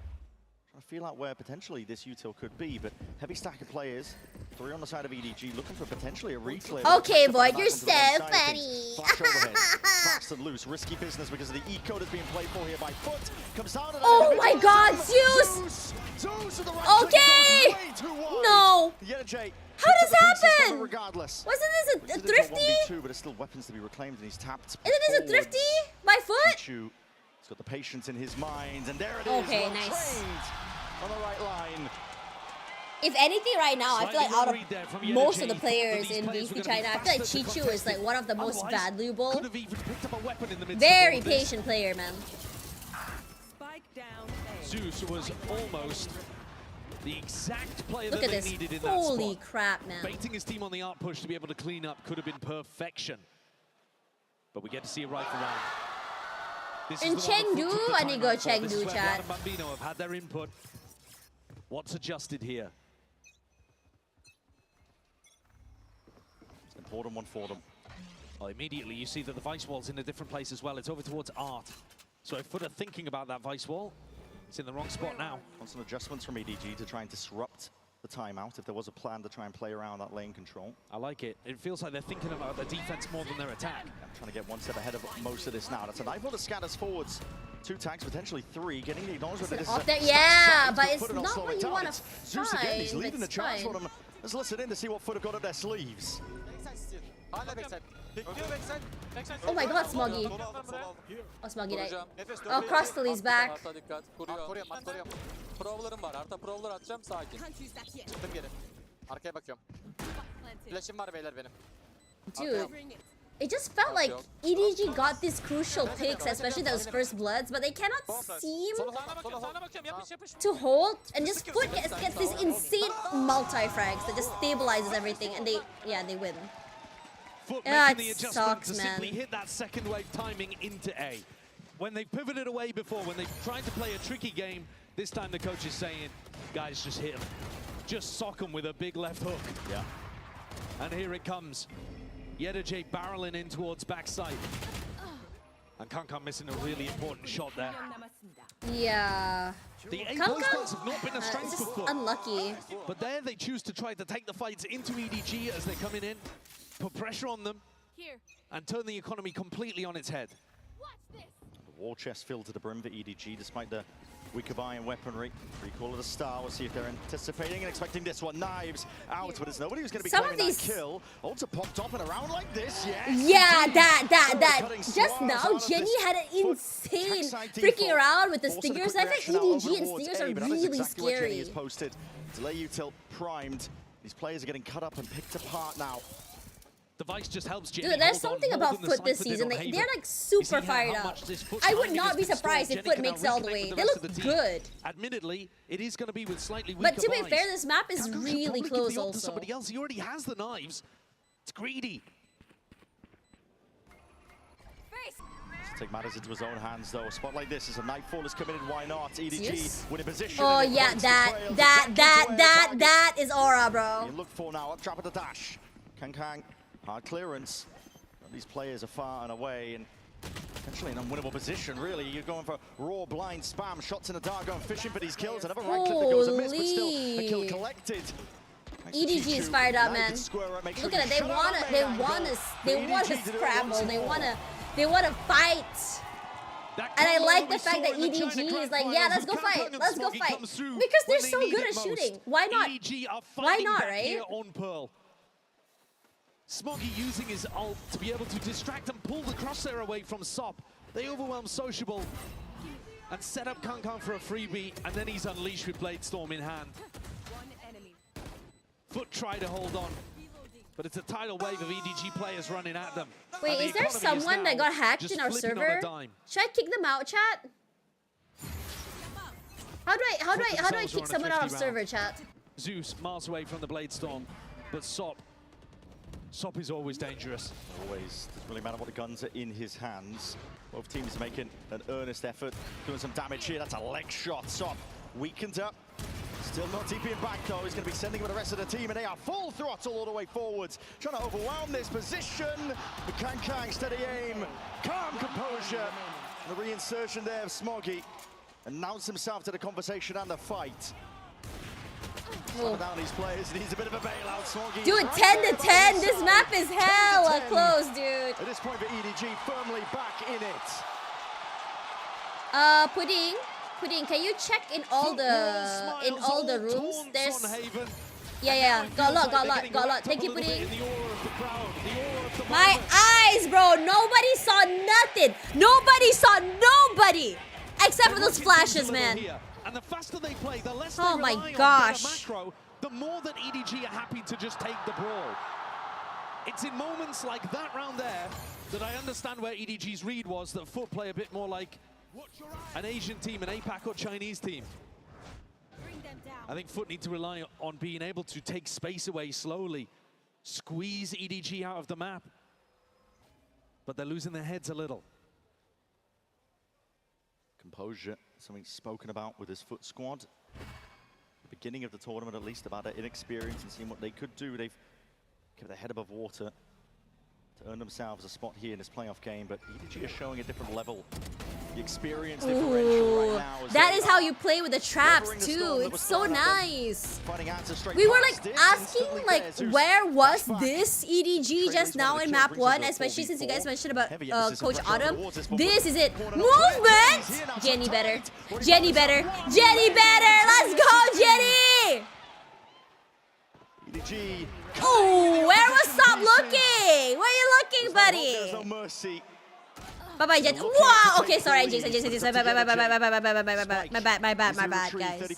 S6: to feel out where potentially this util could be, but heavy stack of players. 3 on the side of EDG, looking for potentially a reclaim.
S2: Okay, boy, you're so funny.
S6: Flash overhead, fast and loose, risky business because of the E-code that's being played for here by Foot. Comes down to the
S2: Oh my god, Zeus! Okay! No! How does that happen?
S6: Regardless.
S2: Wasn't this a thrifty?
S6: But it's still weapons to be reclaimed, and he's tapped.
S2: Isn't this a thrifty by Foot?
S6: He's got the patience in his mind, and there it is.
S2: Okay,
S6: well
S2: nice.
S6: trained on the right line.
S2: If anything right now, I feel like out of most of the players in VC China, I feel like Chichu is like one of the most valuable, very patient player, man.
S7: Zeus was almost the exact player
S2: Look
S7: that
S2: at
S7: they
S2: this.
S7: needed in that
S2: Holy
S7: spot.
S2: crap, man.
S7: Baiting his team on the art push to be able to clean up could have been perfection. But we get to see a rifle round. This
S2: In
S7: is the one that
S2: Chengdu,
S7: fruits of the
S2: I need to go
S7: timeout for. This is
S2: Chengdu,
S7: where
S2: chat.
S7: Vlad and Bambino have had their input. What's adjusted here?
S6: It's an important one for them.
S7: Well, immediately you see that the Vice Wall's in a different place as well. It's over towards Art. So if Foot are thinking about that Vice Wall, it's in the wrong spot now.
S6: Want some adjustments from EDG to try and disrupt the timeout if there was a plan to try and play around that lane control.
S7: I like it. It feels like they're thinking about their defense more than their attack.
S6: I'm trying to get one step ahead of most of this now. That's a knife that scatters forwards. 2 tags, potentially 3, getting the acknowledgement that this is
S2: there.
S6: a
S2: Yeah, but it's
S6: Foot and
S2: not
S6: slow
S2: what
S6: it
S2: you
S6: down.
S2: want to
S6: It's Zeus again, he's
S2: find.
S6: leading the
S2: It's
S6: charge
S2: fine.
S6: for them. Let's listen in to see what Foot have got up their sleeves.
S2: Oh my god, Smoggy. Oh, Smoggy died. Oh, Crostely's back.
S20: Provalarım var. Arta provalar atacağım. Sakin. Çıktım geri. Arkaya bakıyorum. Flash'im var beyler benim.
S2: Dude, it just felt like EDG got these crucial picks, especially those first bloods, but they cannot seem to hold, and just Foot gets these insane multi-frags that just stabilizes everything, and they win.
S7: Foot
S2: Yeah,
S7: making the
S2: it
S7: adjustment
S2: sucks,
S7: to
S2: man.
S7: simply hit that second wave timing into A. When they pivoted away before, when they tried to play a tricky game, this time the coach is saying, guys, just hit him. Just sock him with a big left hook.
S6: Yeah.
S7: And here it comes. Yedajay barreling in towards backside. And Kankan missing a really important shot there.
S2: Yeah.
S7: The A
S2: Kankan,
S7: posts have not been a strength
S2: just
S7: for Foot.
S2: unlucky.
S7: But there they choose to try to take the fights into EDG as they're coming in, put pressure on them, and turn the economy completely on its head.
S6: The war chest filled to the brim for EDG despite the weak of iron weaponry. Recall of the star. We'll see if they're anticipating and expecting this one. Knives out, but it's nobody who's going to be
S2: Some of
S6: claiming
S2: these-
S6: that kill. Ulta popped off and around like this, yes!
S2: Yeah,
S6: indeed.
S2: that.
S6: Cutting
S2: Just
S6: swabs
S2: now,
S6: out of
S2: Jenny
S6: this
S2: had an
S6: Foot
S2: insane
S6: trackside
S2: freaking
S6: default.
S2: around with the
S6: Forcing a
S2: stingers.
S6: quick
S2: I think
S6: reaction now
S2: EDG
S6: over
S2: and
S6: towards
S2: stingers
S6: A,
S2: are
S6: but that is
S2: really
S6: exactly what Jenny
S2: scary.
S6: has posted. Delay util primed. These players are getting cut up and picked apart now.
S7: The Vice just helps Jenny.
S2: Dude, there's
S7: hold on
S2: something
S7: more
S2: about
S7: than the
S2: Foot this
S7: Cypher did
S2: season.
S7: on
S2: They're
S7: Haven.
S2: like
S7: You
S2: super
S7: see how
S2: fired
S7: much
S2: up.
S7: this Foot
S2: I would
S7: timing
S2: not
S7: has
S2: be
S7: been
S2: surprised
S7: stalled.
S2: if
S7: Jenny
S2: Foot
S7: can now
S2: makes it all the
S7: reconnect
S2: way.
S7: with
S2: They
S7: rest of
S2: look
S7: the team.
S2: good.
S7: Admittedly, it is going to be with slightly weaker
S2: But to be
S7: buys.
S2: fair, this map is
S7: Kankan should
S2: really
S7: probably give
S2: close
S7: the ult to
S2: also.
S7: somebody else. He already has the knives. It's greedy.
S6: Take matters into his own hands, though. A spot like this is a nightfall is committed. Why not? EDG
S2: Yes.
S6: win a position.
S2: Oh
S6: and it
S2: yeah,
S6: breaks the trails.
S2: that is aura, bro.
S6: You look for now. Up trap at the dash. Kang, hard clearance. These players are far and away, and potentially an unwinnable position. Really, you're going for raw blind spam shots in the dark, going fishing for these kills. Another right clip that goes amiss, but still a kill
S2: Holy.
S6: collected.
S2: EDG is fired up, man. Look at it. They wanna scramble. They wanna fight. And I like the fact that EDG is like, yeah, let's go fight. Let's go fight. Because they're so good at shooting. Why not?
S7: EDG are
S2: Why
S7: fighting
S2: not,
S7: back
S2: right?
S7: here on Pearl. Smoggy using his ult to be able to distract and pull the crosshair away from Sop. They overwhelm Sociable and set up Kankan for a freebie, and then he's unleashed with Blade Storm in hand. Foot try to hold on, but it's a tidal wave of EDG players running at them.
S2: Wait,
S7: And the
S2: is there
S7: economy is
S2: someone that
S7: now
S2: got hacked
S7: just
S2: in our
S7: flipping on a
S2: server?
S7: dime.
S2: Should I kick them out, chat? How do I kick someone out of server, chat?
S7: Zeus miles away from the Blade Storm, but Sop is always dangerous.
S6: Always. Doesn't really matter what the guns are in his hands. Both teams making an earnest effort, doing some damage here. That's a leg shot. Sop weakened up. Still not TPing back though. He's going to be sending with the rest of the team, and they are full throttle all the way forwards, trying to overwhelm this position. But Kang, steady aim, calm composure. And the reinsertion there of Smoggy announced himself to the conversation and the fight. Slowing down these players, needs a bit of a bailout. Smoggy.
S2: Dude, 10 to 10. This map is hella close, dude.
S6: At this point for EDG, firmly back in it.
S2: Pudding, can you check in all the rooms? There's yeah, got a lot. Thank you, Pudding. My eyes, bro. Nobody saw nothing. Nobody saw nobody except for those flashes, man.
S7: And the faster they play, the less
S2: Oh
S7: they
S2: my
S7: rely on
S2: gosh.
S7: better macro the more that EDG are happy to just take the brawl. It's in moments like that round there that I understand where EDG's read was, that Foot play a bit more like an Asian team, an APAC or Chinese team. I think Foot need to rely on being able to take space away slowly, squeeze EDG out of the map. But they're losing their heads a little.
S6: Composure, something spoken about with his Foot squad. Beginning of the tournament, at least, about their inexperience and seeing what they could do. They've kept their head above water to earn themselves a spot here in this playoff game, but EDG is showing a different level. The experience differential right now is
S2: that is how you play with the traps too. It's so nice. We were like asking like where was this EDG just now in map 1, especially since you guys mentioned about Coach Autumn. This is it. Movement! Jenny better. Jenny better. Jenny better! Let's go, Jenny!
S6: EDG.
S2: Oh, where was Stop looking? Where are you looking, buddy?
S6: There's no mercy.
S2: Bye-bye, Jen. Wow! Okay, sorry, Jason. My bad, guys.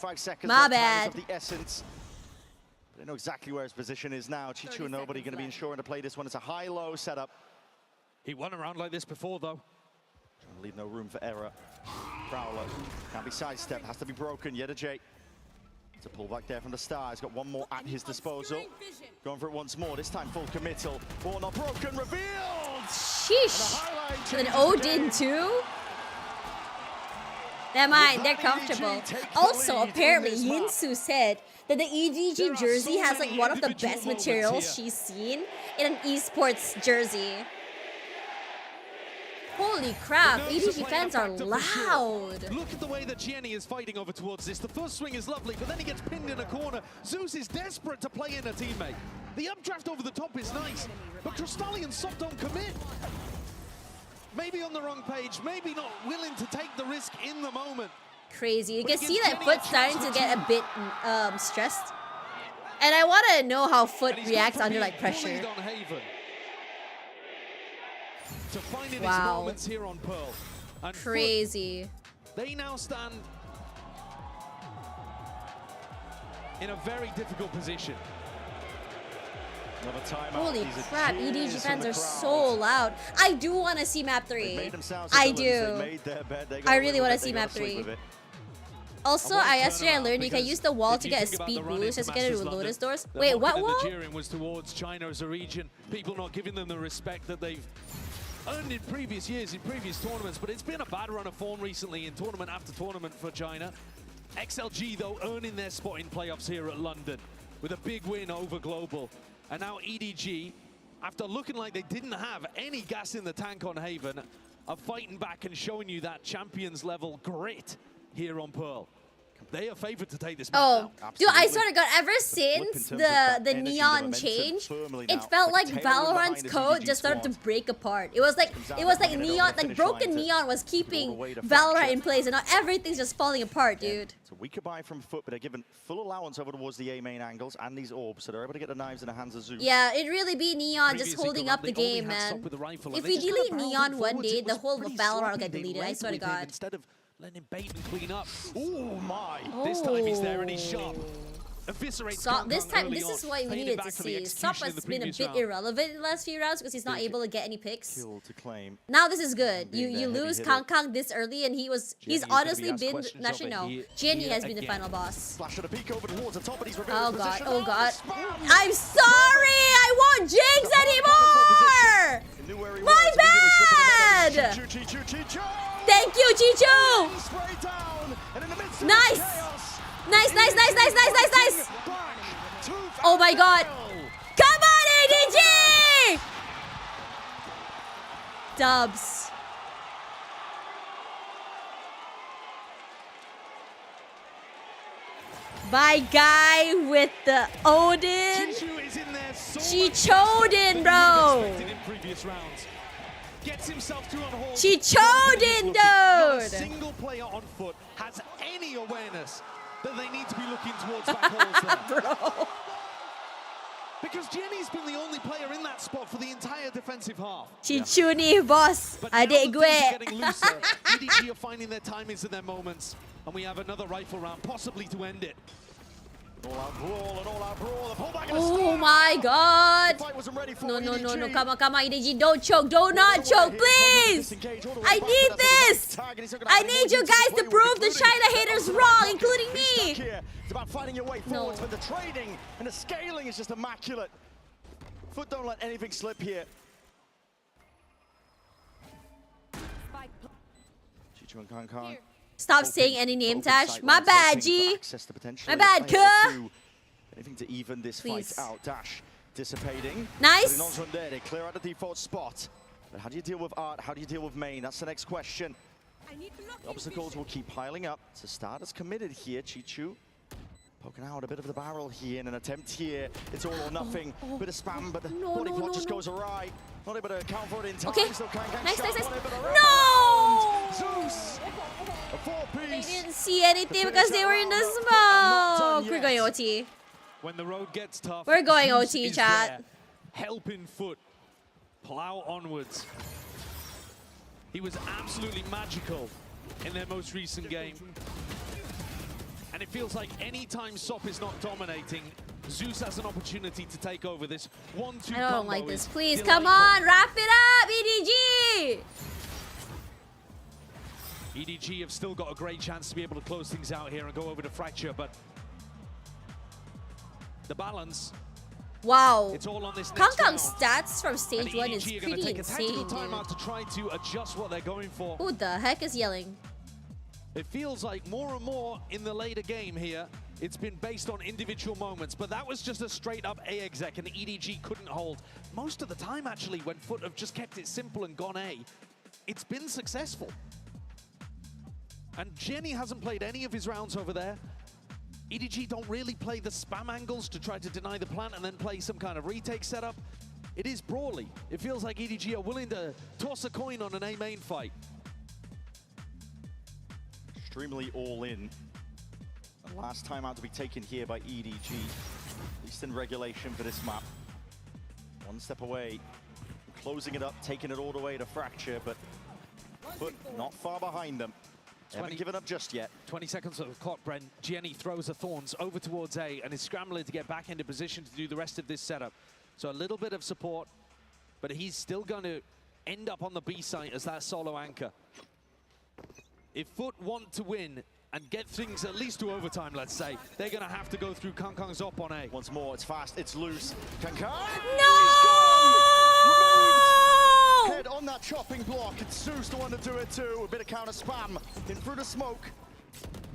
S2: My bad.
S6: They know exactly where his position is now. Chichu and nobody going to be ensuring to play this one. It's a high-low setup.
S7: He won a round like this before, though.
S6: Trying to leave no room for error. Prowler can't be sidestepped, has to be broken. Yeta J to pull back there from the start. He's got one more at his disposal. Going for it once more, this time full committal. Ball not broken, revealed!
S2: Sheesh! And then Odin too? Never mind, they're comfortable. Also, apparently, Yinsu said that the EDG jersey has like one of the best materials she's seen in an esports jersey. Holy crap, EDG fans are loud.
S7: Look at the way that Jenny is fighting over towards this. The first swing is lovely, but then he gets pinned in a corner. Zeus is desperate to play in a teammate. The updraft over the top is nice, but Crystallion soft don't commit. Maybe on the wrong page, maybe not willing to take the risk in the moment.
S2: Crazy. You can see that Foot's starting to get a bit stressed. And I want to know how Foot reacts under like pressure.
S7: To find in his moments here on Pearl. And
S2: crazy.
S7: Foot, they now stand in a very difficult position.
S2: Holy crap, EDG fans are so loud. I do want to see map 3. I do. I really want to see map 3. Also, yesterday I learned you can use the wall to get a speed boost just to get it with Lotus doors. Wait, what wall?
S7: The jeering was towards China as a region. People not giving them the respect that they've earned in previous years, in previous tournaments, but it's been a bad run of form recently in tournament after tournament for China. XLG, though, earning their spot in playoffs here at London with a big win over Global. And now EDG, after looking like they didn't have any gas in the tank on Haven, are fighting back and showing you that champions level grit here on Pearl. They are favored to take this match now.
S2: Dude, I swear to God, ever since the neon change, it felt like Valorant's code just started to break apart. It was like neon, like broken neon was keeping Valorant in place, and now everything's just falling apart, dude.
S6: It's a weaker buy from Foot, but they're given full allowance over towards the A main angles and these orbs, so they're able to get the knives in the hands of Zeus.
S2: Yeah, it really be neon just holding up the game, man. If we delete neon one day, the whole Valorant will get deleted, I swear to God.
S7: Letting him bait and clean up. Oh my! This time he's there and he's sharp. Eviscerates
S2: this time, this is what we needed to see. Sop has been a bit irrelevant in the last few rounds because he's not able to get any picks. Now this is good. You lose Kang Kang this early, and he's honestly been actually no. Jenny has been the final boss. Oh god! Oh god! I'm sorry! I won't jinx anymore! My bad! Thank you, Chichu! Nice! Nice, nice, nice, nice, nice, nice, nice! Oh my god! Come on, ADG! Dubs. My guy with the Odin. Chichodin, bro!
S7: Gets himself through on hold.
S2: Chichodin, dude!
S7: Not a single player on Foot has any awareness that they need to be looking towards back holes there.
S2: Bro.
S7: Because Jenny's been the only player in that spot for the entire defensive half.
S2: Chichuni, boss. Adik gue.
S7: Getting looser. EDG are finding their timings and their moments. And we have another rifle round, possibly to end it.
S6: All-out brawl, an all-out brawl. The pullback and a
S2: Oh
S6: stab.
S2: my god!
S6: The fight wasn't ready for
S2: No,
S6: EDG.
S2: come on, EDG, don't choke, do not choke, please! I need this! I need you guys to prove the China haters wrong, including me!
S6: It's about finding your way forwards, but the trading and the scaling is just immaculate. Foot don't let anything slip here. Chichu and Kang.
S2: Stop saying any name, Tash. My bad, G. My bad, cuh.
S6: Anything to even this
S2: Please.
S6: fight out. Dash dissipating.
S2: Nice.
S6: But from there, they clear out the default spot. But how do you deal with Art? How do you deal with Main? That's the next question. The obstacles will keep piling up. So Starter's committed here. Chichu poking out a bit of the barrel here in an attempt here. It's all or nothing. Bit of spam, but the body plot just goes awry. Not able to account for it in time.
S2: Okay.
S6: Still
S2: Nice.
S6: No!
S2: No!
S6: Zeus! A four-piece.
S2: They didn't see anything because they were in the smoke. We're going OT.
S7: When the road gets tough,
S2: We're going
S7: Zeus
S2: OT,
S7: is
S2: chat.
S7: there, helping Foot plow onwards. He was absolutely magical in their most recent game. And it feels like any time Sop is not dominating, Zeus has an opportunity to take over this 1-2
S2: I don't
S7: combo.
S2: like this.
S7: is
S2: Please,
S7: delightful.
S2: come on, wrap it up, EDG!
S7: EDG have still got a great chance to be able to close things out here and go over to Fracture, but the balance,
S2: Wow.
S7: it's all on this
S2: Kang
S7: next
S2: Kang's
S7: round.
S2: stats from
S7: And
S2: stage 1 is
S7: EDG are going to
S2: pretty
S7: take a tactical
S2: insane,
S7: timeout
S2: dude.
S7: to try to adjust what they're going for.
S2: Who the heck is yelling?
S7: It feels like more and more in the later game here, it's been based on individual moments, but that was just a straight up A exec and EDG couldn't hold. Most of the time actually, when Foot have just kept it simple and gone A, it's been successful. And Jenny hasn't played any of his rounds over there. EDG don't really play the spam angles to try to deny the plant and then play some kind of retake setup. It is brawly. It feels like EDG are willing to toss a coin on an A main fight.
S6: Extremely all in. The last time out to be taken here by EDG, at least in regulation for this map. One step away, closing it up, taking it all the way to Fracture, but Foot not far behind them. They haven't given up just yet.
S7: 20 seconds on the clock, Brent. Jenny throws her Thorns over towards A and is scrambling to get back into position to do the rest of this setup. So a little bit of support, but he's still going to end up on the B site as that solo anchor. If Foot want to win and get things at least to overtime, let's say, they're going to have to go through Kang Kang's op on A.
S6: Once more, it's fast, it's loose. Kang Kang!
S2: No!
S6: Head on that chopping block. It's Zeus the one to do it too. A bit of counter spam in through the smoke.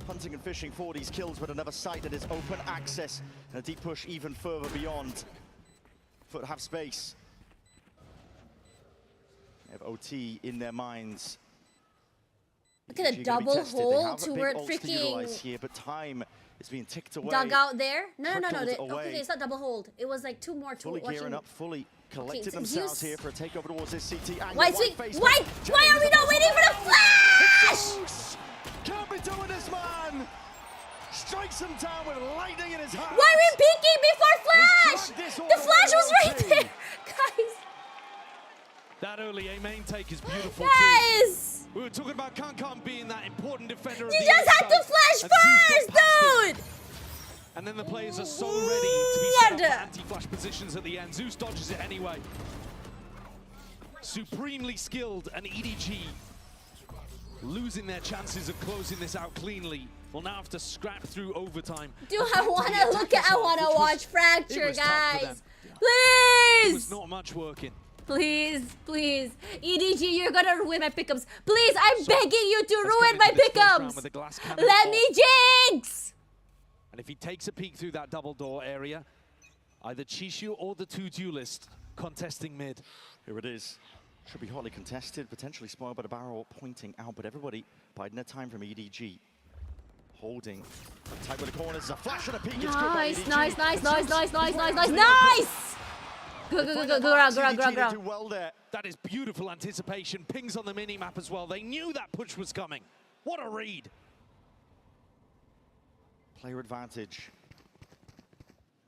S6: Hunting and fishing for these kills, but another site that is open access. And a deep push even further beyond. Foot have space. They have OT in their minds.
S2: Look at the double hole toward freaking
S6: here, but time is being ticked away.
S2: dug out there. No.
S6: Trickled away.
S2: Okay, it's not double hold. It was like two more.
S6: Fully gearing up, fully collected themselves here for a takeover towards this CT angle.
S2: Why are we not waiting for the flash?
S6: Can't be doing this, man! Strikes him down with lightning in his hand.
S2: Why are we peeking before flash? The flash was right there, guys.
S7: That early A main take is beautiful
S2: Guys!
S7: too. We were talking about Kang Kang being that important defender of
S2: You
S7: the
S2: just had to flash first, dude!
S7: And then the players are so ready to be set up for anti-flash positions at the end. Zeus dodges it anyway. Supremely skilled, and EDG losing their chances of closing this out cleanly. Will now have to scrap through overtime.
S2: Do I want to look at? I want to watch Fracture, guys. Please.
S7: It was not much working.
S2: Please, please. EDG, you're gonna ruin my pickups. Please, I'm begging you to ruin my pickups. Let me jinx.
S7: And if he takes a peek through that double door area, either Chishu or the two duelists contesting mid.
S6: Here it is. Should be hotly contested, potentially spoiled by the barrel pointing out, but everybody biding their time from EDG. Holding tight with the corners, a flash and a peek.
S2: Nice. Good round.
S6: Do well there.
S7: That is beautiful anticipation. Pings on the mini-map as well. They knew that push was coming. What a read.
S6: Player advantage.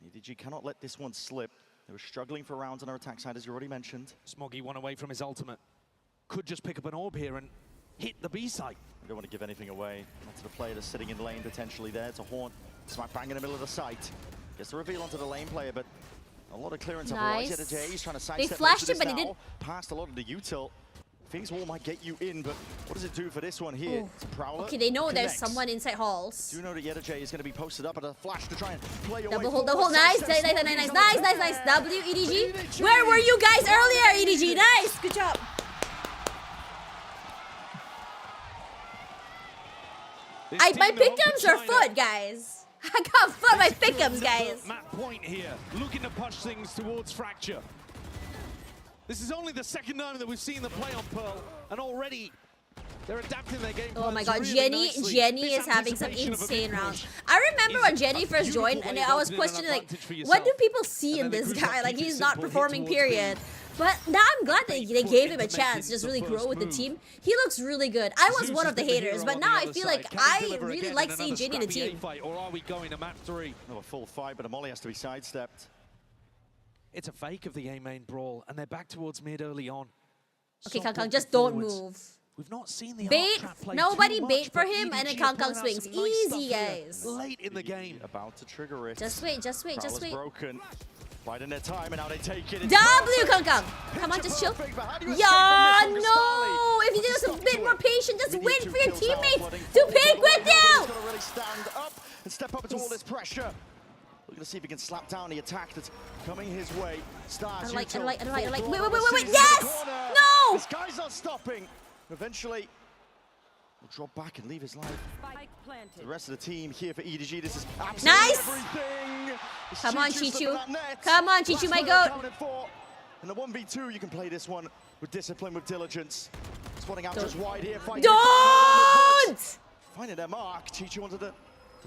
S6: EDG cannot let this one slip. They were struggling for rounds on our attack side, as you already mentioned.
S7: Smoggy one away from his ultimate. Could just pick up an orb here and hit the B site.
S6: We don't want to give anything away. Not to the player that's sitting in lane potentially there. To Haunt Smack bang in the middle of the site. Gets the reveal onto the lane player, but a lot of clearance otherwise.
S2: Nice.
S6: He's trying to
S2: They
S6: sidestep
S2: flashed
S6: most of
S2: it, but
S6: this
S2: he
S6: now.
S2: didn't.
S6: Past a lot of the util. Phoenix Wall might get you in, but what does it do for this one here?
S2: Ooh.
S6: It's Prowler.
S2: Okay, they know there's
S6: connects.
S2: someone inside halls.
S6: Do know that J is going to be posted up at a flash to try and play away.
S2: Double hold, nice, nice. W, EDG. Where were you guys earlier, EDG? Nice, good job. My pick'ems are foot, guys. I got foot my pick'ems, guys.
S7: Map point here, looking to push things towards Fracture. This is only the second time that we've seen them play on Pearl, and already they're adapting their game.
S2: Oh my god,
S7: really nicely.
S2: Jenny is having some insane rounds. I remember when Jenny first joined and I was questioning like, what do people see in this guy? Like he's not performing, period. But now I'm glad that they gave him a chance to just really grow with the team. He looks really good. I was one of the haters, but now I feel like I really like seeing Jenny in the team.
S7: Or are we going to map 3?
S6: No, a full fight, but a molly has to be sidestepped.
S7: It's a fake of the A main brawl, and they're back towards mid early on.
S2: Okay, Kang Kang, just don't move.
S7: We've not seen the
S2: bait.
S7: play
S2: Nobody
S7: too much,
S2: bait for
S7: but
S2: him, and then
S7: EDG
S2: Kang Kang
S7: pulling out
S2: swings.
S7: some nice
S2: Easy,
S7: stuff here
S2: guys.
S7: Late in the game.
S6: About to trigger it.
S2: Just wait.
S6: Prowler's broken. Biding their time, and now they take it.
S2: W, Kang Kang. Come on, just chill. Yeah, no. If you just a bit more patient, just wait for your teammates to pick with you.
S6: He's got to really stand up and step up into all this pressure. Looking to see if he can slap down the attack that's coming his way. Stars.
S2: I don't like. Wait. Yes. No.
S6: This guy's not stopping. Eventually, will drop back and leave his life. The rest of the team here for EDG. This is absolutely
S2: nice.
S6: Everything.
S2: Come on, Chichu. Come on, Chichu, my goat.
S6: In the 1v2, you can play this one with discipline, with diligence. Spotting out just wide here.
S2: Don't!
S6: Finding their mark. Chichu wanted to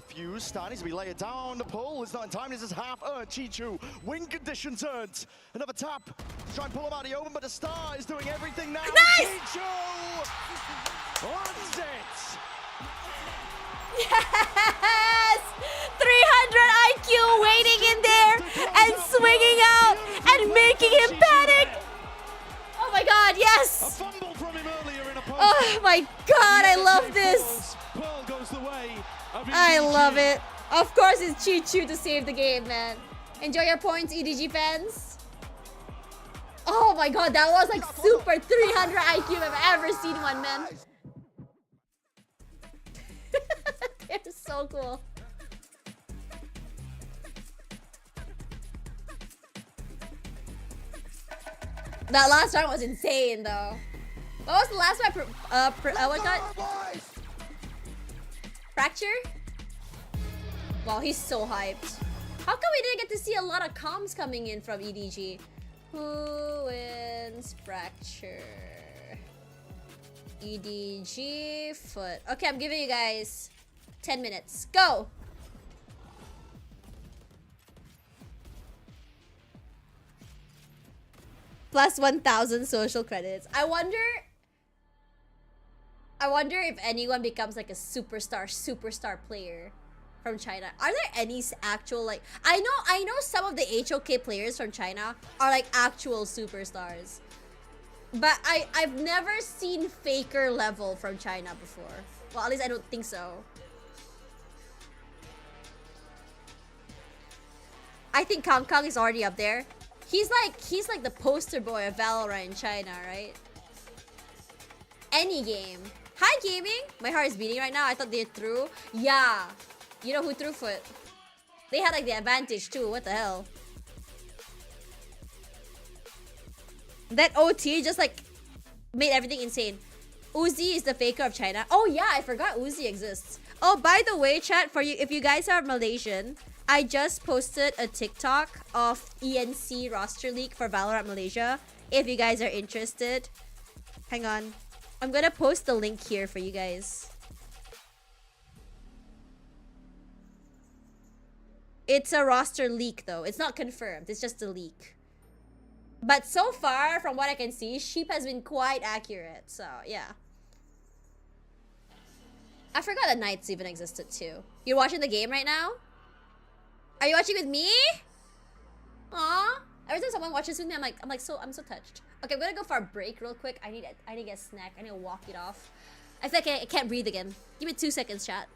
S6: defuse. Starting to be layered down. The pull is not in time. This is half earned. Chichu, win condition turns. Another tap to try and pull him out of the open, but the star is doing everything now.
S2: Nice!
S6: Chichu wants it.
S2: Yes! 300 IQ waiting in there and swinging out and making him panic. Oh my god, yes!
S7: A fumble from him earlier in a post.
S2: Oh my god, I love this.
S7: Pearl goes the way of
S2: I
S7: EDG.
S2: love it. Of course, it's Chichu to save the game, man. Enjoy your points, EDG fans. Oh my god, that was like super 300 IQ if I've ever seen one, man. They're so cool. That last round was insane, though. What was the last one? What got? Fracture? Wow, he's so hyped. How come we didn't get to see a lot of comms coming in from EDG? Who wins Fracture? EDG foot. Okay, I'm giving you guys 10 minutes. Go! Plus 1,000 social credits. I wonder if anyone becomes like a superstar player from China. Are there any actual like I know some of the HOK players from China are like actual superstars. But I've never seen Faker level from China before. Well, at least I don't think so. I think Kang Kang is already up there. He's like the poster boy of Valorant in China, right? Any game. Hi, gaming. My heart is beating right now. I thought they threw. Yeah. You know who threw foot? They had like the advantage too. What the hell? That OT just like made everything insane. Uzi is the Faker of China. Oh yeah, I forgot Uzi exists. Oh, by the way, chat, for you, if you guys are Malaysian, I just posted a TikTok of ENC roster leak for Valorant Malaysia. If you guys are interested, hang on. I'm gonna post the link here for you guys. It's a roster leak though. It's not confirmed. It's just a leak. But so far, from what I can see, Sheep has been quite accurate. So, yeah. I forgot that Knights even existed too. You're watching the game right now? Are you watching with me? Aw. Every time someone watches with me, I'm so touched. Okay, I'm gonna go for a break real quick. I need to get a snack. I need to walk it off. I feel like I can't breathe again. Give me 2 seconds, chat.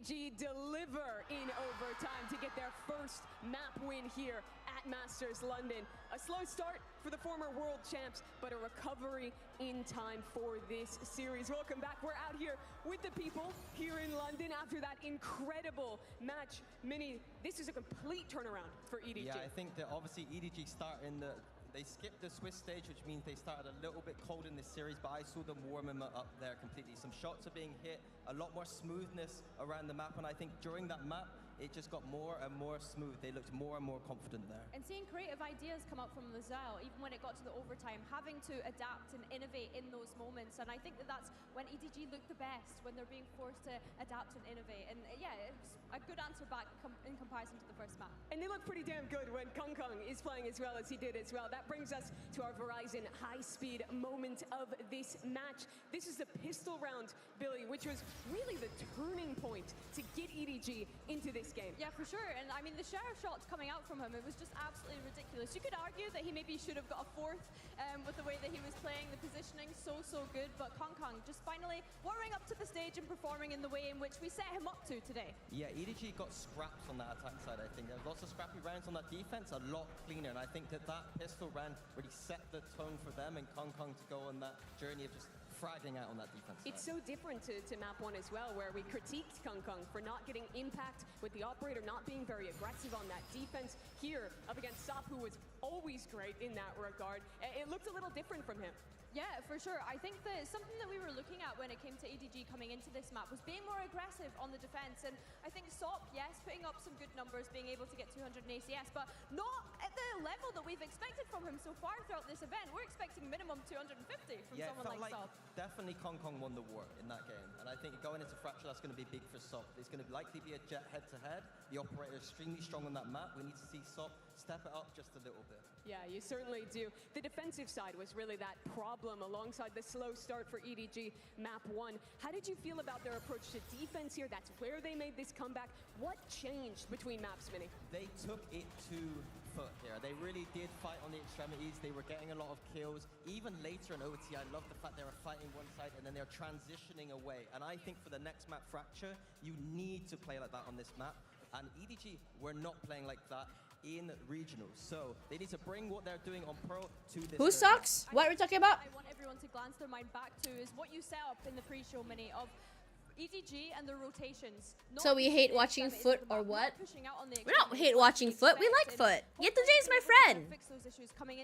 S3: EDG deliver in overtime to get their first map win here at Masters London. A slow start for the former world champs, but a recovery in time for this series. Welcome back. We're out here with the people here in London after that incredible match. Minnie, this is a complete turnaround for EDG.
S5: Yeah, I think that obviously EDG they skipped the Swiss stage, which means they started a little bit cold in this series, but I saw them warming up there completely. Some shots are being hit, a lot more smoothness around the map, and I think during that map, it just got more and more smooth. They looked more and more confident there.
S4: And seeing creative ideas come up from Lazelle, even when it got to the overtime, having to adapt and innovate in those moments. And I think that that's when EDG look the best, when they're being forced to adapt and innovate. And yeah, it's a good answer back in comparison to the first map.
S3: And they look pretty damn good when Kong Kong is playing as well as he did as well. That brings us to our Verizon high-speed moment of this match. This is the pistol round, Billy, which was really the turning point to get EDG into this game.
S4: Yeah, for sure. And I mean, the share of shots coming out from him, it was just absolutely ridiculous. You could argue that he maybe should have got a fourth with the way that he was playing, the positioning so good. But Kong Kong just finally warming up to the stage and performing in the way in which we set him up to today.
S5: Yeah, EDG got scraps on that attack side, I think. There was lots of scrappy rounds on that defense, a lot cleaner. And I think that pistol round really set the tone for them and Kong Kong to go on that journey of just fragging out on that defense side.
S3: It's so different to map 1 as well, where we critiqued Kong Kong for not getting impact with the operator not being very aggressive on that defense. Here, up against Sop, who was always great in that regard, it looked a little different from him.
S4: Yeah, for sure. I think that something that we were looking at when it came to EDG coming into this map was being more aggressive on the defense. And I think Sop, yes, putting up some good numbers, being able to get 200 in ACS, but not at the level that we've expected from him so far throughout this event. We're expecting minimum 250 from someone like Sop.
S5: Definitely Kong Kong won the war in that game. And I think going into Fracture, that's going to be big for Sop. It's going to likely be a jet head-to-head. The operator is extremely strong on that map. We need to see Sop step it up just a little bit.
S3: Yeah, you certainly do. The defensive side was really that problem alongside the slow start for EDG map 1. How did you feel about their approach to defense here? That's where they made this comeback. What changed between maps, Minnie?
S5: They took it to foot here. They really did fight on the extremities. They were getting a lot of kills. Even later in OT, I love the fact they were fighting one side and then they're transitioning away. And I think for the next map, Fracture, you need to play like that on this map. And EDG were not playing like that in regionals, so they need to bring what they're doing on pro to this.
S2: Who sucks? What are we talking about?
S4: I want everyone to glance their mind back to is what you set up in the pre-show, Minnie, of EDG and the rotations.
S2: So we hate watching foot or what? We don't hate watching foot. We like foot. Yet-to-J is my friend.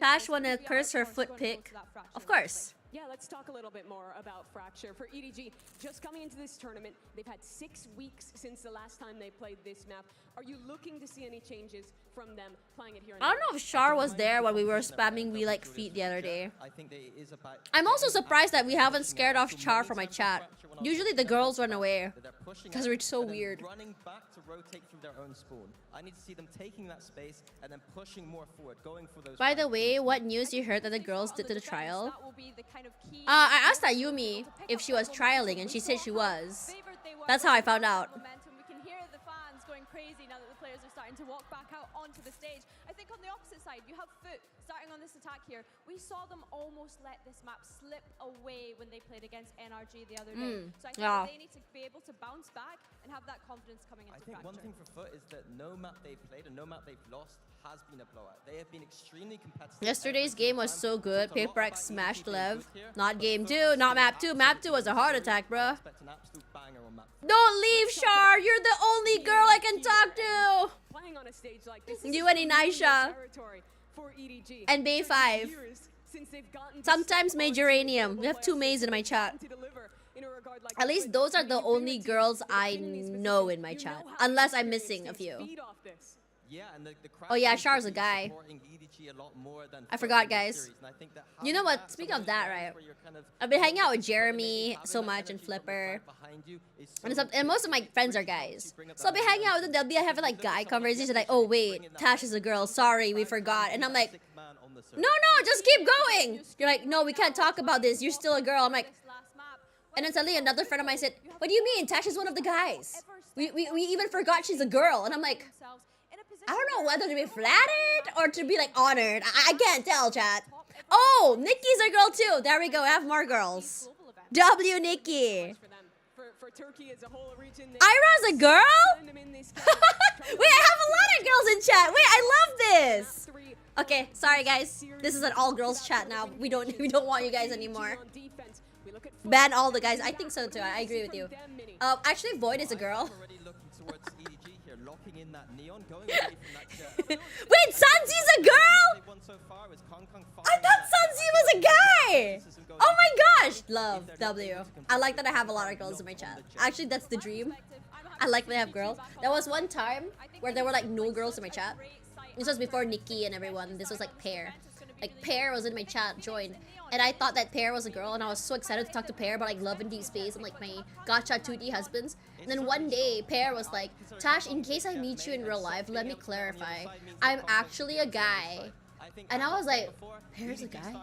S2: Tash wanna curse her foot pick. Of course.
S3: Yeah, let's talk a little bit more about Fracture. For EDG, just coming into this tournament, they've had 6 weeks since the last time they played this map. Are you looking to see any changes from them playing it here?
S2: I don't know if Char was there when we were spamming We Like Feet the other day.
S5: I think there is about
S2: I'm also surprised that we haven't scared off Char from my chat. Usually the girls run away because we're so weird.
S5: Running back to rotate through their own spawn. I need to see them taking that space and then pushing more forward, going for those.
S2: By the way, what news you heard that the girls did to the trial? I asked Ayumi if she was trialing and she said she was. That's how I found out.
S4: We can hear the fans going crazy now that the players are starting to walk back out onto the stage. I think on the opposite side, you have Foot starting on this attack here. We saw them almost let this map slip away when they played against NRG the other day. So I think that they need to be able to bounce back and have that confidence coming into Fracture.
S5: I think one thing for Foot is that no map they've played and no map they've lost has been a blowout. They have been extremely competitive.
S2: Yesterday's game was so good. PRX smashed Lev. Not game 2, not map 2. Map 2 was a heart attack, bruh. Don't leave, Char. You're the only girl I can talk to.
S3: Playing on a stage like this
S2: You and Inaisha. And Bay 5. Sometimes Majoranium. We have 2 Mays in my chat. At least those are the only girls I know in my chat. Unless I'm missing a few. Oh yeah, Char's a guy. I forgot, guys. You know what? Speaking of that, right? I've been hanging out with Jeremy so much and Flipper. And most of my friends are guys. So I'll be hanging out with them. They'll be having like guy conversations like, oh wait, Tash is a girl. Sorry, we forgot. And I'm like, no, just keep going. You're like, no, we can't talk about this. You're still a girl. I'm like, and then suddenly another friend of mine said, what do you mean? Tash is one of the guys. We even forgot she's a girl. And I'm like, I don't know whether to be flattered or to be like honored. I can't tell, chat. Oh, Nikki's a girl too. There we go. I have more girls. W Nikki. Ira's a girl? Wait, I have a lot of girls in chat. Wait, I love this. Okay, sorry guys. This is an all girls chat now. We don't want you guys anymore. Ban all the guys. I think so too. I agree with you. Actually, Void is a girl. Wait, Sanzi's a girl? I thought Sanzi was a guy. Oh my gosh. Love. W. I like that I have a lot of girls in my chat. Actually, that's the dream. I like when I have girls. There was one time where there were like no girls in my chat. This was before Nikki and everyone. This was like Pear. Like Pear was in my chat, joined. And I thought that Pear was a girl and I was so excited to talk to Pear about like love and deep space and like my gacha 2D husbands. And then one day, Pear was like, Tash, in case I meet you in real life, let me clarify. I'm actually a guy. And I was like, Pear's a guy?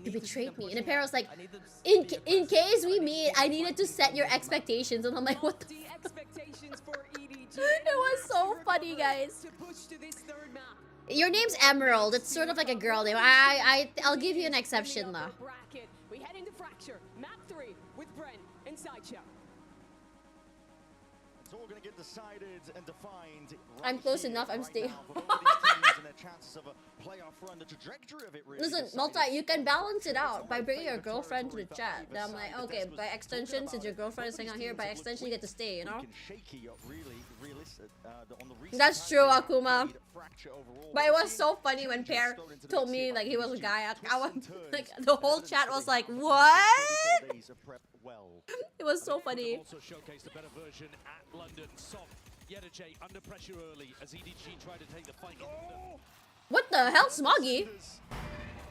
S2: You betrayed me. And then Pear was like, in case we meet, I needed to set your expectations. And I'm like, what the fuck? It was so funny, guys. Your name's Emerald. It's sort of like a girl name. I'll give you an exception though.
S3: We head into Fracture, map 3 with Brent and Sideshow.
S6: It's all going to get decided and defined.
S2: I'm close enough. I'm staying. Listen, Multi, you can balance it out by bringing your girlfriend to the chat. Then I'm like, okay, by extension, since your girlfriend is hanging out here, by extension, you get to stay, you know? That's true, Akuma. But it was so funny when Pear told me like he was a guy. I was like, the whole chat was like, what? It was so funny.
S7: Also showcased a better version at London. Soft, Yedajay under pressure early as EDG tried to take the fight.
S2: What the hell, Smoggy?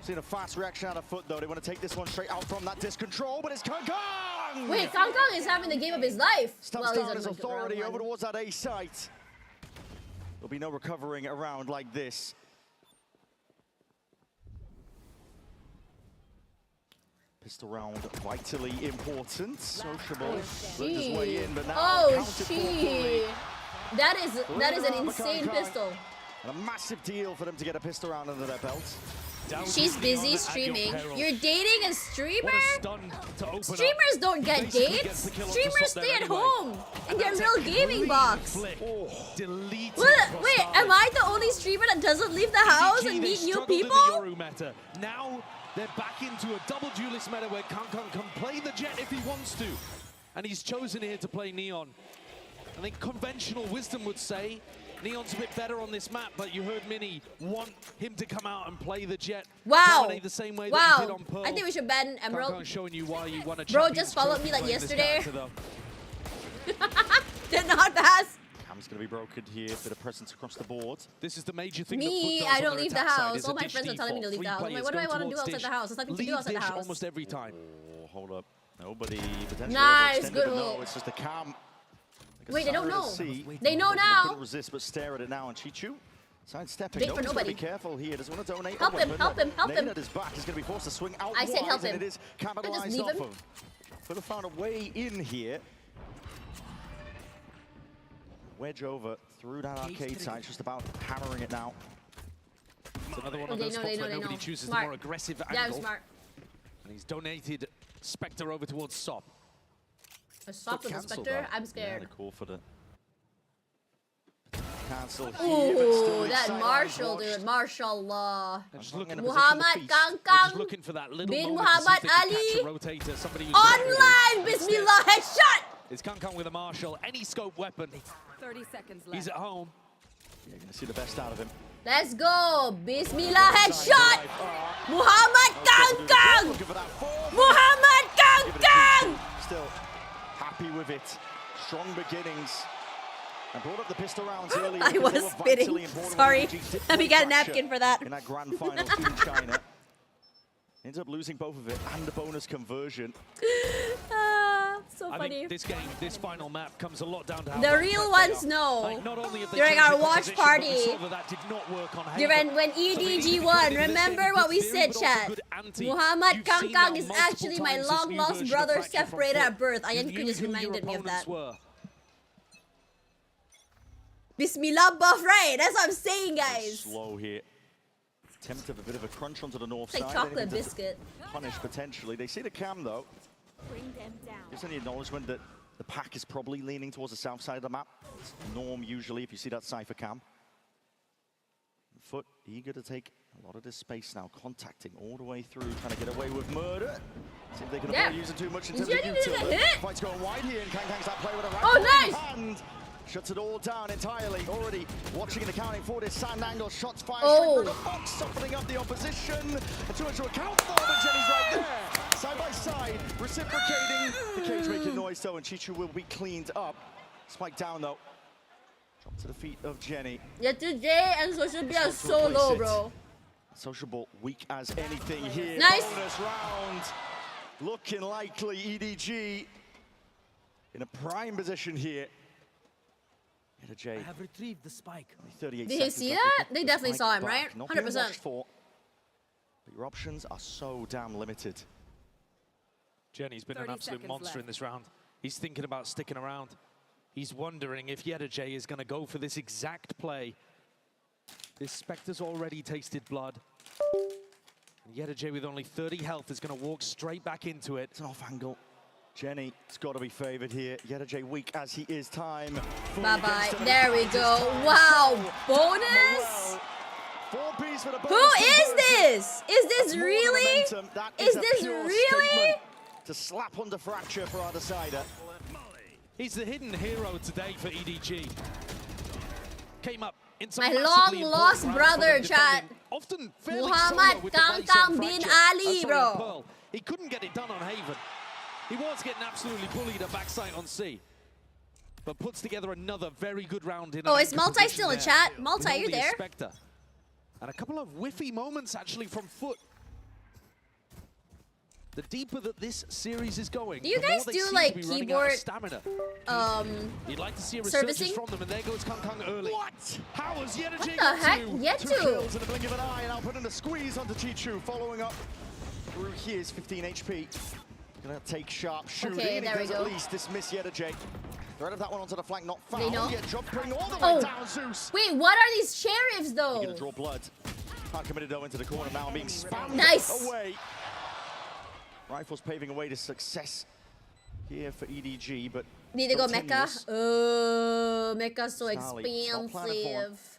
S6: Seen a fast reaction out of Foot though. They want to take this one straight out from that disc control, but it's Kang!
S2: Wait, Kang is having the game of his life.
S6: Stumps down his authority over towards that A site. There'll be no recovering around like this. Pistol round vitally important. Sociable. Worked his way in, but now
S2: that is an insane pistol.
S6: And a massive deal for them to get a pistol round under their belt.
S2: She's busy streaming. You're dating a streamer? Streamers don't get dates. Streamers stay at home in their little gaming box. Wait, am I the only streamer that doesn't leave the house and meet new people?
S7: Now they're back into a double duelist meta where Kang can play the Jet if he wants to. And he's chosen here to play Neon. I think conventional wisdom would say Neon's a bit better on this map, but you heard Mini want him to come out and play the Jet.
S2: Wow.
S7: The same way that he did on Pearl.
S2: I think we should ban Emerald.
S7: Kang showing you why you won a
S2: Bro just followed me like yesterday. Did not pass.
S6: Cam's going to be broken here. Bit of presence across the board.
S7: This is the major thing.
S2: Me, I don't leave the house. All my friends are telling me to leave the house. I'm like, what do I want to do outside the house? There's nothing to do outside the house.
S7: Almost every time.
S6: Oh, hold up. Nobody potentially.
S2: Nice, good
S6: no,
S2: hold.
S6: it's just a Cam.
S2: Wait, they don't know. They know now.
S6: Couldn't resist but stare at it now, and Chichu sidestepping.
S2: Wait for nobody.
S6: Be careful here. Doesn't want to donate.
S2: Help him, help him, help him.
S6: At his back. He's going to be forced to swing out.
S2: I said help him.
S6: And it is capitalized off of. Could have found a way in here. Wedge over through that arcade side. Just about hammering it now.
S7: It's another one of those spots where nobody chooses the more aggressive angle.
S2: Yeah, smart.
S7: And he's donated Spectre over towards Sop.
S2: A Sop with a Spectre? I'm scared.
S6: Yeah, cool for the cancel.
S2: Ooh, that Marshall, dude. Mashallah.
S7: Muhammad
S2: Kang bin Muhammad Ali. Online, Bismillah, headshot.
S7: It's Kang with a Marshall. Any scope weapon.
S10: 30 seconds left.
S6: He's at home. You're going to see the best out of him.
S2: Let's go. Bismillah, headshot. Muhammad Kang. Muhammad Kang.
S6: Still happy with it. Strong beginnings. And brought up the pistol rounds earlier.
S2: I was spitting. Sorry. Let me get a napkin for that.
S6: In that grand final in China. Ends up losing both of it and the bonus conversion.
S2: So
S7: I
S2: funny.
S7: think this game, this final map comes a lot down to how
S2: the real ones know.
S7: Like, not only have they
S2: during our watch
S7: position,
S2: party,
S7: that did not work on
S2: when EDG won, remember what we said, chat? Muhammad Kang is actually my long-lost brother separated at birth. Ayanku just reminded me of that. Bismillah buff, right? That's what I'm saying, guys.
S6: Slow here. Attempt of a bit of a crunch onto the north
S2: side. Like chocolate biscuit.
S6: Punish potentially. They see the Cam though.
S10: Bring them down.
S6: Just any acknowledgement that the pack is probably leaning towards the south side of the map. It's norm usually if you see that Cypher cam. Foot eager to take a lot of this space now, contacting all the way through, trying to get away with murder. See if they can avoid using too much into the util. Fight's going wide here, and Kang's that play with a right hand. Shuts it all down entirely. Already watching and accounting for this sand angle. Shots fired through the box, softening up the opposition. And too much to account for, but Jenny's right there. Side by side, reciprocating. The cage making noise though, and Chichu will be cleaned up. Spike down though. Drop to the feet of Jenny.
S2: Yeah, today and Social Ball are so low, bro.
S6: Social Ball weak as anything here.
S2: Nice.
S6: Bonus round. Looking likely EDG in a prime position here. I have retrieved the spike.
S2: Did he see that? They definitely saw him, right? 100%.
S6: But your options are so damn limited.
S7: Jenny's been an absolute monster in this round. He's thinking about sticking around. He's wondering if J is going to go for this exact play. This Spectre's already tasted blood. And J with only 30 health is going to walk straight back into it.
S6: It's an off angle. Jenny, it's got to be favored here. J weak as he is. Time.
S2: Bye-bye. There we go. Wow. Bonus? Who is this? Is this really? Is this really?
S6: To slap under fracture for our decider.
S7: He's the hidden hero today for EDG. Came up in some
S2: my long-lost brother, chat.
S7: Often
S2: Muhammad Kang bin Ali, bro.
S7: He couldn't get it done on Haven. He was getting absolutely bullied at backside on C. But puts together another very good round in.
S2: Oh, is Multi still in chat? Multi, you there?
S7: Spectre. And a couple of whiffy moments actually from Foot. The deeper that this series is going,
S2: do you guys do like keyboard
S7: you'd like to see a
S2: servicing
S7: from them, and there goes Kang early.
S6: What?
S7: How was
S2: What the heck?
S6: Two kills in the blink of an eye, and I'll put in a squeeze onto Chichu, following up through his 15 HP. Gonna take sharp shooting.
S2: Okay, there we go.
S6: At least dismiss J. Thread of that one onto the flank, not found.
S2: They know.
S6: Yet jumping all the way down, Zeus.
S2: Wait, what are these sheriffs though?
S6: Gonna draw blood. Can't commit it though into the corner now, being spammed away. Rifles paving away to success here for EDG, but
S2: need to go Mecha. Oh, Mecha's so expensive.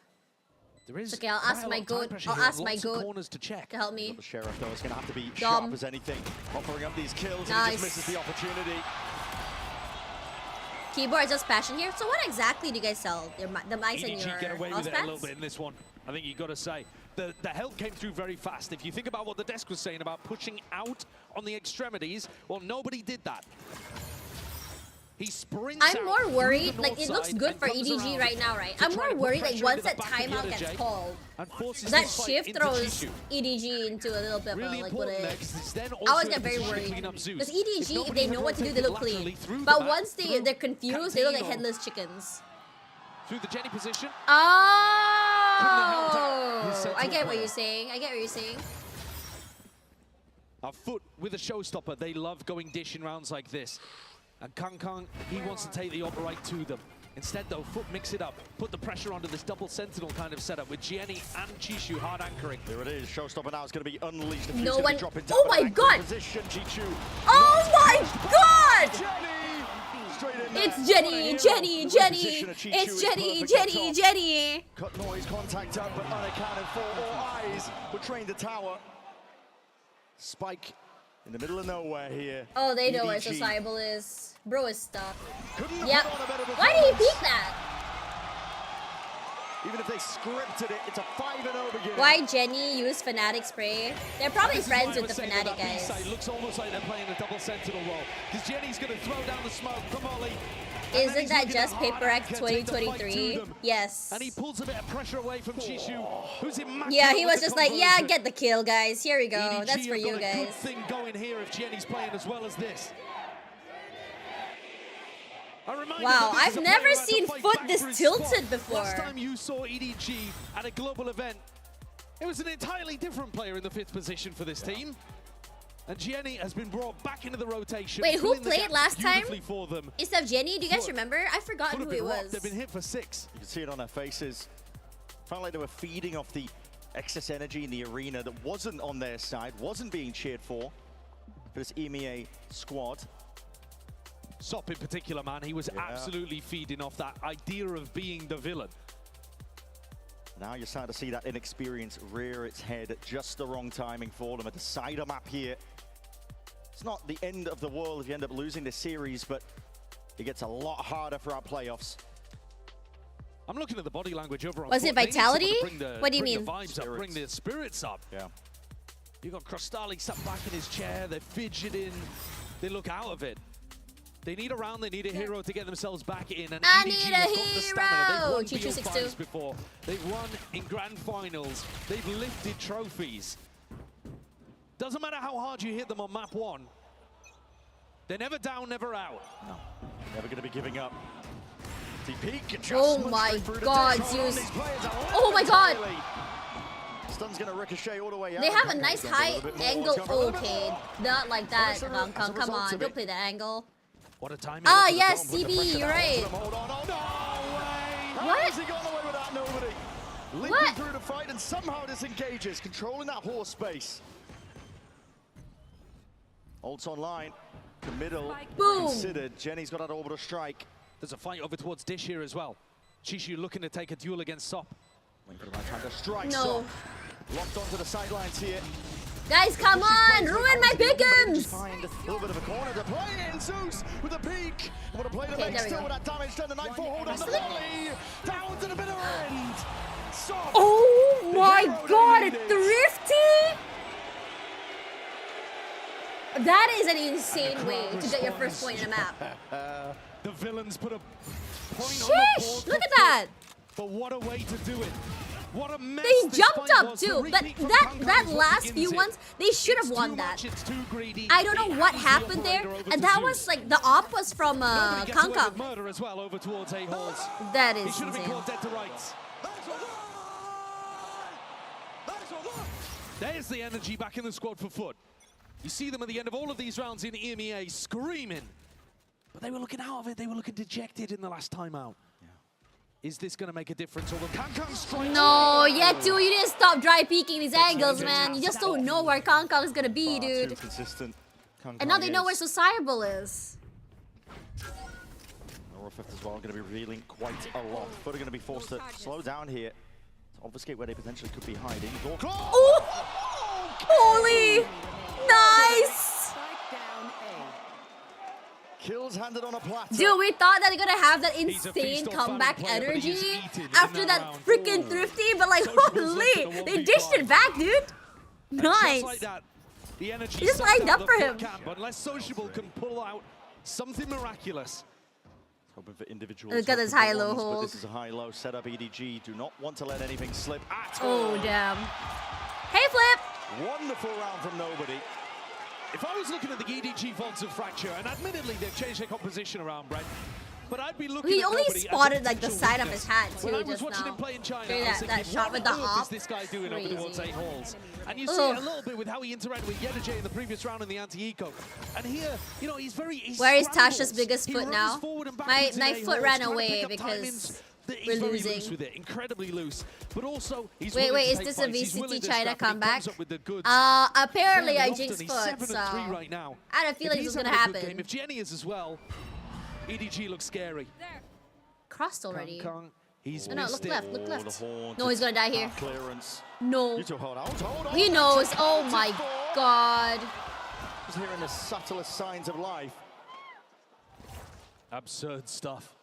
S2: It's okay, I'll ask my goat. I'll ask my goat to help me.
S6: The sheriff though is gonna have to be sharp as anything, offering up these kills, and he just misses the opportunity.
S2: Keyboard is just passion here. So what exactly do you guys sell? The mice and your
S7: get away with it a little
S2: pads?
S7: bit in this one. I think you got to say the help came through very fast. If you think about what the desk was saying about pushing out on the extremities, well, nobody did that. He sprints
S2: I'm more worried, like it looks good for EDG right now, right? I'm more worried like once that timeout gets called, that shift throws EDG into a little bit of like what it is. I always get very worried. Because EDG, if they know what to do, they look clean. But once they're confused, they look like headless chickens.
S7: Through the Jenny position.
S2: Oh! I get what you're saying. I get what you're saying.
S7: A Foot with a showstopper. They love going dish in rounds like this. And Kang, he wants to take the op right to them. Instead, though, Foot mix it up, put the pressure onto this double sentinel kind of setup with Jenny and Chishu hard anchoring.
S6: There it is. Showstopper now is going to be unleashed.
S2: No one. Oh my god!
S6: Chichu.
S2: Oh my god!
S6: Jenny!
S2: It's Jenny, Jenny, Jenny. It's Jenny, Jenny, Jenny.
S6: Cut noise, contact up, but unaccounted for. All eyes were trained to tower. Spike in the middle of nowhere here.
S2: Oh, they know where Sociable is. Bro is stuck. Yep. Why did he peek that?
S6: Even if they scripted it, it's a 5-0 beginning.
S2: Why Jenny used Fnatic spray? They're probably friends with the Fnatic guys.
S7: It looks almost like they're playing a double sentinel role. Because Jenny's going to throw down the smoke from Ollie.
S2: Isn't that just PRX 2023? Yes.
S7: And he pulls a bit of pressure away from Chishu, who's in.
S2: Yeah, he was just like, yeah, get the kill, guys. Here we go. That's for you guys.
S7: Good thing going here if Jenny's playing as well as this.
S2: Wow, I've never seen Foot this tilted before.
S7: Last time you saw EDG at a global event, it was an entirely different player in the 5th position for this team. And Jenny has been brought back into the rotation.
S2: Wait, who played last time?
S7: For them.
S2: Instead of Jenny, do you guys remember? I forgot who it was.
S7: They've been hit for 6.
S6: You can see it on their faces. Felt like they were feeding off the excess energy in the arena that wasn't on their side, wasn't being cheered for this EMEA squad.
S7: Sop in particular, man, he was absolutely feeding off that idea of being the villain.
S6: Now you're starting to see that inexperience rear its head at just the wrong timing for them. A decider map here. It's not the end of the world if you end up losing this series, but it gets a lot harder for our playoffs.
S7: I'm looking at the body language over on
S2: Was it Vitality? What do you mean?
S7: Bring the vibes up, bring the spirits up.
S6: Yeah.
S7: You got Crostali sat back in his chair, they're fidgeting, they look out of it. They need a round, they need a hero to get themselves back in. And
S2: I
S7: EDG
S2: need a
S7: has got the stamina. They've won
S2: hero!
S7: BO5s before. They've won in grand finals. They've lifted trophies. Doesn't matter how hard you hit them on map 1. They're never down, never out.
S6: No, never going to be giving up.
S2: Oh my god, Zeus. Oh my god.
S6: Stun's going to ricochet all the way out.
S2: They have a nice high angle. Okay, not like that. Come on, don't play that angle.
S7: What a timing.
S2: Ah, yes, CB, you're right.
S6: How has he gone away with that? Nobody. Leaping through the fight and somehow disengages, controlling that horse space. Ults online. The middle considered. Jenny's got that orbital strike.
S7: There's a fight over towards Dish here as well. Shishu looking to take a duel against Sop.
S6: Waiting for the right time to strike.
S2: No.
S6: Locked onto the sidelines here.
S2: Guys, come on! Ruin my pick'ems!
S6: Find a little bit of a corner to play in. Zeus with a peek. What a play to make still with that damage done. The Nightfall hold on the volley. Down to the bitter end. Sop.
S2: Oh my god, a thrifty! That is an insane way to get your first point in a map.
S7: The villains put a point on the board.
S2: Look at that!
S7: But what a way to do it. What a mess
S2: They
S7: this
S2: jumped
S7: fight
S2: up
S7: was.
S2: too,
S7: The
S2: but
S7: retake from
S2: that
S7: Kangkang is what
S2: last
S7: begins
S2: few
S7: it.
S2: ones, they should have won that. I don't know what happened there, and that was like the op was from Kangkang.
S7: Murder as well over towards A-Halls.
S2: That
S7: He
S2: is
S7: should have been
S2: insane.
S7: called dead to rights. There's the energy back in the squad for Foot. You see them at the end of all of these rounds in EMEA screaming. But they were looking out of it. They were looking dejected in the last timeout. Is this going to make a difference? Or will Kangkang strike?
S2: No, yet too. You didn't stop dry peeking these angles, man. You just don't know where Kangkang is gonna be, dude.
S6: Too consistent.
S2: And now they know where Sociable is.
S6: Northwest as well going to be revealing quite a lot. Foot are going to be forced to slow down here. To obfuscate where they potentially could be hiding.
S2: Oh! Holy! Nice!
S6: Kills handed on a platter.
S2: Dude, we thought that they're gonna have that insane comeback energy after that freaking thrifty, but like, holy, they dished it back, dude. Nice.
S7: Just like that, the energy
S2: They just lined up for him.
S7: Camp, unless Sociable can pull out something miraculous.
S6: Hoping for individuals.
S2: Look at this high-low
S6: but
S2: hold.
S6: This is a high-low setup. EDG do not want to let anything slip at
S2: Oh,
S6: all.
S2: damn. Hey, Flip.
S6: Wonderful round from nobody.
S7: If I was looking at the EDG Vaults of Fracture, and admittedly they've changed their composition around, Brent, but I'd be looking
S2: He
S7: at
S2: only
S7: nobody as a
S2: spotted like the
S7: potential
S2: side of
S7: weakness.
S2: his hat
S7: When I
S2: too
S7: was
S2: just
S7: watching
S2: now.
S7: him play in China,
S2: During
S7: I was
S2: that
S7: thinking,
S2: shot with the
S7: what on earth
S2: op.
S7: is this guy doing over towards
S2: Crazy.
S7: A-Halls? And you see it a little bit with how he interacted with Yedaje in the previous round in the anti-eco. And here, you know, he's very...
S2: Where is
S7: scrambles.
S2: Tash's biggest
S7: He
S2: foot
S7: runs
S2: now?
S7: forward and back
S2: My
S7: into
S2: foot
S7: A-Halls,
S2: ran
S7: trying to
S2: away
S7: pick up
S2: because
S7: timings that he's
S2: we're
S7: very
S2: losing.
S7: loose with it, incredibly loose. But also, he's
S2: Wait,
S7: willing to
S2: is
S7: take
S2: this a
S7: fights. He's
S2: VCT
S7: willing to
S2: China
S7: scrap, and he
S2: comeback?
S7: comes up with the goods.
S2: Apparently
S7: Fairly
S2: I
S7: often.
S2: jinxed
S7: He's
S2: Foot,
S7: 7
S2: so
S7: and 3 right now.
S2: I had a feeling
S7: If
S2: this was
S7: he's
S2: gonna
S7: having a good
S2: happen.
S7: game, if Jenny is as well, EDG looks scary.
S2: Crossed already.
S7: Kangkang, he's
S2: No, no,
S7: missed
S2: look
S7: it.
S2: left, look left.
S6: the horn
S2: No, he's gonna die here.
S6: Clearance.
S2: No.
S6: You two hold on. Hold on.
S2: He knows. Oh my god.
S6: Just hearing the subtlest signs of life.
S7: Absurd stuff.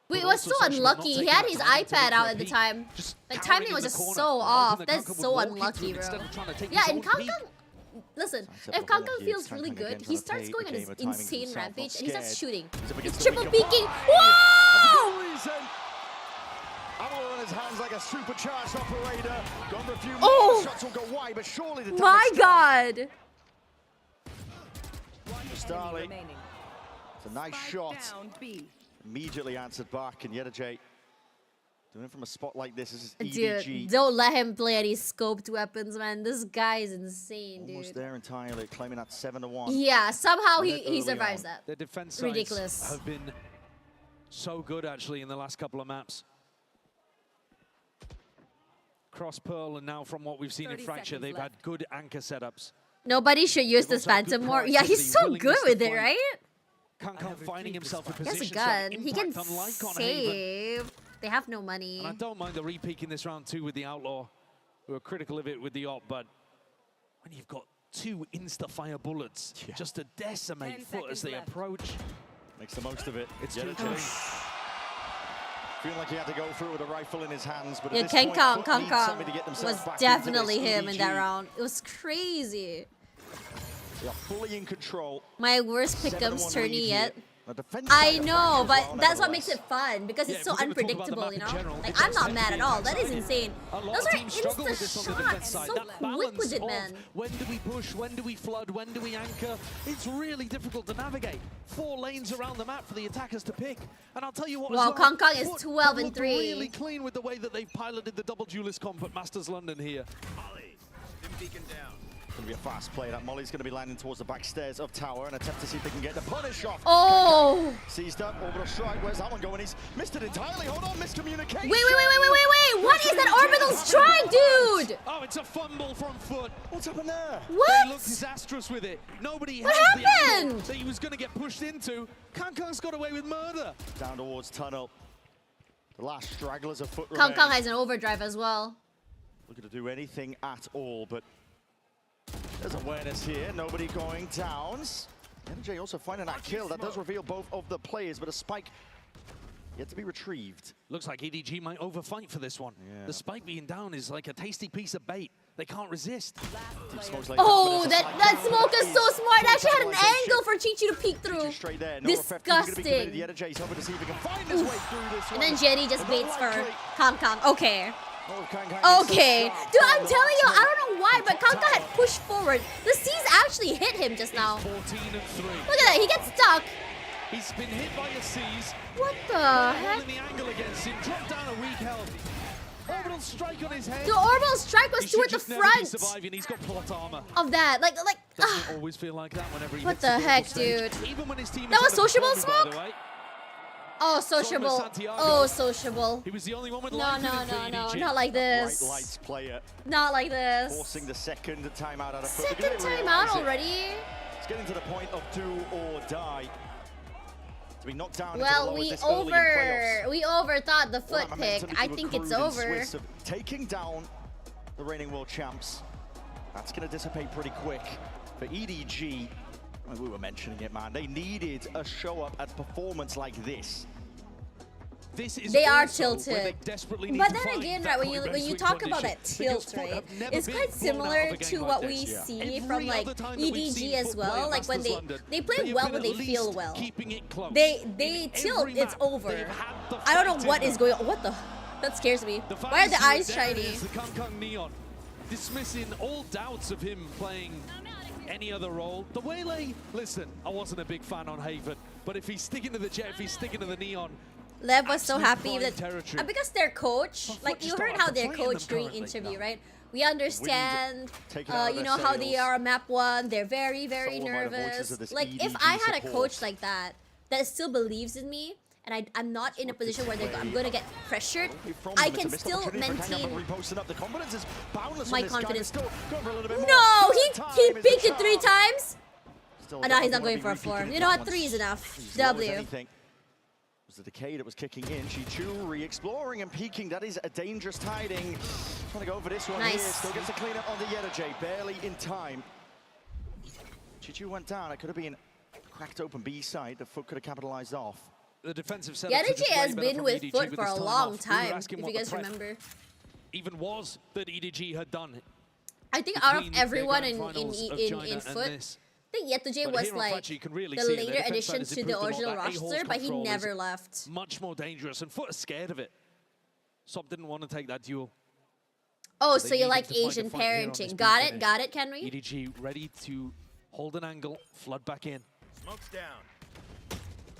S2: Wait, it
S7: But
S2: was so
S7: also Sociable not
S2: unlucky. He
S7: taking
S2: had
S7: that
S2: his
S7: time to
S2: iPad
S7: look for
S2: out
S7: a
S2: at the
S7: peek.
S2: time.
S7: Just
S2: Like
S7: cowering
S2: timing
S7: in
S2: was
S7: the
S2: just
S7: corner.
S2: so
S7: Hoping
S2: off.
S7: that
S2: That's
S7: Kangkang would
S2: so
S7: walk into
S2: unlucky,
S7: it
S2: bro.
S7: instead of trying to take
S2: Yeah,
S7: his
S2: and
S7: own peek.
S2: Kangkang, listen,
S6: Sidestep
S2: if
S6: the ball
S2: Kangkang
S6: here.
S2: feels really
S6: Kangkang
S2: good,
S6: again
S2: he
S6: trying to
S2: starts
S6: play
S2: going on
S6: the
S2: his
S6: game of timing
S2: insane
S6: himself, not
S2: rampage and he starts
S6: scared.
S2: shooting.
S6: He's up
S2: He's
S6: against the
S2: triple
S6: weaker
S2: peeking.
S6: ball.
S2: Whoa!
S6: Reason. Ammo in his hands like a supercharged operator. Gone for a few
S2: Oh!
S6: more. Shots will go wide, but surely the
S2: My god!
S6: Starley. It's a nice shot. Immediately answered back, and Yedaje doing it from a spot like this. This is EDG.
S2: Dude, don't let him play any scoped weapons, man. This guy is insane,
S6: Almost
S2: dude.
S6: there entirely, claiming that 7-1.
S2: Yeah, somehow
S6: Win
S2: he
S6: it early
S2: survives
S6: on.
S2: that.
S7: Their defense sides
S2: Ridiculous.
S7: have been so good, actually, in the last couple of maps. Cross Pearl, and now from what we've seen in Fracture, they've had good anchor setups.
S2: Nobody should use
S7: They've
S2: this
S7: also had good
S2: Phantom more. Yeah, he's
S7: proactivity,
S2: so good
S7: willingness to
S2: with it,
S7: fight.
S2: right?
S7: Kankan finding himself in
S2: He has a
S7: position.
S2: gun.
S7: So
S2: He can
S7: impact unlike on Haven.
S2: save. They have no money.
S7: And I don't mind the re-peek in this round too with the Outlaw, who are critical of it with the op, but when you've got 2 insta-fire bullets just to decimate Foot as they approach.
S6: Makes the most of it.
S7: It's
S6: Feeling like he had to go through with a rifle in his hands, but
S2: Yeah,
S6: at this point, Foot needs
S2: Kong
S6: somebody to get themselves
S2: was
S6: back
S2: definitely
S6: into this.
S2: him in that
S6: EDG,
S2: round. It was crazy.
S6: They are fully in control.
S2: My worst
S6: 7-1
S2: pick'em's turning
S6: lead
S2: yet.
S6: here. The defense
S2: I
S6: side of
S2: know,
S6: Frank
S2: but
S6: as well,
S2: that's what makes
S6: nevertheless.
S2: it fun because it's so
S7: if we're gonna talk about the
S2: unpredictable,
S7: map
S2: you
S7: in
S2: know?
S7: general,
S2: Like,
S7: it
S2: I'm
S7: does
S2: not
S7: tend to
S2: mad
S7: be
S2: at all. That is
S7: exciting.
S2: insane.
S7: A lot
S2: Those
S7: of
S2: are
S7: teams struggle with this on the defense
S2: insta
S7: side.
S2: shots.
S7: That
S2: So quick
S7: balance
S2: with it,
S7: of
S2: man.
S7: when do we push, when do we flood, when do we anchor? It's really difficult to navigate. 4 lanes around the map for the attackers to pick. And I'll tell you what,
S2: Well,
S7: as well,
S2: Kong is
S7: Foot
S2: 12 and
S7: looked
S2: 3.
S7: really clean with the way that they've piloted the double duelist comp at Masters London here.
S6: Going to be a fast play. That Molly's going to be landing towards the back stairs of tower and attempt to see if they can get the punish off.
S2: Oh!
S6: Seized up, orbital strike. Where's that one going? He's missed it entirely. Hold on, miscommunication.
S2: Wait! What is that orbital strike, dude?
S7: Oh, it's a fumble from Foot.
S6: What's happened there?
S2: What?
S7: They looked disastrous with it. Nobody
S2: What
S7: had the angle
S2: happened?
S7: that he was going to get pushed into. Kankang's got away with murder.
S6: Down towards tunnel. The last stragglers of Foot
S2: Kong
S6: remain.
S2: has an overdrive as well.
S6: Looking to do anything at all, but there's awareness here. Nobody going downs. NJ also finding that kill. That does reveal both of the players, but a spike yet to be retrieved.
S7: Looks like EDG might overfight for this one.
S6: Yeah.
S7: The spike being down is like a tasty piece of bait. They can't resist.
S2: Oh, that smoke is so smart. It actually had an angle for Chichi to peek through.
S6: Straight there.
S2: Disgusting. And then Jenny just baits for Kong. Okay. Okay. Dude, I'm telling you, I don't know why, but Kong had pushed forward. The C's actually hit him just now.
S7: 14 and 3.
S2: Look at that. He gets stuck.
S7: He's been hit by a C's.
S2: What the heck?
S7: Holding the angle against him. Dropped down a weak health. Orbital strike on his head.
S2: The orbital strike was toward the front
S7: surviving. He's got plot armor.
S2: of that. Like.
S7: Doesn't always feel like that whenever he
S2: What
S7: hits
S2: the heck,
S7: stage.
S2: dude?
S7: Even when his team
S2: That
S7: is
S2: was sociable
S7: underperforming, by the
S2: smoke?
S7: way.
S2: Oh, sociable. Oh, sociable.
S7: He was the only one with
S2: No,
S7: life
S2: no,
S7: in it for
S2: no, no.
S7: EDG.
S2: Not like this.
S6: Bright lights player
S2: Not like this.
S6: forcing the second timeout out of Foot.
S2: Second timeout already?
S6: It's getting to the point of do or die. To be knocked down
S2: Well,
S6: into the lowest this early in playoffs.
S2: we overthought the Foot
S6: Well, that
S2: pick.
S6: momentum
S2: I
S6: to
S2: think
S6: accrue
S2: it's
S6: in
S2: over.
S6: Swiss of taking down the reigning world champs. That's going to dissipate pretty quick. For EDG, I mean, we were mentioning it, man. They needed a show up at performance like this.
S7: This is
S2: They are
S7: also when
S2: tilted.
S7: they desperately need
S2: But
S7: to
S2: then
S7: find
S2: again,
S7: that
S2: right,
S7: point
S2: when you
S7: swing
S2: talk about
S7: condition.
S2: that tilt,
S7: Because Foot
S2: right,
S7: have never
S2: it's
S7: been
S2: quite
S7: blown
S2: similar
S7: out of a
S2: to
S7: game
S2: what
S7: like
S2: we
S7: this.
S2: see
S7: Every
S2: from like
S7: other time that we've
S2: EDG
S7: seen
S2: as
S7: Foot play
S2: well.
S7: at
S2: Like when
S7: Masters London,
S2: they play
S7: have
S2: well
S7: been
S2: when they
S7: at
S2: feel
S7: least
S2: well.
S7: keeping it close.
S2: They
S7: In
S2: tilt,
S7: every
S2: it's
S7: map,
S2: over.
S7: they've had the
S2: I don't know
S7: fight
S2: what
S7: in
S2: is
S7: them.
S2: going on. What the? That scares me.
S7: The
S2: Why are the eyes
S7: fantasy
S2: shiny?
S7: is the Kang Neon, dismissing all doubts of him playing any other role. The Waylay, listen, I wasn't a big fan on Haven, but if he's sticking to the Jet, if he's sticking to the Neon,
S2: Lev was so
S7: absolute
S2: happy
S7: prime
S2: that
S7: territory.
S2: because their coach, like you
S7: just
S2: heard
S7: don't
S2: how
S7: have to
S2: their
S7: play in
S2: coach
S7: them
S2: during
S7: currently.
S2: interview, right? We understand,
S6: taken out of
S2: you
S6: their
S2: know how they
S6: sails.
S2: are map one. They're very, very
S6: Stolen by the voices
S2: nervous.
S6: of this
S2: Like if
S6: EDG
S2: I had a
S6: support.
S2: coach like that still believes in me, and I'm not in a position where I'm gonna get pressured, I can still maintain
S6: Reposting up. The confidence is boundless
S2: my
S6: on this guy.
S2: confidence.
S6: Still going for a little bit more.
S2: No,
S6: Third
S2: he
S6: time is the
S2: peeked it 3
S6: charm.
S2: times.
S6: Still
S2: Oh no, he's
S6: doesn't
S2: not
S6: wanna
S2: going
S6: be
S2: for a
S6: repeating
S2: 4.
S6: it
S2: You know what?
S6: once.
S2: 3 is enough.
S6: As low as
S2: W.
S6: anything. It was the decay that was kicking in. Chichu re-exploring and peeking. That is a dangerous tiding. Trying to go for this one here.
S2: Nice.
S6: Still gets a clean up on the Yedajay. Barely in time. Chichu went down. It could have been a cracked open B side. The Foot could have capitalized off.
S7: the defensive setup.
S2: Yedajay has been with Foot for a long time, if
S7: We were
S2: you guys
S7: asking what the
S2: remember.
S7: even was that EDG had done.
S2: I think out of
S7: between their
S2: everyone
S7: grand
S2: in
S7: finals of China and
S2: Foot,
S7: this.
S2: I think Yedajay
S7: But
S2: was
S7: here on
S2: like
S7: Fachi, you can really
S2: the
S7: see it. Their
S2: later
S7: defense
S2: addition
S7: side has
S2: to the
S7: improved a lot.
S2: original
S7: That A-hole's
S2: roster, but he
S7: control is
S2: never left.
S7: Much more dangerous, and Foot is scared of it. Sob didn't want to take that duel.
S2: Oh,
S7: They
S2: so you
S7: needed
S2: like
S7: to find a
S2: Asian
S7: fight here on this
S2: parenting.
S7: big
S2: Got
S7: finish.
S2: it, got it, Kenry?
S7: EDG ready to hold an angle, flood back in.
S8: Smoke's down.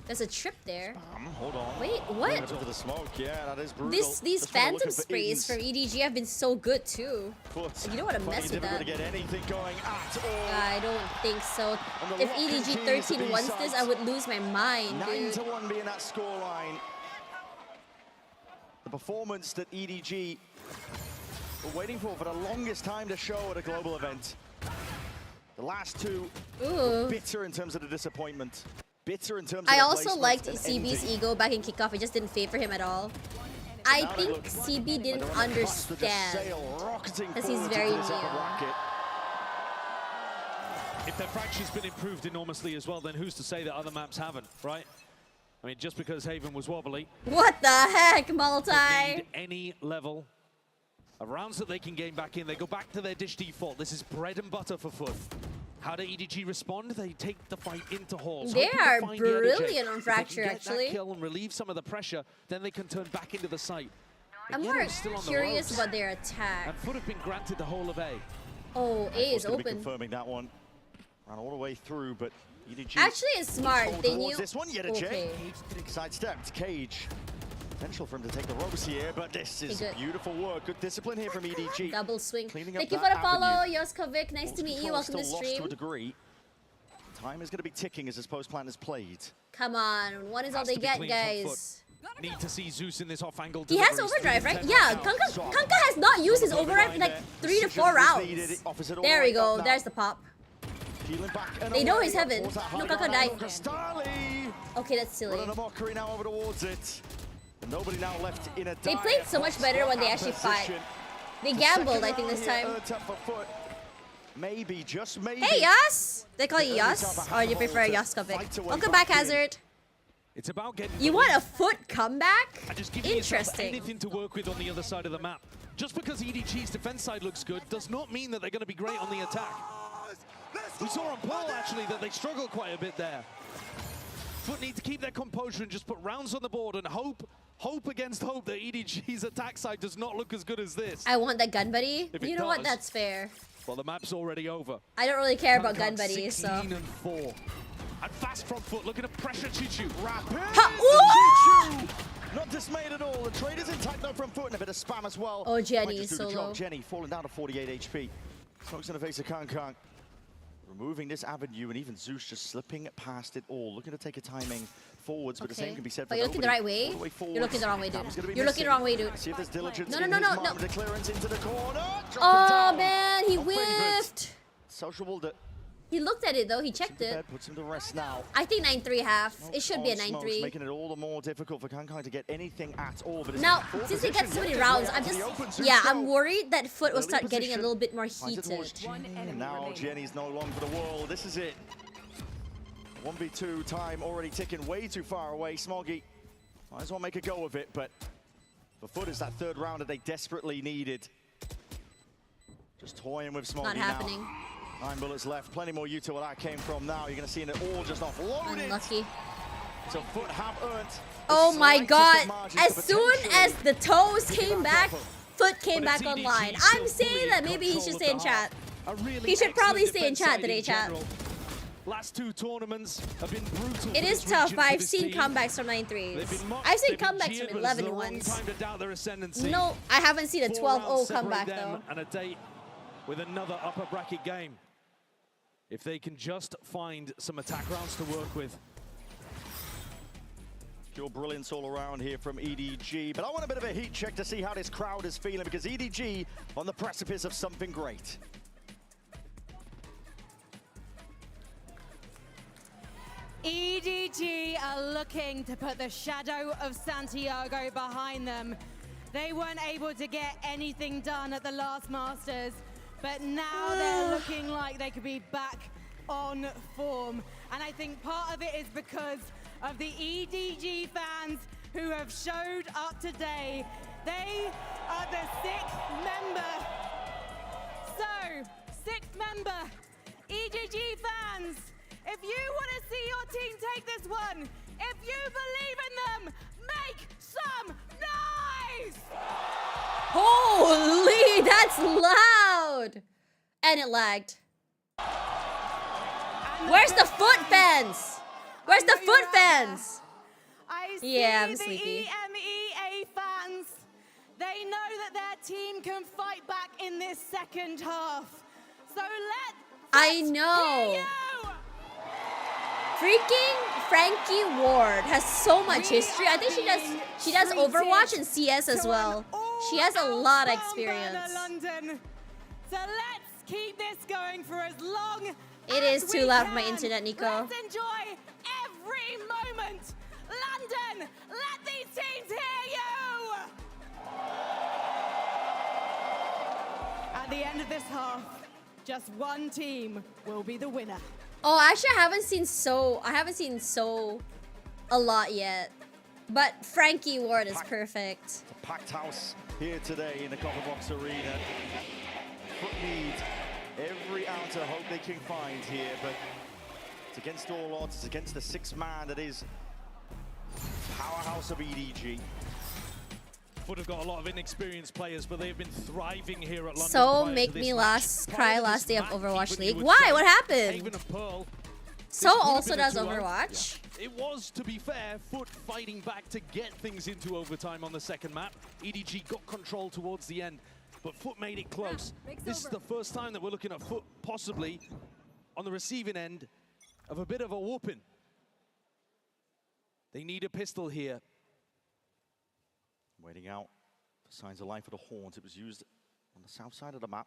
S2: There's a trip there.
S6: Hold on.
S2: Wait, what?
S6: Moving up into the smoke. Yeah, that is brutal.
S2: These
S6: This one
S2: phantom
S6: looking for
S2: sprays
S6: Eden's
S2: from EDG have been so good too.
S6: foot.
S2: You don't want to
S6: Finding
S2: mess with
S6: difficult
S2: that.
S6: to get anything going at all.
S2: I don't think so.
S6: And the
S2: If
S6: lock
S2: EDG
S6: continues to
S2: 13
S6: be
S2: wants this, I
S6: sides.
S2: would lose my mind,
S6: 9
S2: dude.
S6: to 1 being that scoreline. The performance that EDG were waiting for the longest time to show at a global event. The last two were
S2: Ooh.
S6: bitter in terms of the disappointment. bitter in terms of
S2: I
S6: their
S2: also
S6: placement
S2: liked
S6: and
S2: CB's
S6: ending.
S2: ego back in kickoff. It just didn't favor him at all. I think CB didn't understand because he's very new.
S7: If their fracture's been improved enormously as well, then who's to say that other maps haven't, right? I mean, just because Haven was wobbly.
S2: What the heck, multi?
S7: Need any level of rounds that they can gain back in. They go back to their dish default. This is bread and butter for Foot. How do EDG respond? They take the fight into halls.
S2: They are brilliant on Fracture,
S7: if they can get
S2: actually.
S7: That kill and relieve some of the pressure, then they can turn back into the site.
S2: I'm
S7: Again,
S2: more
S7: they're still on the
S2: curious
S7: ropes.
S2: about their attack.
S7: And Foot have been granted the whole of A.
S2: Oh, A is
S6: Gonna be
S2: open.
S6: confirming that one. Ran all the way through, but EDG
S2: Actually, it's smart.
S6: told
S2: They
S6: towards
S2: knew.
S6: this one. Yet
S2: Okay.
S6: sidestepped. Cage. Potential for him to take the ropes here, but this is
S2: good.
S6: beautiful work. Good discipline here from EDG.
S2: Double swing.
S6: Cleaning
S2: Thank
S6: up
S2: you for
S6: that
S2: the follow,
S6: avenue.
S2: Yoskovic. Nice to meet you.
S6: Control
S2: Welcome to
S6: still lost
S2: stream.
S6: to a degree. Time is going to be ticking as his post plan is played.
S2: Come on, one is all
S7: Has
S2: they
S7: to be
S2: get,
S7: clean from
S2: guys.
S7: Need to see Zeus in this off-angle.
S2: He has overdrive, right? Yeah, Kanka has not used his overdrive for like 3 to 4 rounds. There we go. There's the pop. They know he's heaven. No, Kanka died. Okay, that's silly.
S6: Running a mockery now over towards it. And nobody now left in a
S2: They played so much better when they actually fight. They gambled, I think, this time.
S6: Maybe, just maybe.
S2: Hey, Yas! They call you Yas? Or do you prefer Yoskovic? Welcome back, Hazard.
S7: It's about getting.
S2: You want a Foot comeback?
S7: Just give yourself
S2: Interesting.
S7: anything to work with on the other side of the map. Just because EDG's defense side looks good does not mean that they're going to be great on the attack. We saw on Pearl, actually, that they struggled quite a bit there. Foot need to keep their composure and just put rounds on the board and hope against hope that EDG's attack side does not look as good as this.
S2: I want that gun buddy.
S7: If it
S2: You know what?
S7: does-
S2: That's fair.
S7: Well, the map's already over.
S2: I don't really care about
S7: Kankan
S2: gun buddies, so.
S7: 16 and 4. And fast from Foot, looking to pressure Chichu.
S6: Rapid!
S2: Ha!
S6: Not dismayed at all. The trade is intact though from Foot and a bit of spam as well.
S2: Oh, Jenny
S6: Might just do the
S2: solo.
S6: job. Jenny falling down to 48 HP. Smokes in the face of Kankan. Removing this avenue and even Zeus just slipping past it all. Looking to take a timing forwards, but the same can be said for
S2: But you're looking the
S6: nobody.
S2: right way.
S6: All the way
S2: You're looking the wrong way,
S6: That was gonna
S2: dude.
S6: be
S2: You're looking the
S6: missing.
S2: wrong way, dude.
S6: See if there's diligence
S2: No,
S6: in
S2: no, no,
S6: his
S2: no,
S6: mark.
S2: no.
S6: The clearance into the corner.
S2: Oh,
S6: Down.
S2: man, he
S6: Not favored.
S2: whiffed.
S6: Social that
S2: He looked at it, though. He checked it.
S6: puts him to rest now.
S2: I think 9-3 half. It should be a
S6: On smokes,
S2: 9-3.
S6: making it all the more difficult for Kankai to get anything at all. But it's
S2: Now,
S6: in full
S2: since he
S6: position,
S2: gets so many
S6: yet
S2: rounds,
S6: way
S2: I'm
S6: out to
S2: just,
S6: the open. Zeus
S2: yeah,
S6: still
S2: I'm worried that Foot will
S6: early
S2: start getting a
S6: position.
S2: little bit more
S6: Finds it towards
S2: heated.
S6: Jenny. Now Jenny's no longer for the world. This is it. 1v2 time already ticking way too far away. Smoggy might as well make a go of it, but for Foot is that third round that they desperately needed. Just toying with Smoggy
S2: Not
S6: now.
S2: happening.
S6: 9 bullets left. Plenty more Utah where that came from now. You're going to see it all just offloaded.
S2: Unlucky.
S6: So Foot have earned.
S2: Oh my god. As soon as the toes came back, Foot came back online. I'm saying that maybe he should stay in chat. He should probably stay in chat today, chat.
S7: Last 2 tournaments have been brutal.
S2: It is tough, but I've seen comebacks from 9-3s. I've seen comebacks from 11-1s. No, I haven't seen a 12-0 comeback though.
S7: And a date with another upper bracket game. If they can just find some attack rounds to work with.
S6: Pure brilliance all around here from EDG. But I want a bit of a heat check to see how this crowd is feeling, because EDG on the precipice of something great.
S10: EDG are looking to put the shadow of Santiago behind them. They weren't able to get anything done at the last Masters, but now they're looking like they could be back on form. And I think part of it is because of the EDG fans who have showed up today. They are the 6th member. So, 6th member, EDG fans, if you want to see your team take this one, if you believe in them, make some noise!
S2: Holy, that's loud! And it lagged. Where's the Foot fans? Where's the Foot fans?
S10: I see
S2: Yeah, I'm
S10: the
S2: sleepy.
S10: EMEA fans. They know that their team can fight back in this second half. So
S2: I know. Freaking Frankie Ward has so much history. I think she does Overwatch and CS as well. She has a lot of experience.
S10: London. So let's keep this going for as long
S2: It is too loud for my internet, Nico.
S10: Let's enjoy every every moment. London, let these teams hear you! At the end of this half, just one team will be the winner.
S2: Oh, actually, I haven't seen So a lot yet. But Frankie Ward is perfect.
S6: It's a packed house here today in the Copperbox Arena. Foot need every ounce of hope they can find here, but it's against all odds. It's against the 6-man that is powerhouse of EDG.
S7: Foot have got a lot of inexperienced players, but they've been thriving here at London.
S2: So make me cry last day of Overwatch League. Why? What happened? So also does Overwatch.
S7: Yeah. It was, to be fair, Foot fighting back to get things into overtime on the second map. EDG got control towards the end, but Foot made it close. This is the first time that we're looking at Foot possibly on the receiving end of a bit of a whooping. They need a pistol here.
S6: Waiting out for signs of life for the Horns. It was used on the south side of the map.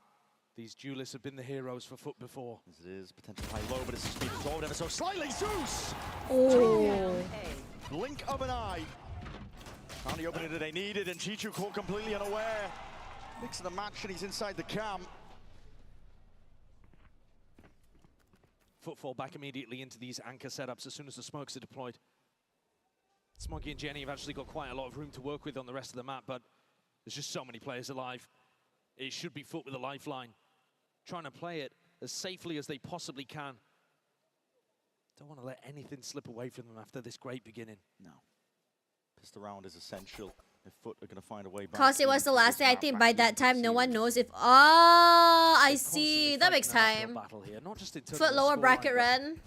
S7: These duelists have been the heroes for Foot before.
S6: As it is potential high-low, but it's a speed forward ever so slightly. Zeus!
S2: Oh.
S6: Blink of an eye. Found the opening that they needed, and Chichu caught completely unaware. Mix of the match, and he's inside the cam.
S7: Foot fall back immediately into these anchor setups as soon as the smokes are deployed. Smoggy and Jenny have actually got quite a lot of room to work with on the rest of the map, but there's just so many players alive. It should be Foot with a lifeline, trying to play it as safely as they possibly can. Don't want to let anything slip away from them after this great beginning.
S6: No. Pistol round is essential if Foot are going to find a way back.
S2: Because it was the last day, I think by that time no one knows if... Oh, I see. That makes time. Foot lower bracket run.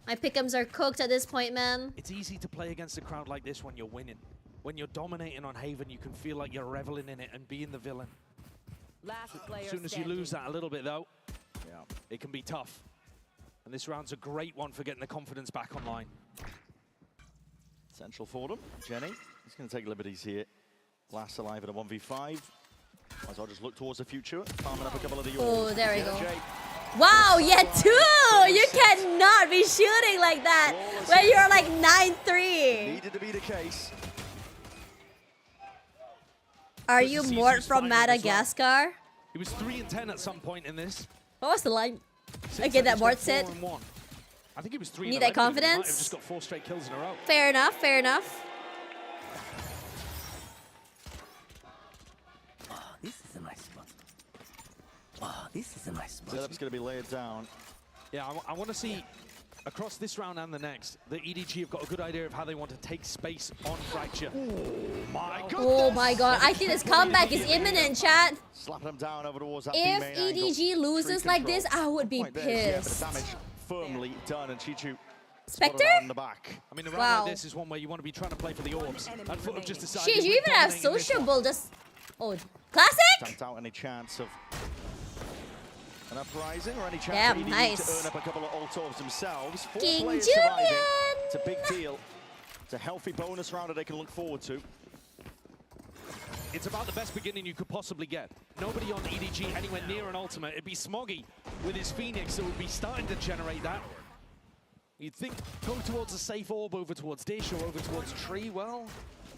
S2: My pick'ems are cooked at this point, man.
S7: It's easy to play against a crowd like this when you're winning. When you're dominating on Haven, you can feel like you're reveling in it and being the villain. As soon as you lose that a little bit, though, it can be tough. And this round's a great one for getting the confidence back online.
S6: Essential for them. Jenny, he's going to take liberties here. Last alive at a 1v5. Might as well just look towards the future. Farming up a couple of the...
S2: Oh, there we go. Wow, yeah, 2! You cannot be shooting like that when you're like 9-3.
S6: Needed to be the case.
S2: Are you Mort from Madagascar?
S7: He was 3-10 at some point in this.
S2: What was the line? Okay, that Mort said.
S7: I think he was 3.
S2: Need that confidence?
S7: He might have just got 4 straight kills in a row.
S2: Fair enough, fair enough.
S21: Oh, this is a nice spot. Oh, this is a nice spot.
S6: Setup's going to be laid down.
S7: Yeah, I want to see across this round and the next, the EDG have got a good idea of how they want to take space on Fracture.
S2: Oh my god, I think this comeback is imminent, chat.
S6: Slapping them down over towards that
S2: If EDG loses like this, I would be pissed.
S6: Yeah, but the damage firmly done, and Chichu
S2: Spectre?
S6: in the back.
S7: I mean, a round like this is one where you want to be trying to play for the orbs. And Foot have just decided.
S2: Shit, you even have sociable, just... Oh, classic?
S6: Don't doubt any chance of an uprising or any chance
S2: Damn,
S6: for EDG
S2: nice.
S6: to earn up a couple of ult orbs themselves. 4
S2: King
S6: players
S2: Julian!
S6: surviving. It's a big deal. It's a healthy bonus round that they can look forward to.
S7: It's about the best beginning you could possibly get. Nobody on EDG anywhere near an ultimate. It'd be Smoggy with his Phoenix that would be starting to generate that. You'd think go towards a safe orb over towards Dish or over towards Tree. Well,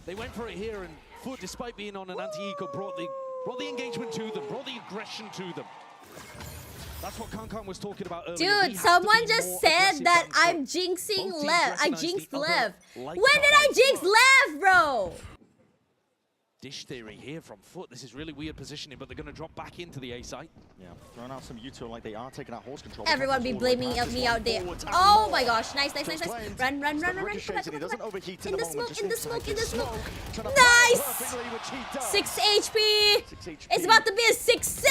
S7: they went for it here, and Foot, despite being on an anti-eco, brought the engagement to them, brought the aggression to them. That's what Kankan was talking about earlier.
S2: Dude, someone just said that I'm jinxing left. I jinxed left. When did I jinx left, bro?
S7: Dish theory here from Foot. This is really weird positioning, but they're going to drop back into the A site.
S6: Yeah, throwing out some Uto like they are, taking out horse control.
S2: Everyone be blaming me out there. Oh my gosh, nice, nice, nice, nice. Run, run, run, run, run. Come back, come back, come back. In the smoke, in the smoke, in the smoke. Nice! 6 HP. It's about to be a 6-7.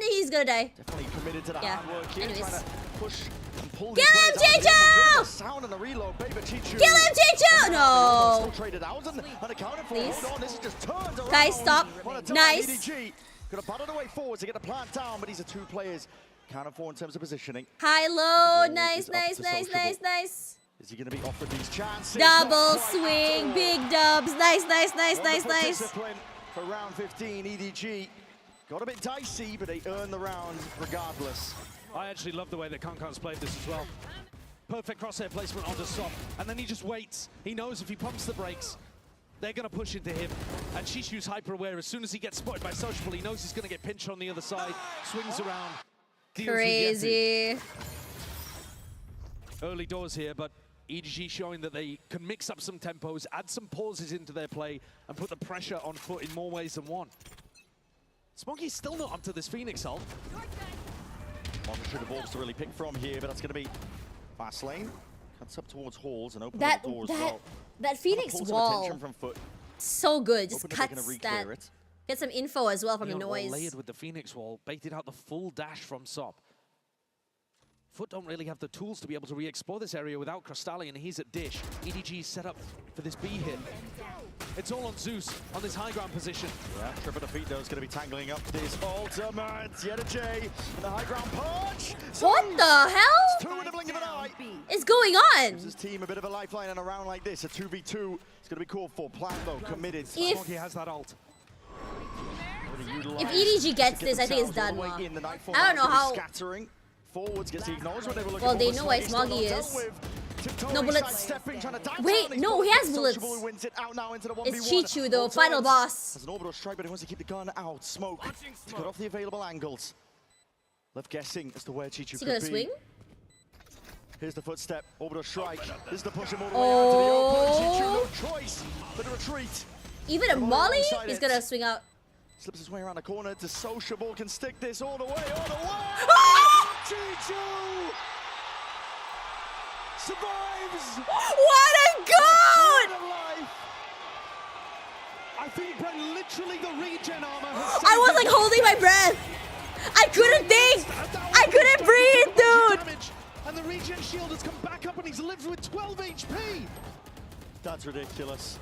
S2: He's gonna die.
S6: Definitely committed to the hard work here.
S2: Anyways.
S6: Trying to push and pull
S2: Kill him, Chicho!
S6: Sound and the reload, baby Chicho.
S2: Kill him, Chicho! No.
S6: Traded out and unaccounted for.
S2: Please.
S6: Hold on, this is just turned around.
S2: Guys, stop. Nice.
S6: Could have battled away forward to get the plant down, but these are 2 players. Counted for in terms of positioning.
S2: High, low. Nice, nice, nice, nice, nice.
S6: Is he going to be offered these chances?
S2: Double swing, big dubs. Nice, nice, nice, nice, nice.
S6: Discipline for round 15, EDG. Got a bit dicey, but they earned the round regardless.
S7: I actually love the way that Kankan's played this as well. Perfect crosshair placement onto Sop, and then he just waits. He knows if he pumps the brakes, they're going to push into him. And Shishu's hyper aware. As soon as he gets spotted by Sociable, he knows he's going to get pinched on the other side. Swings around.
S2: Crazy.
S7: Early doors here, but EDG showing that they can mix up some tempos, add some pauses into their play, and put the pressure on foot in more ways than one. Smoggy's still not up to this Phoenix ult.
S6: One should have balls to really pick from here, but that's going to be fast lane. Cuts up towards halls and opens the doors as well.
S2: That Phoenix wall,
S6: from foot.
S2: so good. Just
S6: Hoping
S2: cuts that. Get some info as well from the noise.
S7: Layered with the Phoenix wall, baited out the full dash from Sop. Foot don't really have the tools to be able to re-explore this area without Crystalli, and he's at Dish. EDG set up for this B hit. It's all on Zeus, on this high ground position.
S6: Yeah, Triple Defeat though is going to be tangling up this ultimate. Yet a J, and the high ground punch.
S2: What the hell?
S6: Two in the blink of an eye.
S2: Is going on?
S6: Gives his team a bit of a lifeline in a round like this. A 2v2 is going to be called for. Plan though, committed.
S2: If
S7: he has that ult.
S2: If EDG gets this, I think it's done. I don't know how.
S6: Scattering. Forwards gets the acknowledgement they were looking
S2: Well,
S6: for.
S2: they know why Smoggy is. No bullets. Wait, no, he has bullets. It's Chichu though, final boss.
S6: Has an orbital strike, but he wants to keep the gun out. Smoke to cut off the available angles. Left guessing as to where Chichu could be.
S2: Swing?
S6: Here's the footstep, orbital strike. This is the push him all the way out to the open. Chichu, no choice but to retreat.
S2: Even a molly, he's gonna swing out.
S6: Slips his way around the corner to Sociable, can stick this all the way, Chichu survives!
S2: What a goat!
S7: I think Brent, literally the regen armor has
S2: I was like holding my breath. I couldn't think. I couldn't breathe, dude.
S7: And the regen shield has come back up and he's lived with 12 HP.
S6: That's ridiculous.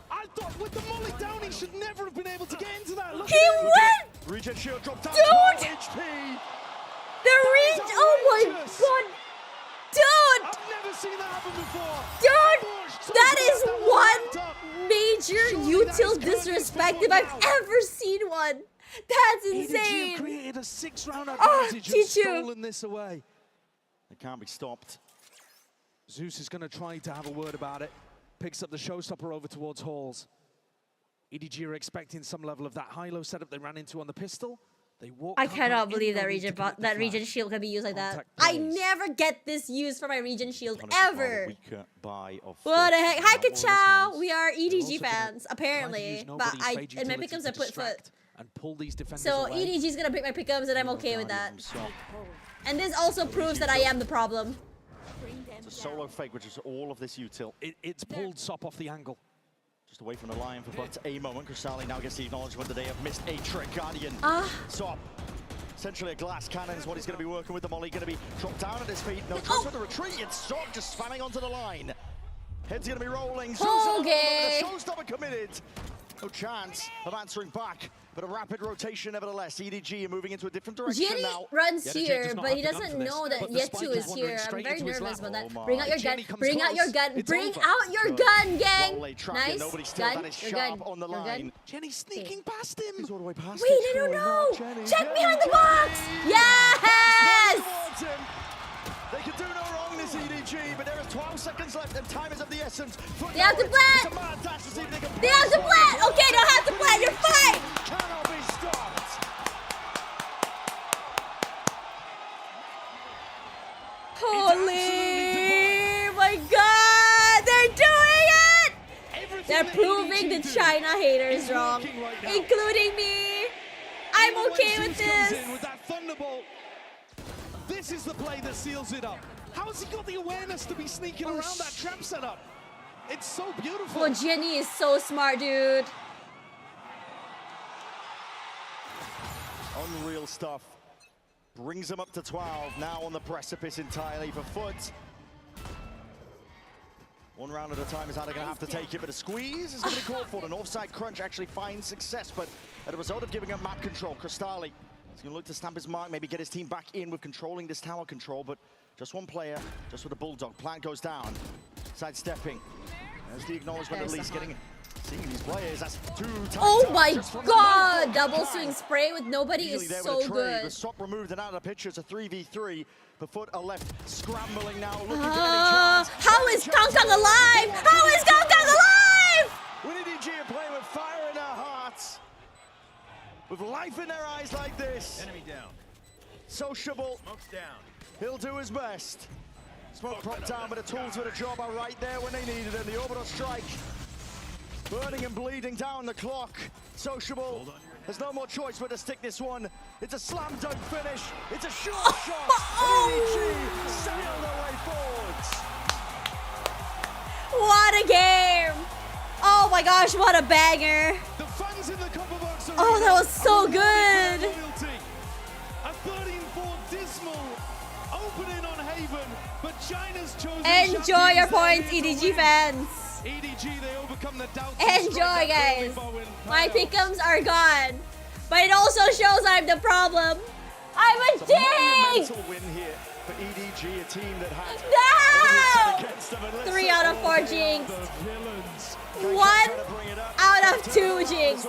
S7: I thought with the molly down, he should never have been able to get into that. Look,
S2: he went!
S6: Regen shield dropped down.
S2: Dude!
S6: 12 HP.
S2: The regen, oh my god. Dude!
S7: I've never seen that happen before.
S2: Dude! That is one major util disrespect if I've ever seen one. That's insane.
S7: EDG created a 6-round advantage and stolen this away.
S6: It can't be stopped.
S7: Zeus is going to try to have a word about it. Picks up the showstopper over towards Halls. EDG are expecting some level of that high-low setup they ran into on the pistol. They walk.
S2: I cannot believe that regen shield can be used like that. I never get this used for my regen shield ever. What the heck? Hi Ka-chow! We are EDG fans, apparently. But in my pickums I put foot.
S7: And pull these defenders
S2: so
S7: away.
S2: EDG's gonna pick my pickums and I'm okay with that. And this also proves that I am the problem.
S6: It's a solo fake, which is all of this util.
S7: It's pulled Sop off the angle.
S6: Just away from the line for but a moment. Crystalli now gets the acknowledgement that they have missed a trick. Guardian. Sop. Essentially a glass cannon is what he's going to be working with. The molly going to be dropped down at his feet. No choice for the retreat. It's Sop just spamming onto the line. Head's going to be rolling.
S2: Okay.
S6: The showstopper committed. No chance of answering back, but a rapid rotation nevertheless. EDG are moving into a different direction now.
S2: Runs here, but he doesn't know that Yetu is here. I'm very nervous about that. Bring out your gun. Bring out your gun. Bring out your gun, gang. Nice. Gun. Your gun.
S6: On the
S2: your
S6: line.
S2: gun.
S7: Jenny sneaking past him.
S6: He's all the way past.
S2: Wait, I don't know. Check behind the box. Yes.
S6: They can do no wrong, this EDG, but there is 12 seconds left and time is of the essence.
S2: They have to plant! They have to plant! Okay, don't have to plant, you're fine!
S6: Cannot be stopped!
S2: Holy my god! They're doing it! They're proving the China haters wrong, including me. I'm okay with this.
S7: With that thunderbolt. This is the play that seals it up. How has he got the awareness to be sneaking around that trap setup? It's so beautiful.
S2: Well, Jenny is so smart, dude.
S6: Unreal stuff. Brings him up to 12. Now on the precipice entirely for Foot. One round at a time is how they're going to have to take it, but a squeeze is going to be called for. An offside crunch actually finds success, but as a result of giving up map control, Crystalli he's going to look to stamp his mark, maybe get his team back in with controlling this tower control, but just one player, just with a bulldog. Plant goes down, sidestepping. There's the acknowledgement at least, getting Seeing these players, that's 2 times.
S2: Oh my god! Double swing spray with nobody is so good.
S6: The stop removed and out of the picture. It's a 3v3. The foot are left scrambling now, looking for any chance.
S2: How is Kangkang alive? How is Kangkang alive?
S6: When EDG are playing with fire in their hearts, with life in their eyes like this.
S8: Enemy down.
S6: Sociable.
S8: Smoke's down.
S6: He'll do his best. Smoke propped down, but the tools for the job are right there when they needed them. The orbital strike. Burning and bleeding down the clock. Sociable. There's no more choice but to stick this one. It's a slam dunk finish. It's a short shot. EDG sail their way forwards.
S2: What a game! Oh my gosh, what a banger!
S6: The fans in the copper box.
S2: Oh, that was so good!
S7: A 13-4 dismal opening on Haven, but China's chosen.
S2: Enjoy your points, EDG fans.
S7: EDG, they overcome the doubts.
S2: Enjoy, guys. My pick'ems are gone, but it also shows I'm the problem. I'm a jinx.
S6: Win here for EDG, a team that had
S2: no. 3 out of 4 jinx. 1 out of 2 jinx.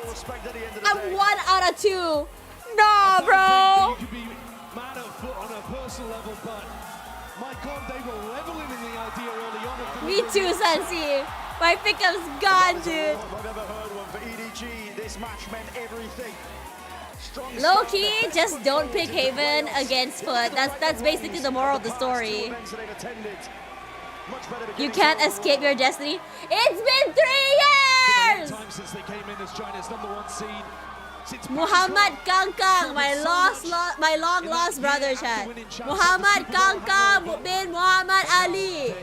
S2: I'm 1 out of 2. No, bro.
S7: You could be mad at foot on a personal level, but my god, they were leveling in the idea early on.
S2: Me too, Sensi. My pickup's gone, dude.
S6: I've never heard one for EDG. This match meant everything.
S2: Low key, just don't pick Haven against Foot. That's basically the moral of the story. You can't escape your destiny. It's been 3 years.
S7: Time since they came in as China's #1 seed.
S2: Muhammad Kangkang, my long lost brother, chat. Muhammad Kangkang bin Muhammad Ali.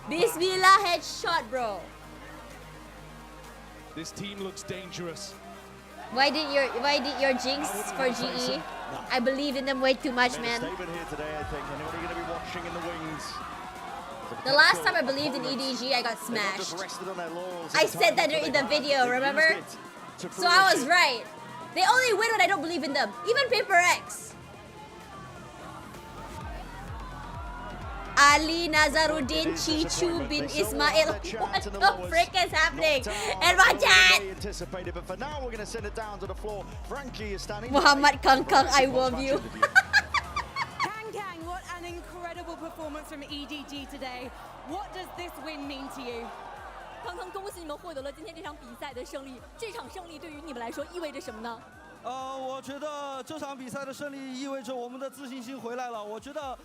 S2: Bismillah headshot, bro.
S7: This team looks dangerous.
S2: Why did your jinx for GE? I believe in them way too much, man. The last time I believed in EDG, I got smashed. I said that in the video, remember? So I was right. They only win when I don't believe in them. Even PRX. Ali Nazaruddin Chichu bin Ismail. What the frick is happening? And my chat!
S6: Anticipated, but for now we're gonna send it down to the floor. Frankie is standing.
S2: Muhammad Kangkang, I love you.
S10: Kangkang, what an incredible performance from EDG today. What does this win mean to you?
S14: 刚刚恭喜你们获得了今天这场比赛的胜利。这场胜利对于你们来说意味着什么呢？
S15: 我觉得这场比赛的胜利意味着我们的自信心回来了。我觉得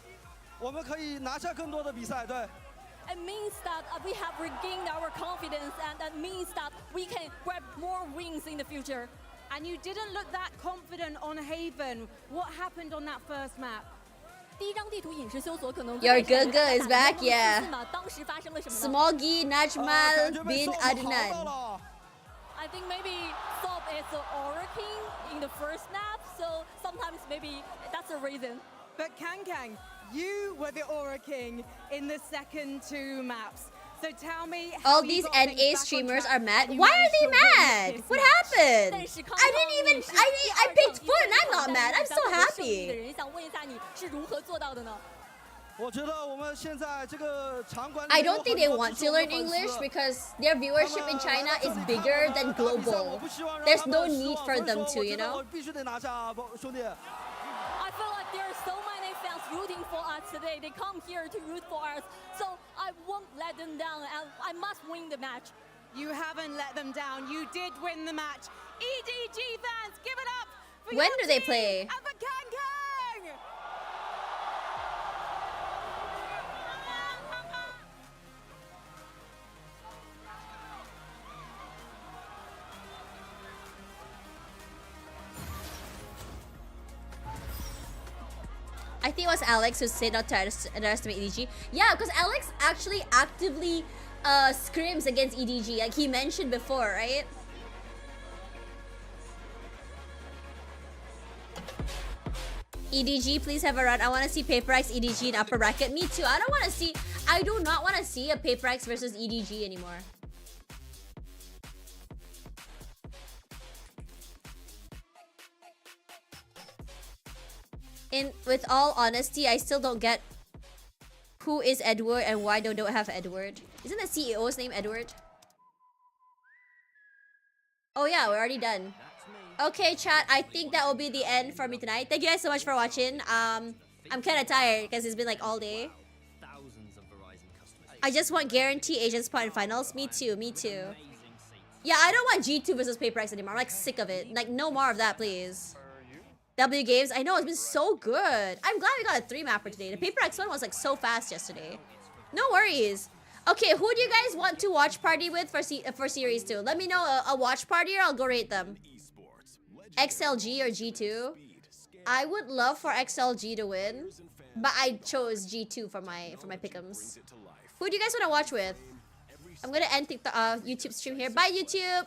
S15: 我们可以拿下更多的比赛。对。
S14: It means that we have regained our confidence, and that means that we can grab more wins in the future.
S10: And you didn't look that confident on Haven. What happened on that first map?
S14: 第一张地图影视搜索可能
S2: Your Gaga is back, yeah.
S14: 当时发生了什么
S2: Smoggy Najmal bin Adnan.
S14: I think maybe Sob is the Aura King in the first map, so sometimes maybe that's the reason.
S10: But Kangkang, you were the Aura King in the second 2 maps. So tell me how
S2: all these NA streamers are mad. Why are they mad? What happened? I picked Foot and I'm not mad. I'm so happy. I don't think they want to learn English because their viewership in China is bigger than global. There's no need for them to, you know?
S14: I feel like there are so many fans rooting for us today. They come here to root for us. So I won't let them down, and I must win the match.
S10: You haven't let them down. You did win the match. EDG fans, give it up for
S2: when
S10: your
S2: do they
S10: team
S2: play?
S10: and for Kangkang!
S2: I think it was Alex who said not to underestimate EDG. Yeah, because Alex actually actively scrims against EDG, like he mentioned before, right? EDG, please have a run. I want to see PRX EDG in upper bracket. Me too. I do not want to see a PRX versus EDG anymore. With all honesty, I still don't get who is Edward and why they don't have Edward. Isn't the CEO's name Edward? Oh yeah, we're already done. Okay, chat, I think that will be the end for me tonight. Thank you guys so much for watching. I'm kind of tired because it's been like all day. I just want guarantee Asian spot in finals. Me too, me too. Yeah, I don't want G2 versus PRX anymore. I'm like sick of it. Like, no more of that, please. W games, I know, it's been so good. I'm glad we got a 3-mapper today. The PRX one was like so fast yesterday. No worries. Okay, who do you guys want to watch party with for Series 2? Let me know a watch party or I'll go rate them. XLG or G2? I would love for XLG to win, but I chose G2 for my pick'ems. Who do you guys want to watch with? I'm gonna end the YouTube stream here. Bye, YouTube!